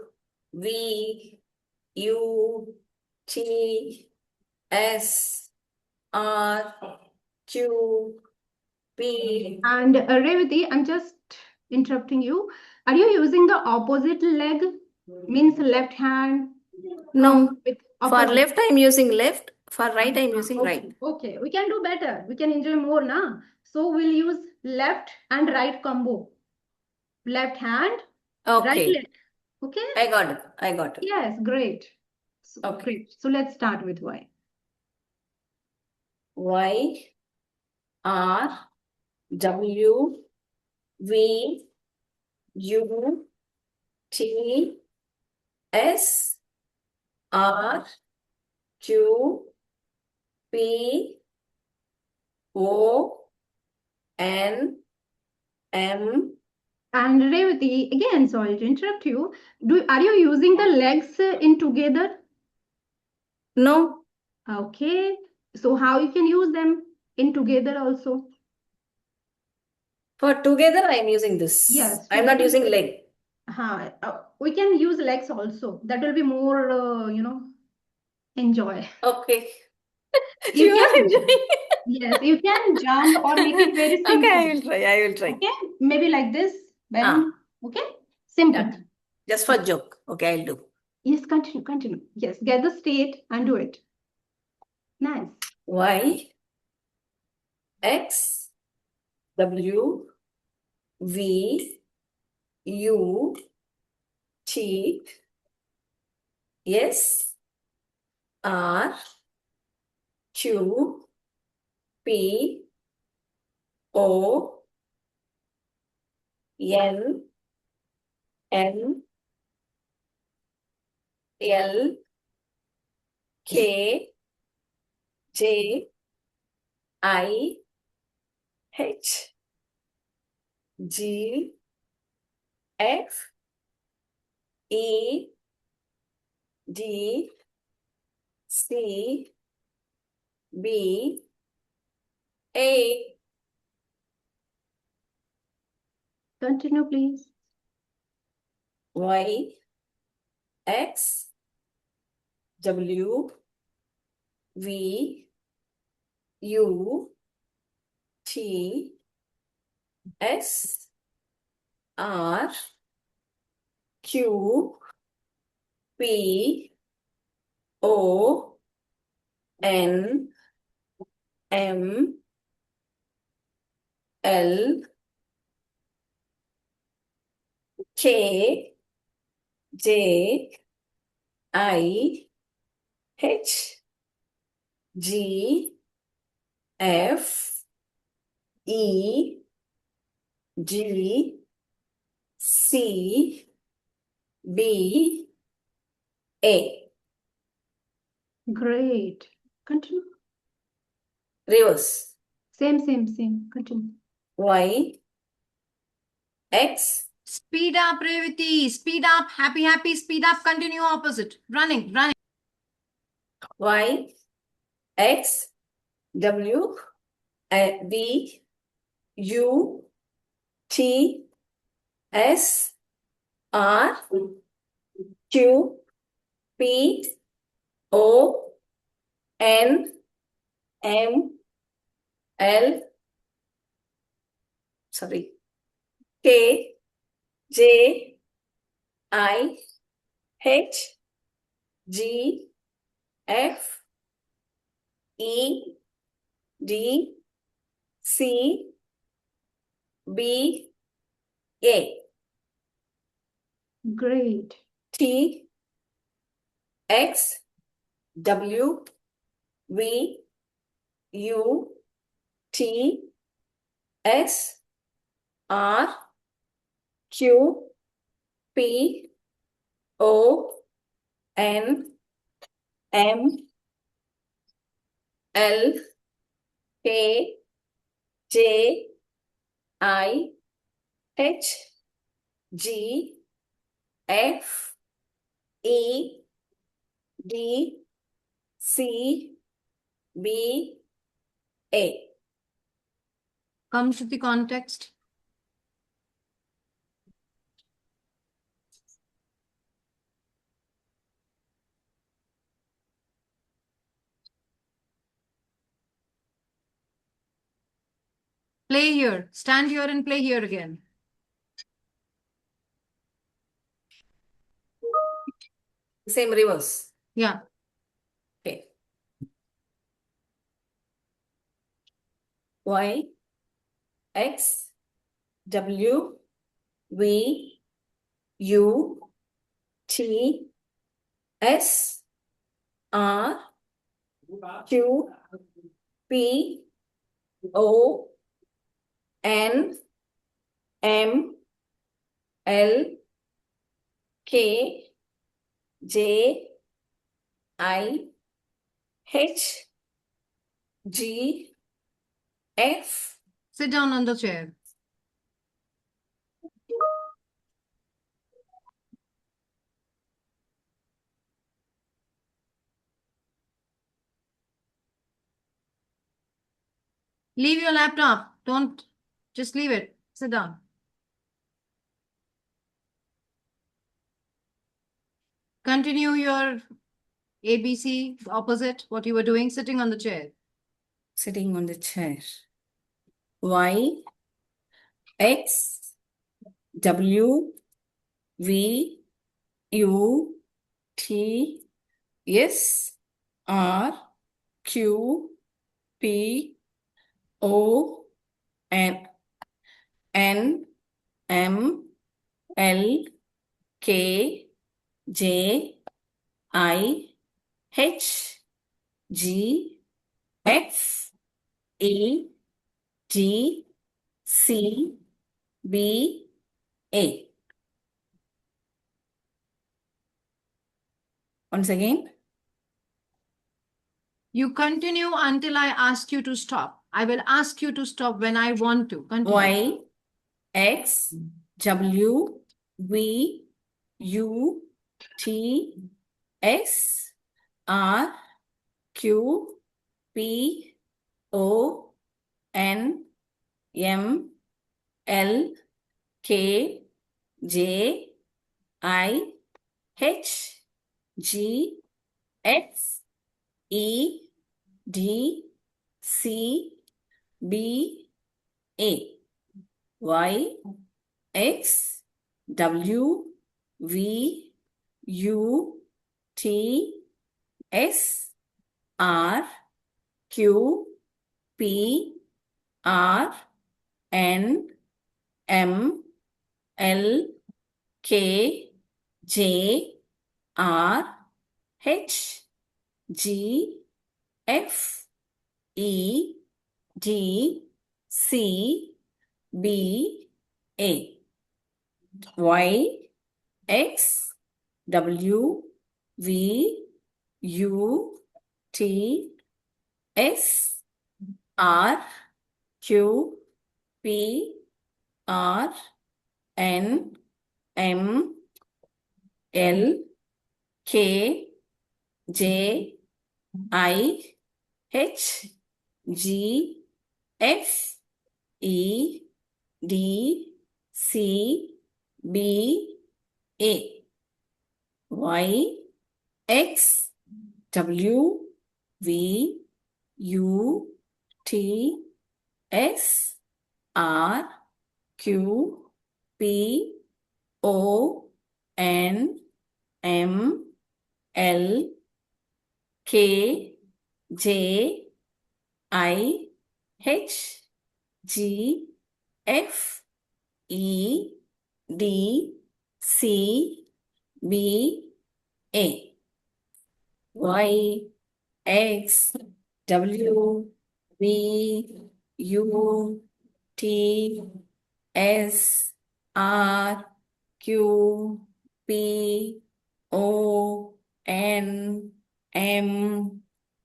D: V U T S R Q P.
H: And Revati, I'm just interrupting you. Are you using the opposite leg? Means left hand?
D: No,
H: with
D: for
H: opposite.
D: left I'm using left, for right I'm using
H: Okay,
D: right.
H: okay, we can do better. We can enjoy more now. So we'll use left and right combo. Left hand, right
D: Okay,
H: leg. Okay?
D: I got it. I got it.
H: Yes, great. So,
D: Okay.
H: great. So let's start with Y.
D: Y R W V U T S R Q P O N M.
H: And Revati, again, sorry to interrupt you. Are you using the legs in together?
D: No,
H: Okay. So how you can use them in together also?
D: for together I'm using this.
H: Yes,
D: I'm not
H: together.
D: using leg.
H: We can use legs also. That will be more, enjoy.
D: Okay.
H: You
D: You are
H: can,
D: enjoying.
H: yes, you can jump or make it very
D: Okay,
H: simple.
D: I will try. I will try.
H: Okay, maybe like this, bend. Okay, simple.
D: Okay. Just for joke. Okay, I'll do.
H: Yes, continue. Yes, get the state and do it. Nice.
D: Y X W V U T S R Q P O N N L K J I H G F E D C B A.
H: Continue, please.
D: Y X W V U T S R Q P O N M L K J I H G F E G C B A.
H: Great. Continue.
D: Reverse.
H: Same. Continue.
D: Y X
G: Speed up, Revati. Speed up. Happy. Speed up. Continue opposite. Running.
D: Y X W V U T S R Q P O N M L K J I H G F E D C B A.
H: Great.
D: T X W V U T S R Q P O N M L K J I H G F E D C B A.
G: Comes with the context. Play here. Stand here and play here again.
D: Same reverse.
G: Yeah.
D: Okay. Y, X, W, V, U, T, S, R, Q, P, O, N, M, L, K, J, I, H, G, F.
G: Sit down on the chair. Leave your laptop. Don't just leave it. Sit down. Continue your ABC, the opposite, what you were doing, sitting on the chair.
D: Sitting on the chair. Y, X, W, V, U, T, S, R, Q, P, O, N, M, L, K, J, I, H, G, F, E, D, C, B, A. Once again.
G: You continue until I ask you to stop. I will ask you to stop when I want to. Continue.
D: Y, X, W, V, U, T, S, R, Q, P, O, N, M, L, K, J, I, H, G, X, E, D, C, B, A. Y, X, W, V, U, T, S, R, Q, P, R, N, M, L, K, J, R, H, G, F, E, D, C, B, A. Y, X, W, V, U, T, S, R, Q, P, R, N, M, L, K, J, I, H, G, F, E, D, C, B, A. Y, X, W, V, U, T, S, R, Q, P, O, N, M, L, K, J, I, H, G, F, E, D, C, B, A. Y, X, W, V, U, T, S, R, Q, P, O, N, M,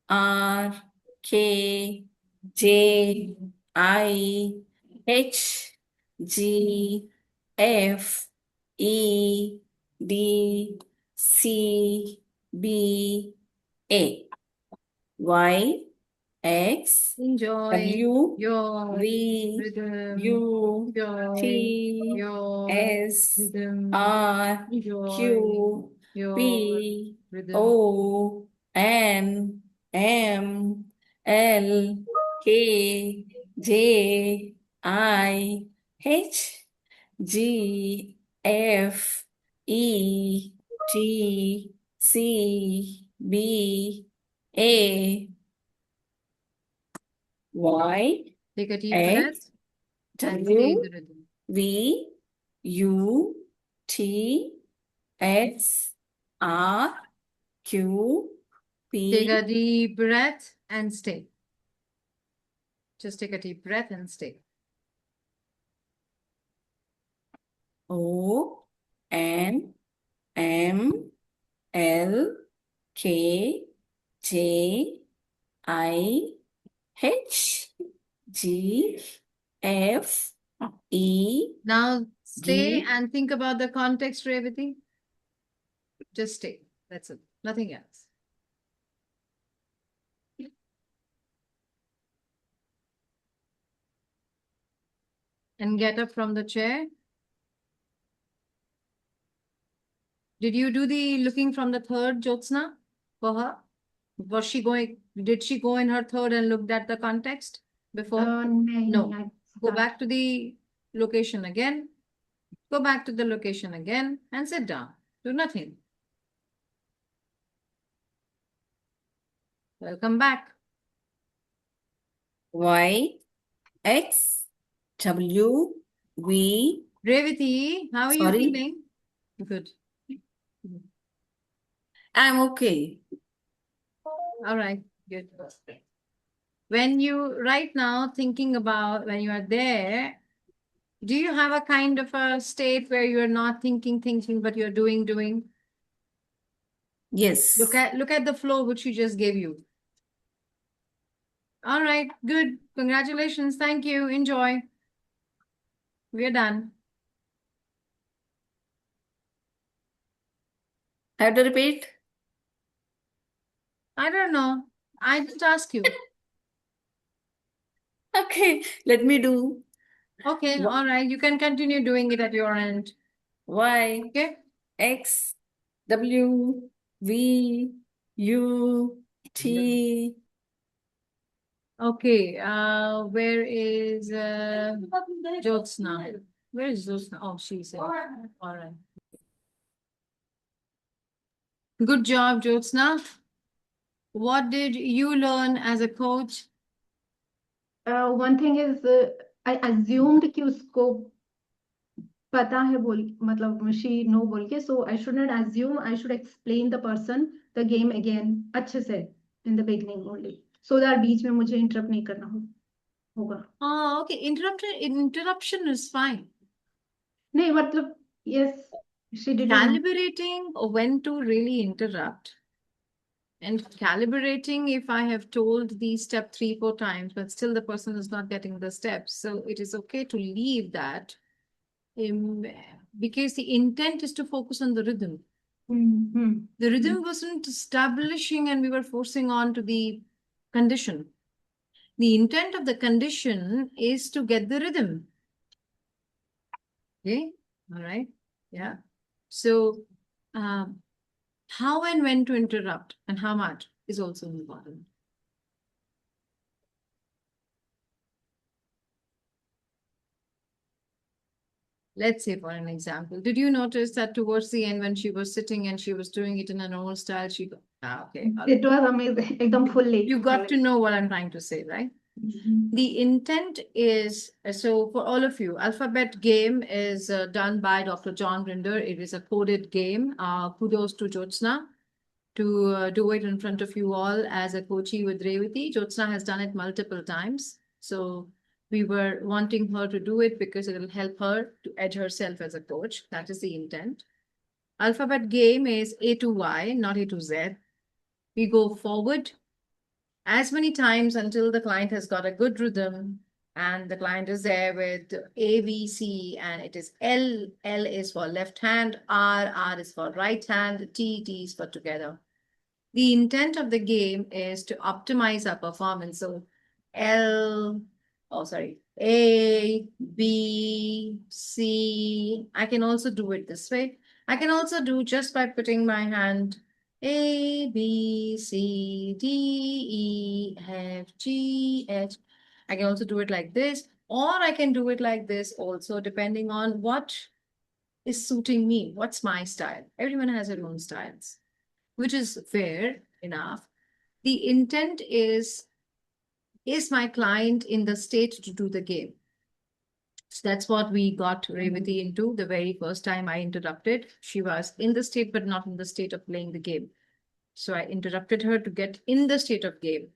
D: R, K, J, I, H, G, F, E, D, C, B, A. Y, X,
G: Enjoy
D: W,
G: your
D: V,
G: rhythm.
D: U,
G: Enjoy
D: T,
G: your
D: S,
G: rhythm.
D: R,
G: Enjoy
D: Q,
G: your
D: P,
G: rhythm.
D: O, N, M, L, K, J, I, H, G, F, E, T, C, B, A, Y,
G: Take a deep
D: X,
G: breath and stay in
D: W,
G: the rhythm.
D: V, U, T, X, R, Q,
G: Take a
D: P,
G: deep breath and stay. Just take a deep breath and stay.
D: O, N, M, L, K, J, I, H, G, F, E,
G: Now stay
D: G.
G: and think about the context, Revati. Just stay. That's it. Nothing else. And get up from the chair. Did you do the looking from the third, Jyotsna, for her? Was she going, did she go in her third and looked at the context before? No.
H: I
G: Go back to the location again. Go back to the location again and sit down. Do nothing. Welcome back.
D: Y, X, W, V.
G: Revati, how are you
D: Sorry?
G: feeling? Good.
D: I'm okay.
G: All right, good. When you right now thinking about when you are there, do you have a kind of a state where you're not thinking, but you're doing?
D: Yes.
G: Look at the flow which she just gave you. All right, good. Congratulations. Thank you. Enjoy. We're done.
D: I have to repeat?
G: I don't know. I just ask you.
D: Okay, let me do.
G: Okay,
D: Wha-
G: all right. You can continue doing it at your end.
D: Y,
G: Okay.
D: X, W, V, U, T.
G: Okay. Where is Jyotsna? Where is Jyotsna? Oh, she's here. All right. Good job, Jyotsna. What did you learn as a coach?
H: one thing is I assumed कि उसको पता है बोल मतलब she know बोल के so I should not assume, I should explain the person the game again अच्छे से in the beginning only so that बीच में मुझे interrupt नहीं करना होगा.
G: Oh, okay. Interruption is fine.
H: नहीं मतलब yes she didn't.
G: Calibrating when to really interrupt. And calibrating, if I have told the step 3-4 times, but still the person is not getting the steps, so it is okay to leave that because the intent is to focus on the rhythm.
H: Mm-hmm.
G: The rhythm wasn't establishing and we were forcing on to the condition. The intent of the condition is to get the rhythm. Okay, all right, yeah. So, how and when to interrupt and how much is also important. Let's say, for an example, did you notice that towards the end when she was sitting and she was doing it in a normal style, she got, okay.
H: It was amazing. एकदम fully.
G: You got to know what I'm trying to say, right?
H: Mm-hmm.
G: The intent is, so for all of you, Alphabet Game is done by Dr. John Grinder. It is a coded game. Kudos to Jyotsna to do it in front of you all as a coachee with Revati. Jyotsna has done it multiple times. So we were wanting her to do it because it will help her to edge herself as a coach. That is the intent. Alphabet Game is A to Y, not A to Z. We go forward as many times until the client has got a good rhythm and the client is there with A, B, C, and it is L. L is for left hand, R is for right hand, T is for together. The intent of the game is to optimize our performance. So A, B, C. I can also do it this way. I can also do just by putting my hand A, B, C, D, E, F, G, H. I can also do it like this. Or I can do it like this also, depending on what is suiting me. What's my style? Everyone has their own styles, which is fair enough. The intent is my client in the state to do the game? So that's what we got Revati into the very first time I interrupted. She was in the state, but not in the state of playing the game. So I interrupted her to get in the state of game.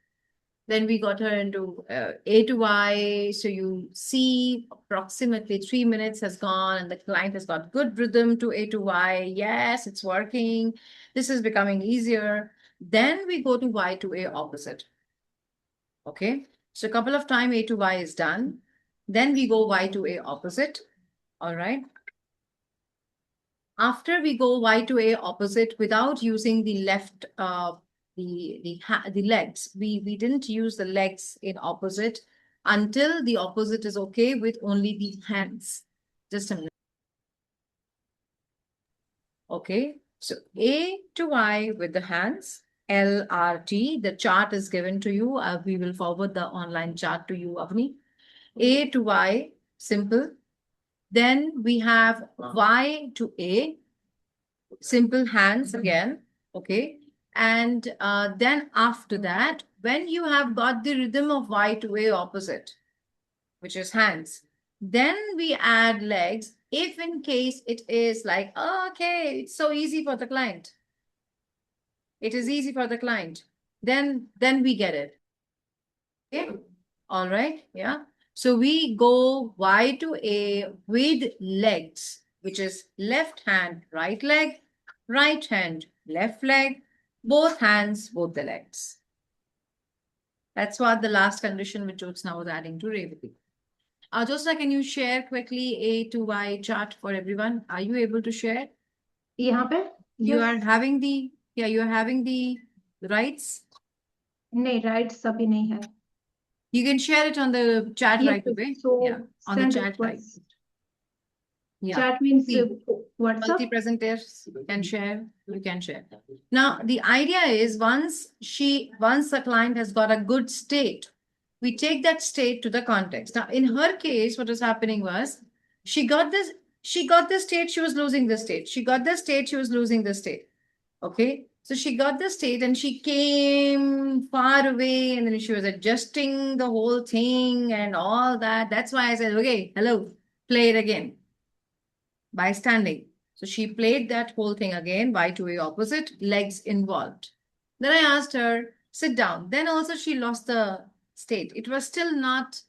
G: Then we got her into A to Y. So you see approximately 3 minutes has gone and the client has got good rhythm to A to Y. Yes, it's working. This is becoming easier. Then we go to Y to A opposite. Okay. So a couple of times A to Y is done. Then we go Y to A opposite. All right. After we go Y to A opposite without using the left, the legs, we didn't use the legs in opposite until the opposite is okay with only the hands. Just a minute. Okay. So A to Y with the hands. LRT, the chart is given to you. We will forward the online chart to you, Avni. A to Y, simple. Then we have Y to A, simple hands again, okay? And then after that, when you have got the rhythm of Y to A opposite, which is hands, then we add legs if in case it is like, oh, okay, it's so easy for the client. It is easy for the client. Then we get it. Okay, all right, yeah. So we go Y to A with legs, which is left hand, right leg, right hand, left leg, both hands, both the legs. That's what the last condition which Jyotsna was adding to Revati. Jyotsna, can you share quickly A to Y chart for everyone? Are you able to share?
H: यहाँ पे?
G: You are
H: Yes.
G: having the, yeah, you are having the rights?
H: नहीं, rights अभी नहीं है.
G: You can share it on the chat
H: Yes,
G: right away.
H: so
G: Yeah, on the
H: send
G: chat right.
H: request.
G: Yeah.
H: Chat means
G: See,
H: WhatsApp.
G: multi-presenters can share, you can share. Now, the idea is once the client has got a good state, we take that state to the context. Now, in her case, what was happening was she got this state, she was losing the state. She got the state, she was losing the state. Okay. So she got the state and she came far away and then she was adjusting the whole thing and all that. That's why I said, okay, hello, play it again by standing. So she played that whole thing again, Y to A opposite, legs involved. Then I asked her, sit down. Then also she lost the state. It was still not,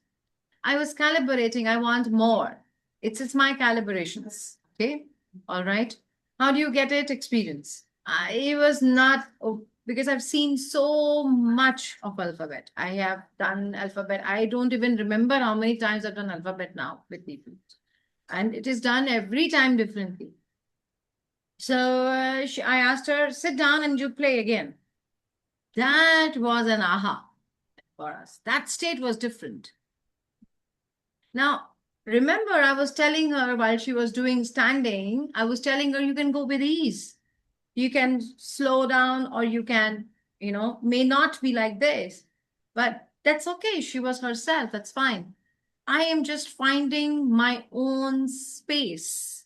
G: I was calibrating. I want more. It's my calibrations. Okay. All right. How do you get it? Experience. I was not, because I've seen so much of alphabet. I have done alphabet. I don't even remember how many times I've done alphabet now with people. And it is done every time differently. So I asked her, sit down and you play again. That was an aha for us. That state was different. Now, remember, I was telling her while she was doing standing, I was telling her you can go with ease. You can slow down or you can, may not be like this. But that's okay. She was herself. That's fine. I am just finding my own space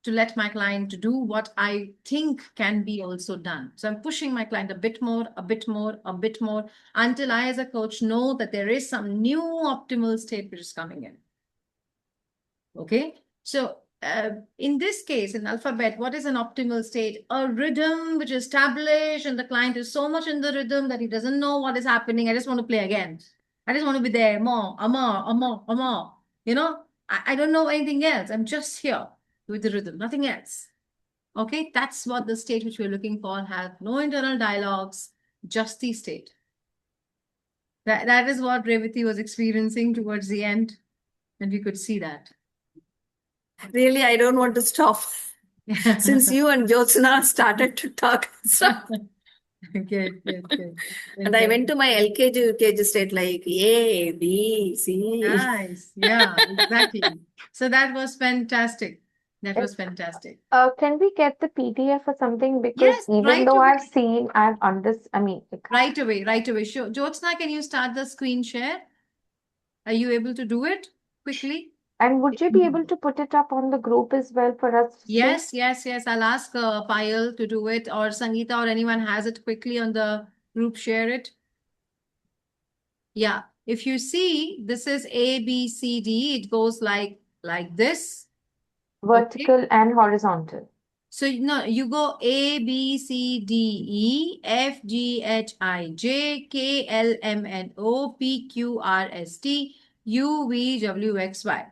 G: to let my client do what I think can be also done. So I'm pushing my client a bit more, a bit more, a bit more, until I as a coach know that there is some new optimal state which is coming in. Okay. So in this case, in alphabet, what is an optimal state? A rhythm which is established and the client is so much in the rhythm that he doesn't know what is happening. I just want to play again. I just want to be there, more. I don't know anything else. I'm just here with the rhythm, nothing else. Okay, that's what the state which we're looking for. Have no internal dialogues, just the state. That is what Revati was experiencing towards the end, and we could see that.
D: Really, I don't want to stop. Since you and Jyotsna started to talk.
G: Good.
D: And I went to my LKG, UKG state like A, B, C.
G: Nice. Yeah, exactly. So that was fantastic. That was fantastic.
C: Can we get the PDF or something? Because
G: Yes,
C: even
G: right
C: though
G: away.
C: I've seen, I've understood,
G: Right away. Sure. Jyotsna, can you start the screen share? Are you able to do it? quickly?
C: And would you be able to put it up on the group as well for us to see?
G: Yes. I'll ask Payal to do it, or Sangeeta, or anyone has it quickly on the group, share it. Yeah, if you see, this is A, B, C, D. It goes like this. Okay.
C: Vertical and horizontal.
G: So you go A, B, C, D, E, F, G, H, I, J, K, L, M, N, O, P, Q, R, S, T, U, V, W, X, Y.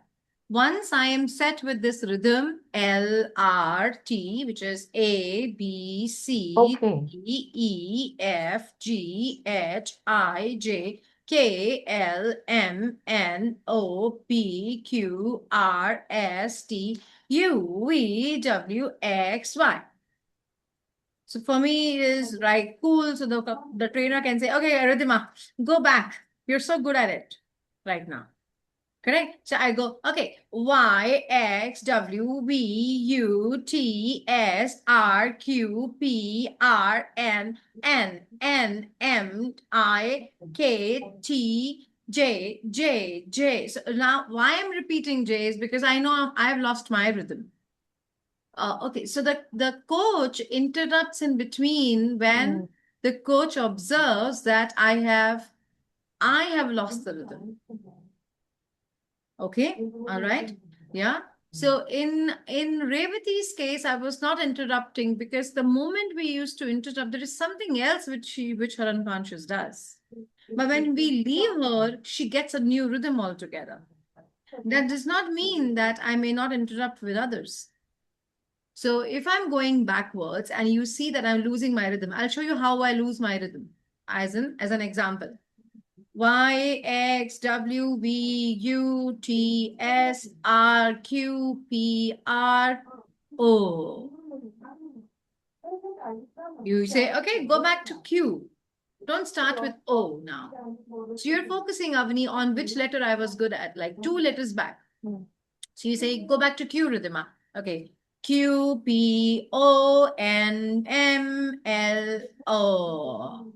G: Once I am set with this rhythm, L, R, T, which is A, B, C,
C: Okay.
G: D, E, F, G, H, I, J, K, L, M, N, O, P, Q, R, S, T, U, V, W, X, Y. So for me, it is right, cool. So the trainer can say, okay, Ridhima, go back. You're so good at it right now. Correct? So I go, okay, Y, X, W, V, U, T, S, R, Q, P, R, N, M, I, K, T, J. So now why I'm repeating J is because I know I've lost my rhythm. Okay, so the coach interrupts in between when the coach observes that I have lost the rhythm. Okay, all right, yeah. So in Revati's case, I was not interrupting because the moment we used to interrupt, there is something else which her unconscious does. But when we leave her, she gets a new rhythm altogether. That does not mean that I may not interrupt with others. So if I'm going backwards and you see that I'm losing my rhythm, I'll show you how I lose my rhythm as an example. Y, X, W, V, U, T, S, R, Q, P, R, O. You say, okay, go back to Q. Don't start with O now. So you're focusing, Avani, on which letter I was good at, like 2 letters back. So you say, go back to Q, Ridhima. Okay. Q, P, O, N, M, L, O.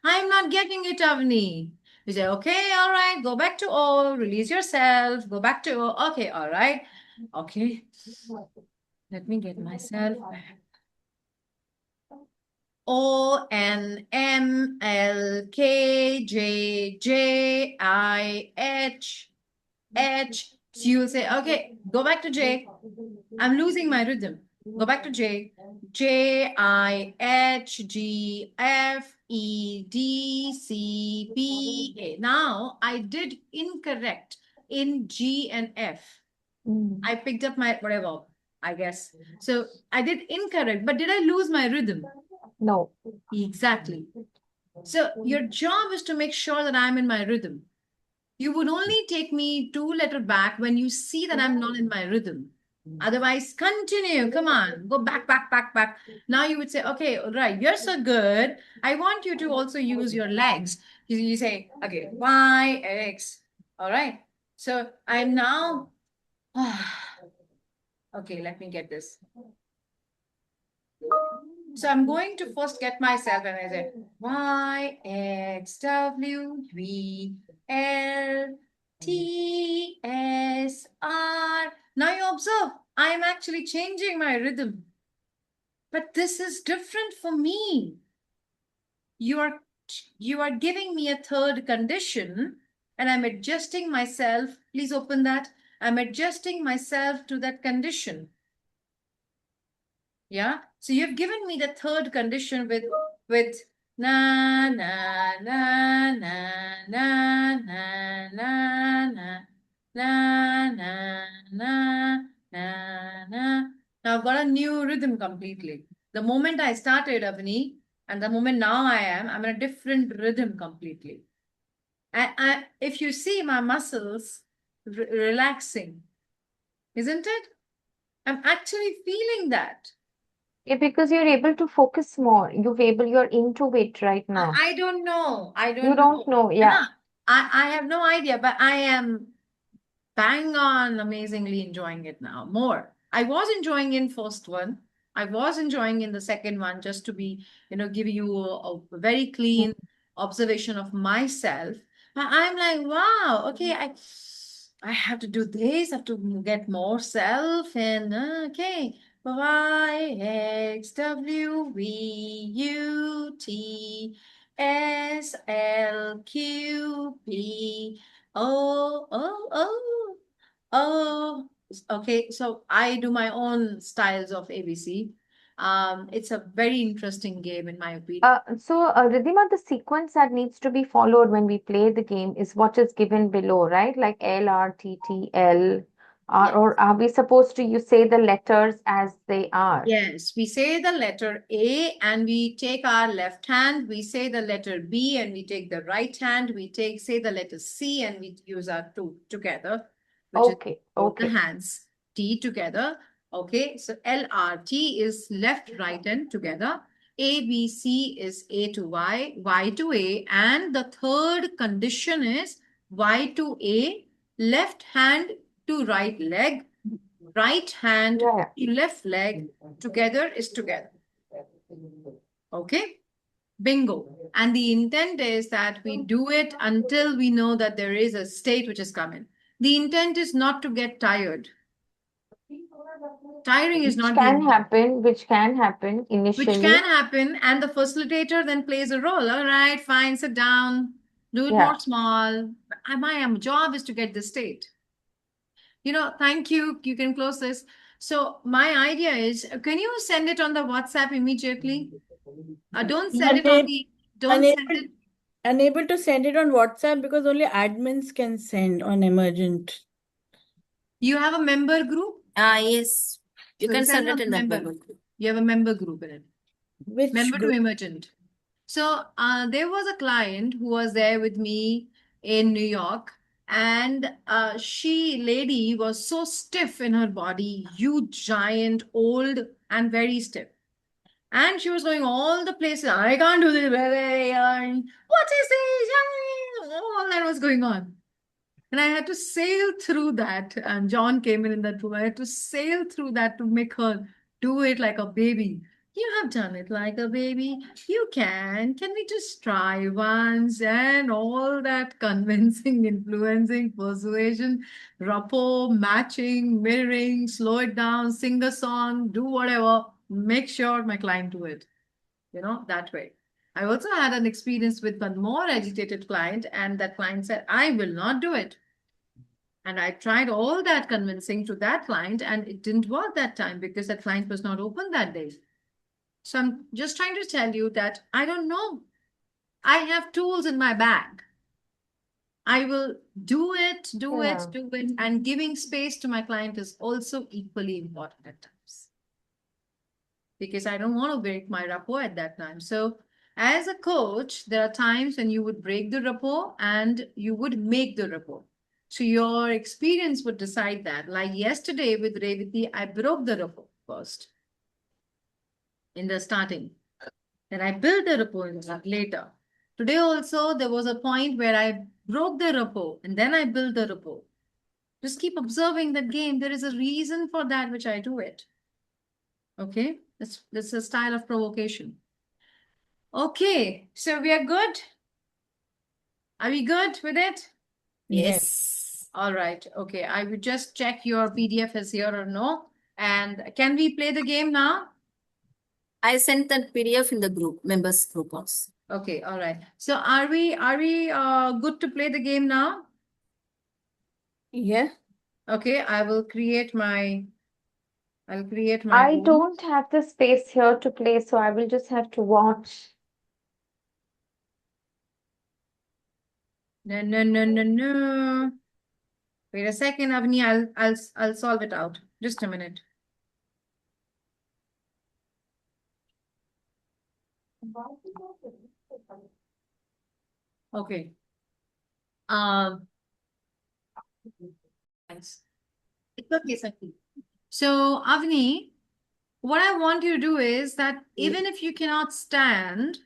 G: I'm not getting it, Avni. You say, okay, all right, go back to O, release yourself, go back to O. Okay, all right. Okay. Let me get myself back. O, N, M, L, K, J, I, H. So you'll say, okay, go back to J. I'm losing my rhythm. Go back to J. J, I, H, G, F, E, D, C, B, A. Now, I did incorrect in G and F. I picked up my whatever, I guess. So I did incorrect, but did I lose my rhythm?
C: No.
G: Exactly. So your job is to make sure that I'm in my rhythm. You would only take me 2 letters back when you see that I'm not in my rhythm. Otherwise, continue. Come on, go back. Now you would say, okay, all right, you're so good. I want you to also use your legs. You say, okay, Y, X. All right. So I'm now, okay, let me get this. So I'm going to first get myself and I say Y, X, W, V, L, T, S, R. Now you observe, I am actually changing my rhythm. But this is different for me. You are giving me a third condition and I'm adjusting myself. Please open that. I'm adjusting myself to that condition. Yeah. So you've given me the third condition with na na na na na na na na na na na na na. Now I've got a new rhythm completely. The moment I started, Avani, and the moment now I'm in a different rhythm completely. And if you see my muscles relaxing, isn't it? I'm actually feeling that.
C: Yeah, because you're able to focus more. You're into it right now.
G: I don't know.
C: You don't know, yeah.
G: I have no idea, but I am bang on amazingly enjoying it now. More. I was enjoying in first one. I was enjoying in the second one just to be, give you a very clean observation of myself. But I'm like, wow, okay, I have to do this, I have to get more self and okay. Y, X, W, V, U, T, S, L, Q, P, O, O, O, O. Okay, so I do my own styles of ABC. It's a very interesting game in my opinion.
C: Ridhima, the sequence that needs to be followed when we play the game is what is given below, right? Like L, R, T, T, L.
G: Yes.
C: Or are we supposed to you say the letters as they are?
G: Yes, we say the letter A and we take our left hand, we say the letter B and we take the right hand, we say the letter C and we use our two together, which is
C: Okay,
G: both the
C: okay.
G: hands, T together. Okay, so LRT is left, right, and together. ABC is A to Y, Y to A, and the third condition is Y to A, left hand to right leg, right hand
C: Yeah,
G: to left leg, together is together. Okay, bingo. And the intent is that we do it until we know that there is a state which is coming. The intent is not to get tired. Tiring is not the intent.
C: which can happen
G: Which
C: initially.
G: can happen, and the facilitator then plays a role. All right, fine, sit down, do it
C: Yeah.
G: more small. My job is to get the state. Thank you. You can close this. So my idea is, can you send it on the WhatsApp immediately? Don't send it on the, don't send it.
B: Unable to send it on WhatsApp because only admins can send on emergent.
G: You have a member group?
D: Yes. You
G: So
D: can send
G: on
D: it in that
G: member.
D: member group.
G: You have a member group in it.
B: Which
G: Member to
B: group?
G: emergent. So there was a client who was there with me in New York, and lady was so stiff in her body, huge, giant, old, and very stiff. And she was going all the places. I can't do this. What is this? All that was going on. And I had to sail through that. And John came in that room. I had to sail through that to make her do it like a baby. You have done it like a baby. You can. Can we just try once? And all that convincing, influencing, persuasion, rapport, matching, mirroring, slow it down, sing a song, do whatever. Make sure my client do it. That way. I also had an experience with one more agitated client, and that client said, I will not do it. And I tried all that convincing to that client, and it didn't work that time because that client was not open that day. So I'm just trying to tell you that I don't know. I have tools in my bag. I will do it. And giving space to my client is also equally important at times. Because I don't want to break my rapport at that time. So as a coach, there are times when you would break the rapport and you would make the rapport. So your experience would decide that. Like yesterday with Revati, I broke the rapport first in the starting. Then I built the rapport later. Today also, there was a point where I broke the rapport and then I built the rapport. Just keep observing that game. There is a reason for that which I do it. Okay, that's a style of provocation. Okay, so we are good. Are we good with it?
D: Yes.
G: All right. Okay, I will just check your PDF is here or no. And can we play the game now?
D: I sent that PDF in the group, members group also.
G: Okay, all right. So are we good to play the game now?
B: Yeah.
G: Okay, I'll create my
C: I
G: room.
C: don't have the space here to play, so I will just have to watch.
G: No. Wait a second, Avni. I'll solve it out. Just a minute. Okay. Thanks. It's okay, Sakti. So, Avni, what I want you to do is that even if you cannot stand,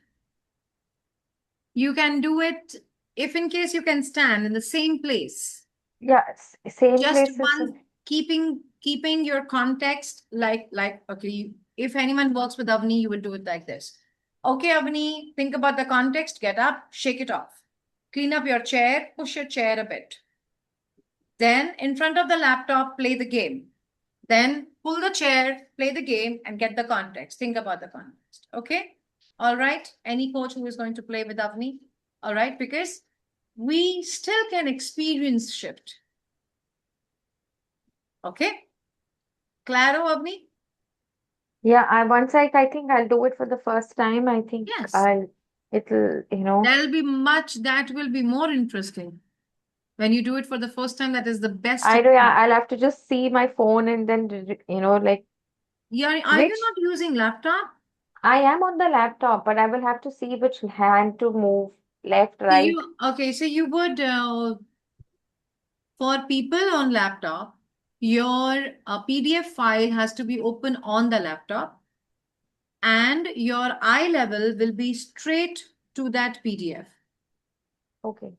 G: you can do it if in case you can stand in the same place.
C: Yeah, same
G: Just
C: places.
G: one, keeping your context like okay, if anyone works with Avni, you will do it like this. Okay, Avni, think about the context, get up, shake it off. Clean up your chair, push your chair a bit. Then in front of the laptop, play the game. Then pull the chair, play the game, and get the context. Think about the context. Okay? All right. Any coach who is going to play with Avni? All right. Because we still can experience shift. Okay? Claro, Avni?
C: Yeah, I think I'll do it for the first time. I think
G: Yes.
C: it'll,
G: That will be more interesting. When you do it for the first time, that is the best.
C: I'll have to just see my phone and then, like,
G: Are you
C: which
G: not using laptop?
C: I am on the laptop, but I will have to see which hand to move, left, right.
G: So you would, for people on laptop, your PDF file has to be open on the laptop, and your eye level will be straight to that PDF.
C: Okay.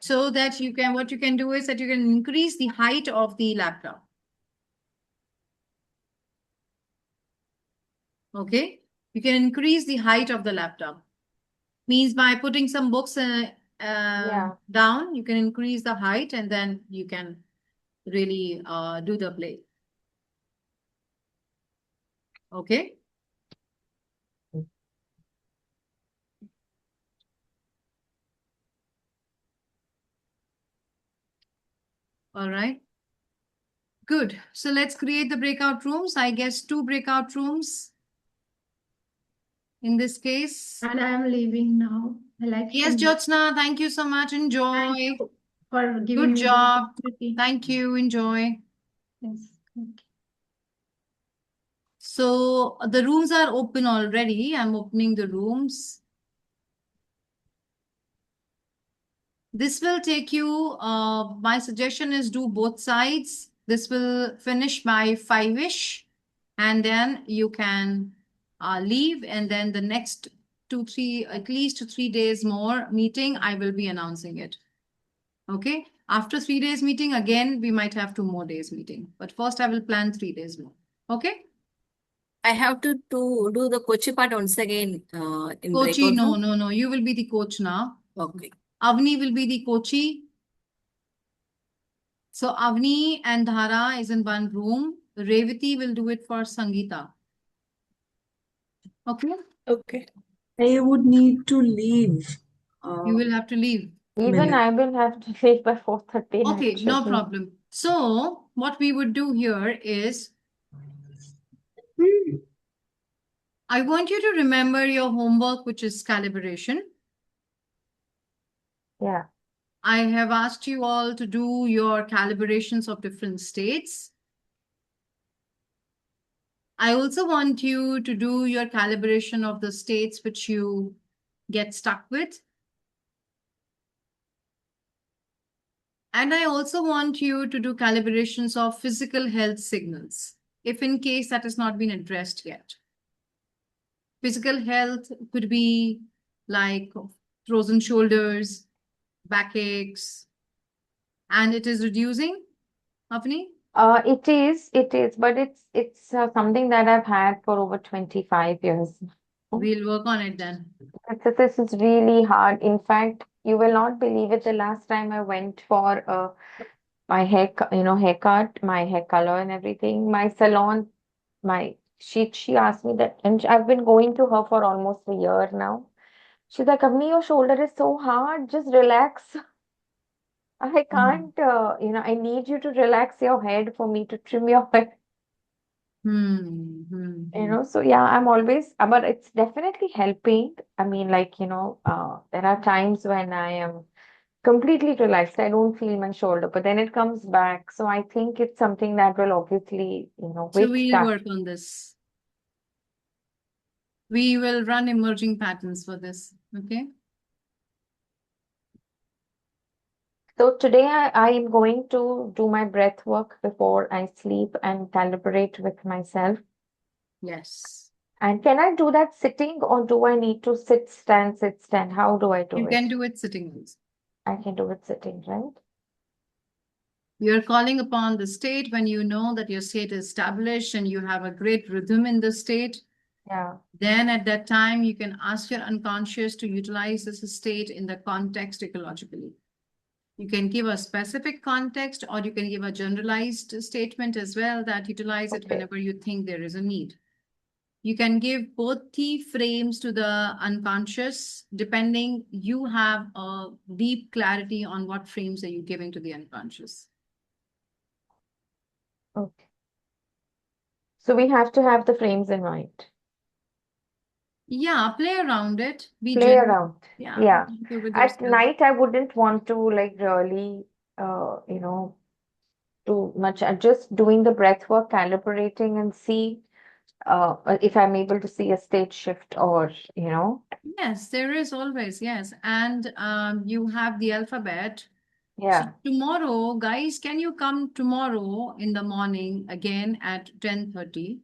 G: So that what you can do is that you can increase the height of the laptop. Okay, you can increase the height of the laptop. Means by putting some books down, you can increase the height, and then you can really do the play. Okay. All right. Good. So let's create the breakout rooms. I guess 2 breakout rooms in this case.
H: And I am leaving now. I like
G: Yes,
H: to-
G: Jyotsna, thank you so much. Enjoy.
H: Thank you for giving
G: Good
H: me the
G: job.
H: opportunity.
G: Thank you. Enjoy.
H: Yes. Thank you.
G: So the rooms are open already. I'm opening the rooms. This will take you, my suggestion is do both sides. This will finish by 5-ish, and then you can leave, and then the next 2-3, at least 3 days more meeting, I will be announcing it. Okay. After 3 days meeting, again, we might have 2 more days meeting, but first I will plan 3 days more. Okay.
D: I have to do the coaching part once again in
G: Coachy,
D: breakout room.
G: no. You will be the coach now.
D: Okay.
G: Avni will be the coachee. So Avni and Dhara is in one room. Revati will do it for Sangeeta. Okay.
B: Okay.
F: I would need to leave.
G: You will have to leave.
C: Even I will have to leave by 4:30
G: Okay, no
C: actually.
G: problem. So what we would do here is I want you to remember your homework, which is calibration.
C: Yeah.
G: I have asked you all to do your calibrations of different states. I also want you to do your calibration of the states which you get stuck with. And I also want you to do calibrations of physical health signals, if in case that has not been addressed yet. Physical health could be like frozen shoulders, backaches, and it is reducing, Avni?
C: It is, but it's something that I've had for over 25 years.
G: We'll work on it then.
C: This is really hard. In fact, you will not believe it. The last time I went for my haircut, my hair color and everything, my salon, she asked me that, and I've been going to her for almost a year now. She's like, Avni, your shoulder is so hard. Just relax. I can't, I need you to relax your head for me to trim your head. So yeah, I'm always, but it's definitely helping. I mean, like, there are times when I am completely relaxed. I don't feel my shoulder, but then it comes back. So I think it's something that will obviously,
G: So
C: with
G: we'll
C: time.
G: work on this. We will run emerging patterns for this. Okay.
C: So today I am going to do my breath work before I sleep and calibrate with myself.
G: Yes.
C: And can I do that sitting, or do I need to sit, stand, sit, stand? How do I do
G: You
C: it?
G: can do it sitting also.
C: I can do it sitting, right?
G: You're calling upon the state when you know that your state is established and you have a great rhythm in the state.
C: Yeah.
G: Then at that time, you can ask your unconscious to utilize this state in the context ecologically. You can give a specific context, or you can give a generalized statement as well that utilize it
C: Okay.
G: whenever you think there is a need. You can give both the frames to the unconscious, depending, you have a deep clarity on what frames are you giving to the unconscious.
C: Okay. So we have to have the frames in mind.
G: Yeah, play around it. Be
C: Play
G: genuine.
C: around.
G: Yeah,
C: Yeah.
G: be with
C: At
G: yourself.
C: night, I wouldn't want to like really, you know, too much. Just doing the breath work, calibrating and see if I'm able to see a state shift or, you know.
G: Yes, there is always, yes. And you have the alphabet. So
C: Yeah.
G: tomorrow, guys, can you come tomorrow in the morning again at 10:30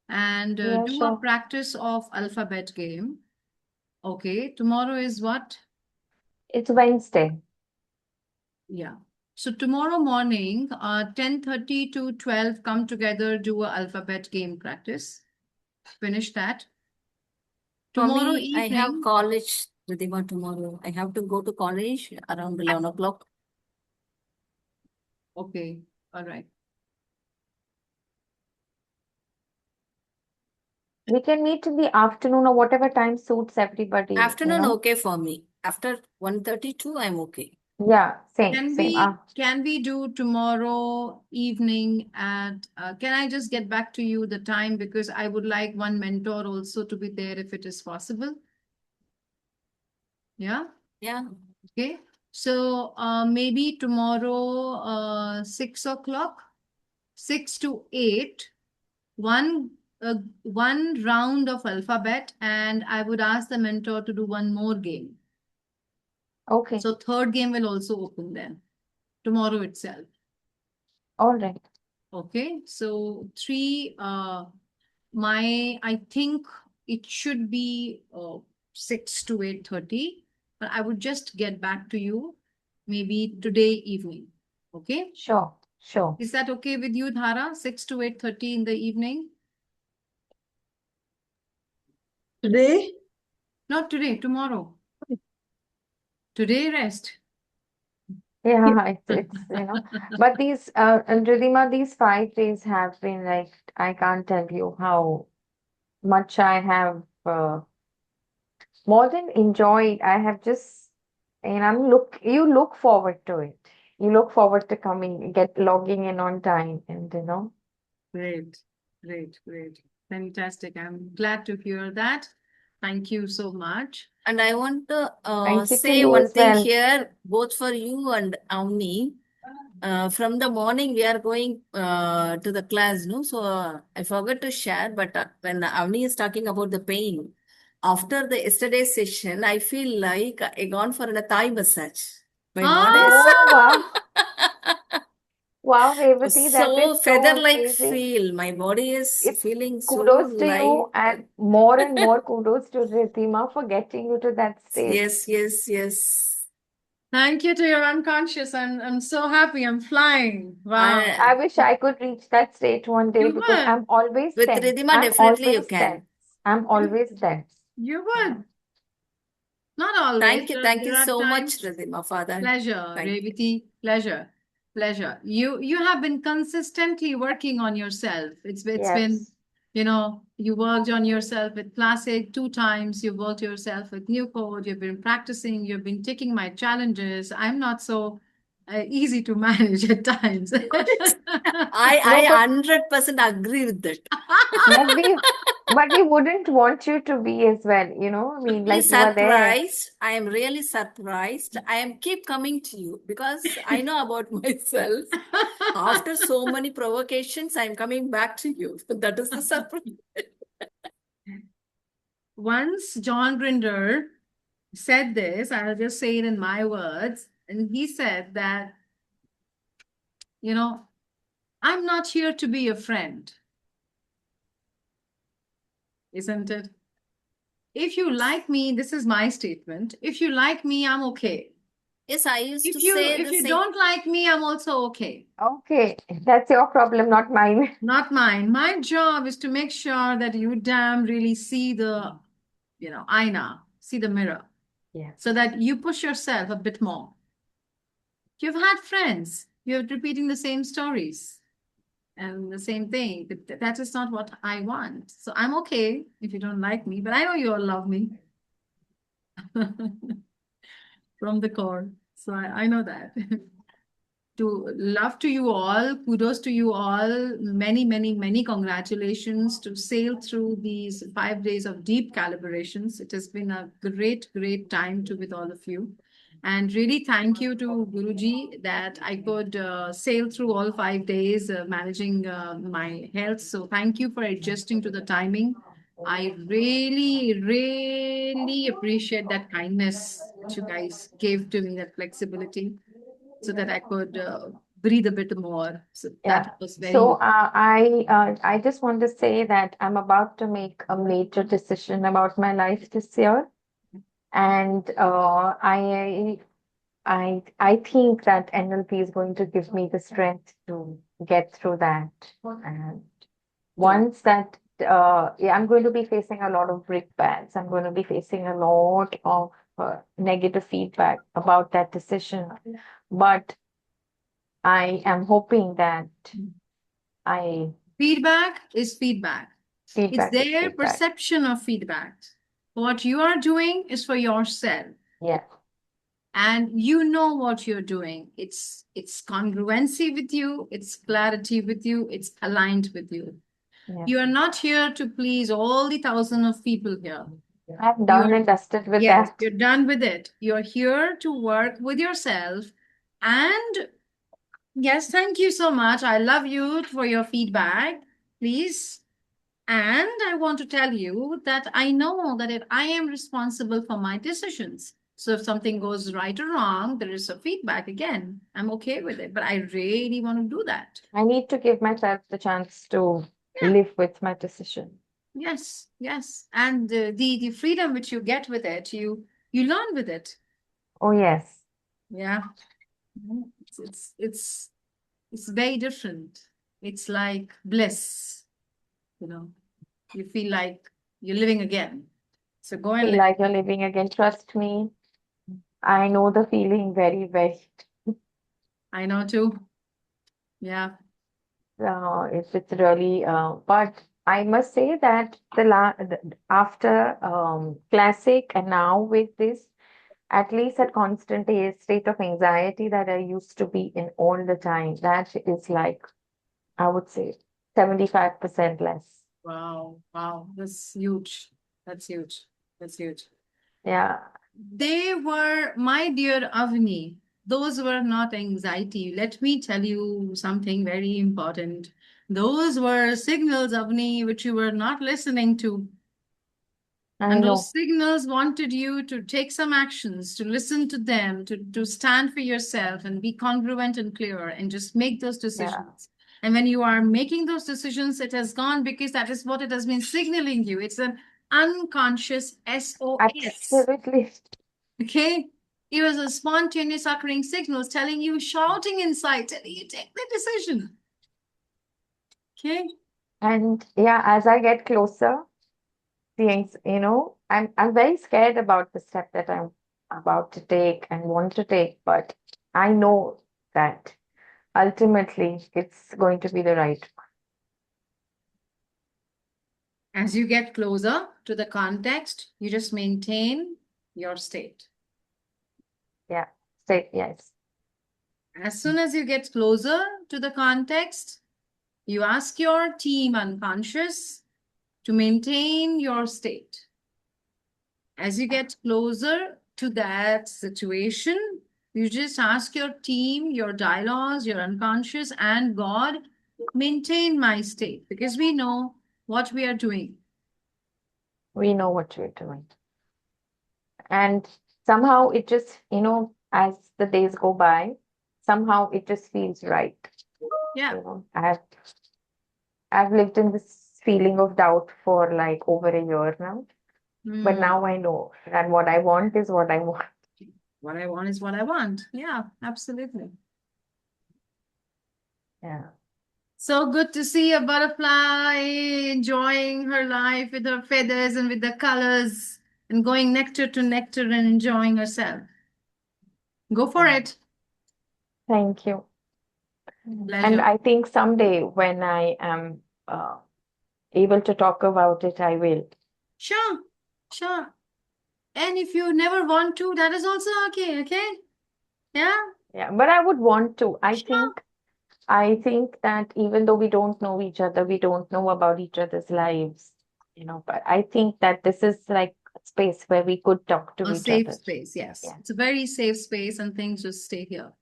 G: and
C: Yeah,
G: do a
C: sure.
G: practice of alphabet game? Okay, tomorrow is what?
C: It's Wednesday.
G: Yeah. So tomorrow morning, 10:30 to 12, come together, do a alphabet game practice. Finish that.
D: For
G: Tomorrow
D: me, I have
G: evening,
D: college, Ridhima, tomorrow. I have to go to college around 11 o'clock.
G: okay, all right.
C: We can meet in the afternoon or whatever time suits everybody, you
D: Afternoon,
C: know.
D: okay for me. After 1:32, I'm okay.
C: Yeah, same,
G: Can
C: same.
G: we do tomorrow evening at can I just get back to you the time, because I would like one mentor also to be there if it is possible. Yeah,
D: Yeah.
G: okay. So maybe tomorrow 6 o'clock, 6 to 8, one one round of alphabet, and I would ask the mentor to do one more game.
C: Okay.
G: So third game will also open then tomorrow itself.
C: All right.
G: Okay, so 3, I think it should be 6 to 8:30, but I would just get back to you maybe today evening. Okay,
C: Sure, sure.
G: is that okay with you, Dhara? 6 to 8:30 in the evening?
F: Today?
G: Not today, tomorrow. Today, rest.
C: Yeah, it's you know, but these and Ridhima, these 5 days have been like, I can't tell you how much I have more than enjoyed. I have just, and you look forward to it. You look forward to coming, logging in on time, and you know.
G: Great, great, great. Fantastic. I'm glad to hear that. Thank you so much.
D: And I want to
C: Thank you to
D: say
C: you
D: one
C: as
D: thing
C: well.
D: here, both for you and Avni. From the morning, we are going to the class, no? So I forgot to share, but when Avni is talking about the pain, after the yesterday's session, I feel like I gone for a Thai massage. My body is
C: Oh wow, wow, Revati, that is
D: so
C: so
D: feather-like
C: amazing.
D: feel. My body is
C: It's
D: feeling so
C: kudos to
D: light.
C: you, and more kudos to Ritima for getting you to that state.
D: Yes, yes, yes.
G: Thank you to your unconscious. I'm so happy. I'm flying. Wow.
C: I wish I could reach that state one day
G: You
C: because
G: would.
C: I'm always
D: With
C: tense.
D: Ridhima,
C: I'm
D: definitely you
C: always
D: can.
C: tense. I'm always tense.
G: You
C: Yeah.
G: would. Not always.
D: Thank you
G: There are
D: so much,
G: times.
D: Ridhima, Father.
G: Pleasure,
D: Thank you.
G: Revati. Pleasure. Pleasure. You have been consistently working on yourself. It's been,
C: Yes.
G: you worked on yourself with Classic 2 times. You worked yourself with New Code. You've been practicing. You've been taking my challenges. I'm not so easy to manage at times.
C: No,
D: I
C: but
D: 100% agree with that.
C: but we wouldn't want you to be as well, you know. I mean,
D: Really
C: like you are there.
D: surprised. I am really surprised. I am keep coming to you because I know about myself. After so many provocations, I am coming back to you. That is the surprise.
G: Once John Grinder said this, I'll just say it in my words, and he said that, I'm not here to be a friend, isn't it? If you like me, this is my statement. If you like me, I'm okay.
D: Yes, I used to
G: If you
D: say
G: if
D: the
G: you
D: same.
G: don't like me, I'm also okay.
C: Okay, that's your problem, not mine.
G: Not mine. My job is to make sure that you damn really see the, aina, see the mirror,
C: Yeah.
G: so that you push yourself a bit more. You've had friends. You're repeating the same stories and the same thing. But that is not what I want. So I'm okay if you don't like me, but I know you all love me from the core. So I know that. To love to you all, kudos to you all, many, many, many congratulations to sail through these 5 days of deep calibrations. It has been a great, great time to with all of you. And really thank you to Guruji that I could sail through all 5 days managing my health. So thank you for adjusting to the timing. I really, really appreciate that kindness that you guys gave to me, that flexibility, so that I could breathe a bit more. So
C: Yeah.
G: that was very
C: So I just want to say that I'm about to make a major decision about my life this year, and I think that NLP is going to give me the strength to get through that. And once that, yeah, I'm going to be facing a lot of brickbats. I'm going to be facing a lot of negative feedback about that decision. But I am hoping that I
G: feedback is feedback. It's
C: feedback is
G: their
C: feedback.
G: perception of feedback. What you are doing is for yourself.
C: Yeah.
G: And you know what you're doing. It's congruency with you, it's clarity with you, it's aligned with you.
C: Yeah.
G: You are not here to please all the thousands of people here.
C: I've done and dusted with
G: Yes,
C: that.
G: you're done with it. You're here to work with yourself. And yes, thank you so much. I love you for your feedback, please. And I want to tell you that I know that if I am responsible for my decisions. So if something goes right or wrong, there is a feedback again. I'm okay with it, but I really want to do that.
C: I need to give myself the chance to
G: Yeah.
C: live with my decision.
G: Yes, yes. And the freedom which you get with it, you learn with it.
C: Oh, yes.
G: Yeah. It's very different. It's like bliss, you know. You feel like you're living again. So go and
C: Feel
G: live.
C: like you're living again. Trust me. I know the feeling very, very.
G: I know too. Yeah.
C: It's really, but I must say that after classic and now with this, at least that constant state of anxiety that I used to be in all the time, that is like, I would say 75% less.
G: Wow. Wow. That's huge. That's huge. That's huge.
C: Yeah.
G: They were, my dear Avni, those were not anxiety. Let me tell you something very important. Those were signals, Avni, which you were not listening to.
C: I
G: And
C: know.
G: those signals wanted you to take some actions, to listen to them, to stand for yourself and be congruent and clear and just make those decisions. And when you are making those decisions, it has gone because that is what it has been signaling you. It's an unconscious SOS.
C: Absolutely.
G: Okay? It was a spontaneous occurring signals telling you, shouting inside, telling you take the decision. Okay?
C: And yeah, as I get closer, I'm very scared about the step that I'm about to take and want to take, but I know that ultimately it's going to be the right one.
G: As you get closer to the context, you just maintain your state.
C: Yeah. State, yes.
G: As soon as you get closer to the context, you ask your team unconscious to maintain your state. As you get closer to that situation, you just ask your team, your dialogues, your unconscious, and God, maintain my state, because we know what we are doing.
C: We know what we're doing. And somehow it just, as the days go by, somehow it just feels right.
G: Yeah.
C: I've lived in this feeling of doubt for like over a year now. But now I know that what I want is what I want.
G: What I want is what I want. Yeah, absolutely.
C: Yeah.
G: So good to see a butterfly enjoying her life with her feathers and with the colors and going nectar to nectar and enjoying herself. Go for it.
C: Thank you. And
G: Pleasure.
C: I think someday when I am able to talk about it, I will.
G: Sure, sure. And if you never want to, that is also okay, okay? Yeah,
C: Yeah, but I would want to.
G: sure.
C: I think that even though we don't know each other, we don't know about each other's lives, but I think that this is like a space where we could talk to
G: A
C: each
G: safe
C: other.
G: space, yes.
C: Yeah.
G: It's a very safe space and things just stay here.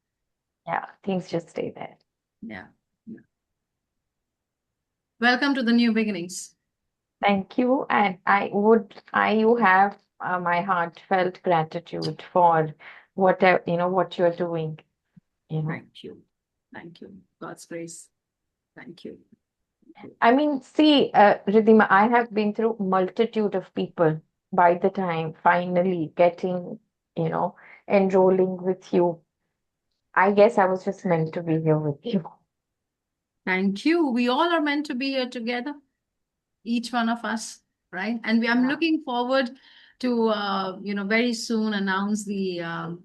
C: Yeah, things just stay there.
G: Yeah. Yeah. Welcome to the new beginnings.
C: Thank you. And you have my heartfelt gratitude for whatever, what you're doing,
G: Thank you. Thank you. God's grace. Thank you.
C: I mean, see, Ridhima, I have been through multitude of people by the time finally getting, enrolling with you. I guess I was just meant to be here with you.
G: Thank you. We all are meant to be here together, each one of us, right? And I'm
C: Yeah.
G: looking forward to, very soon announce the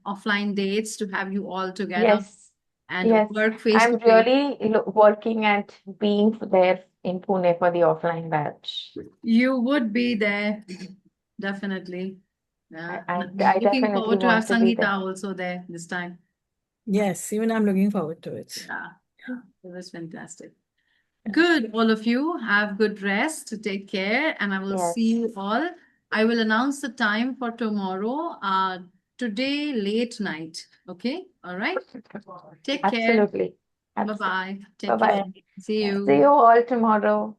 G: offline dates to have you all together
C: Yes,
G: and
C: yes.
G: work face
C: I'm
G: to face.
C: really working at being there in Pune for the offline batch.
G: You would be there, definitely. Yeah.
C: I
G: And I'm looking
C: definitely
G: forward to have
C: want to be
G: Sangeeta
C: there.
G: also there this time.
B: Yes, even I'm looking forward to it.
G: Yeah, yeah, it was fantastic. Good, all of you. Have good rest. Take care, and I will see you
C: Yes,
G: all. I will announce the time for tomorrow. Today late night. Okay, all right. Take care.
C: absolutely.
G: Bye bye. Take care.
C: Bye-bye.
G: See
C: See
G: you.
C: you all tomorrow.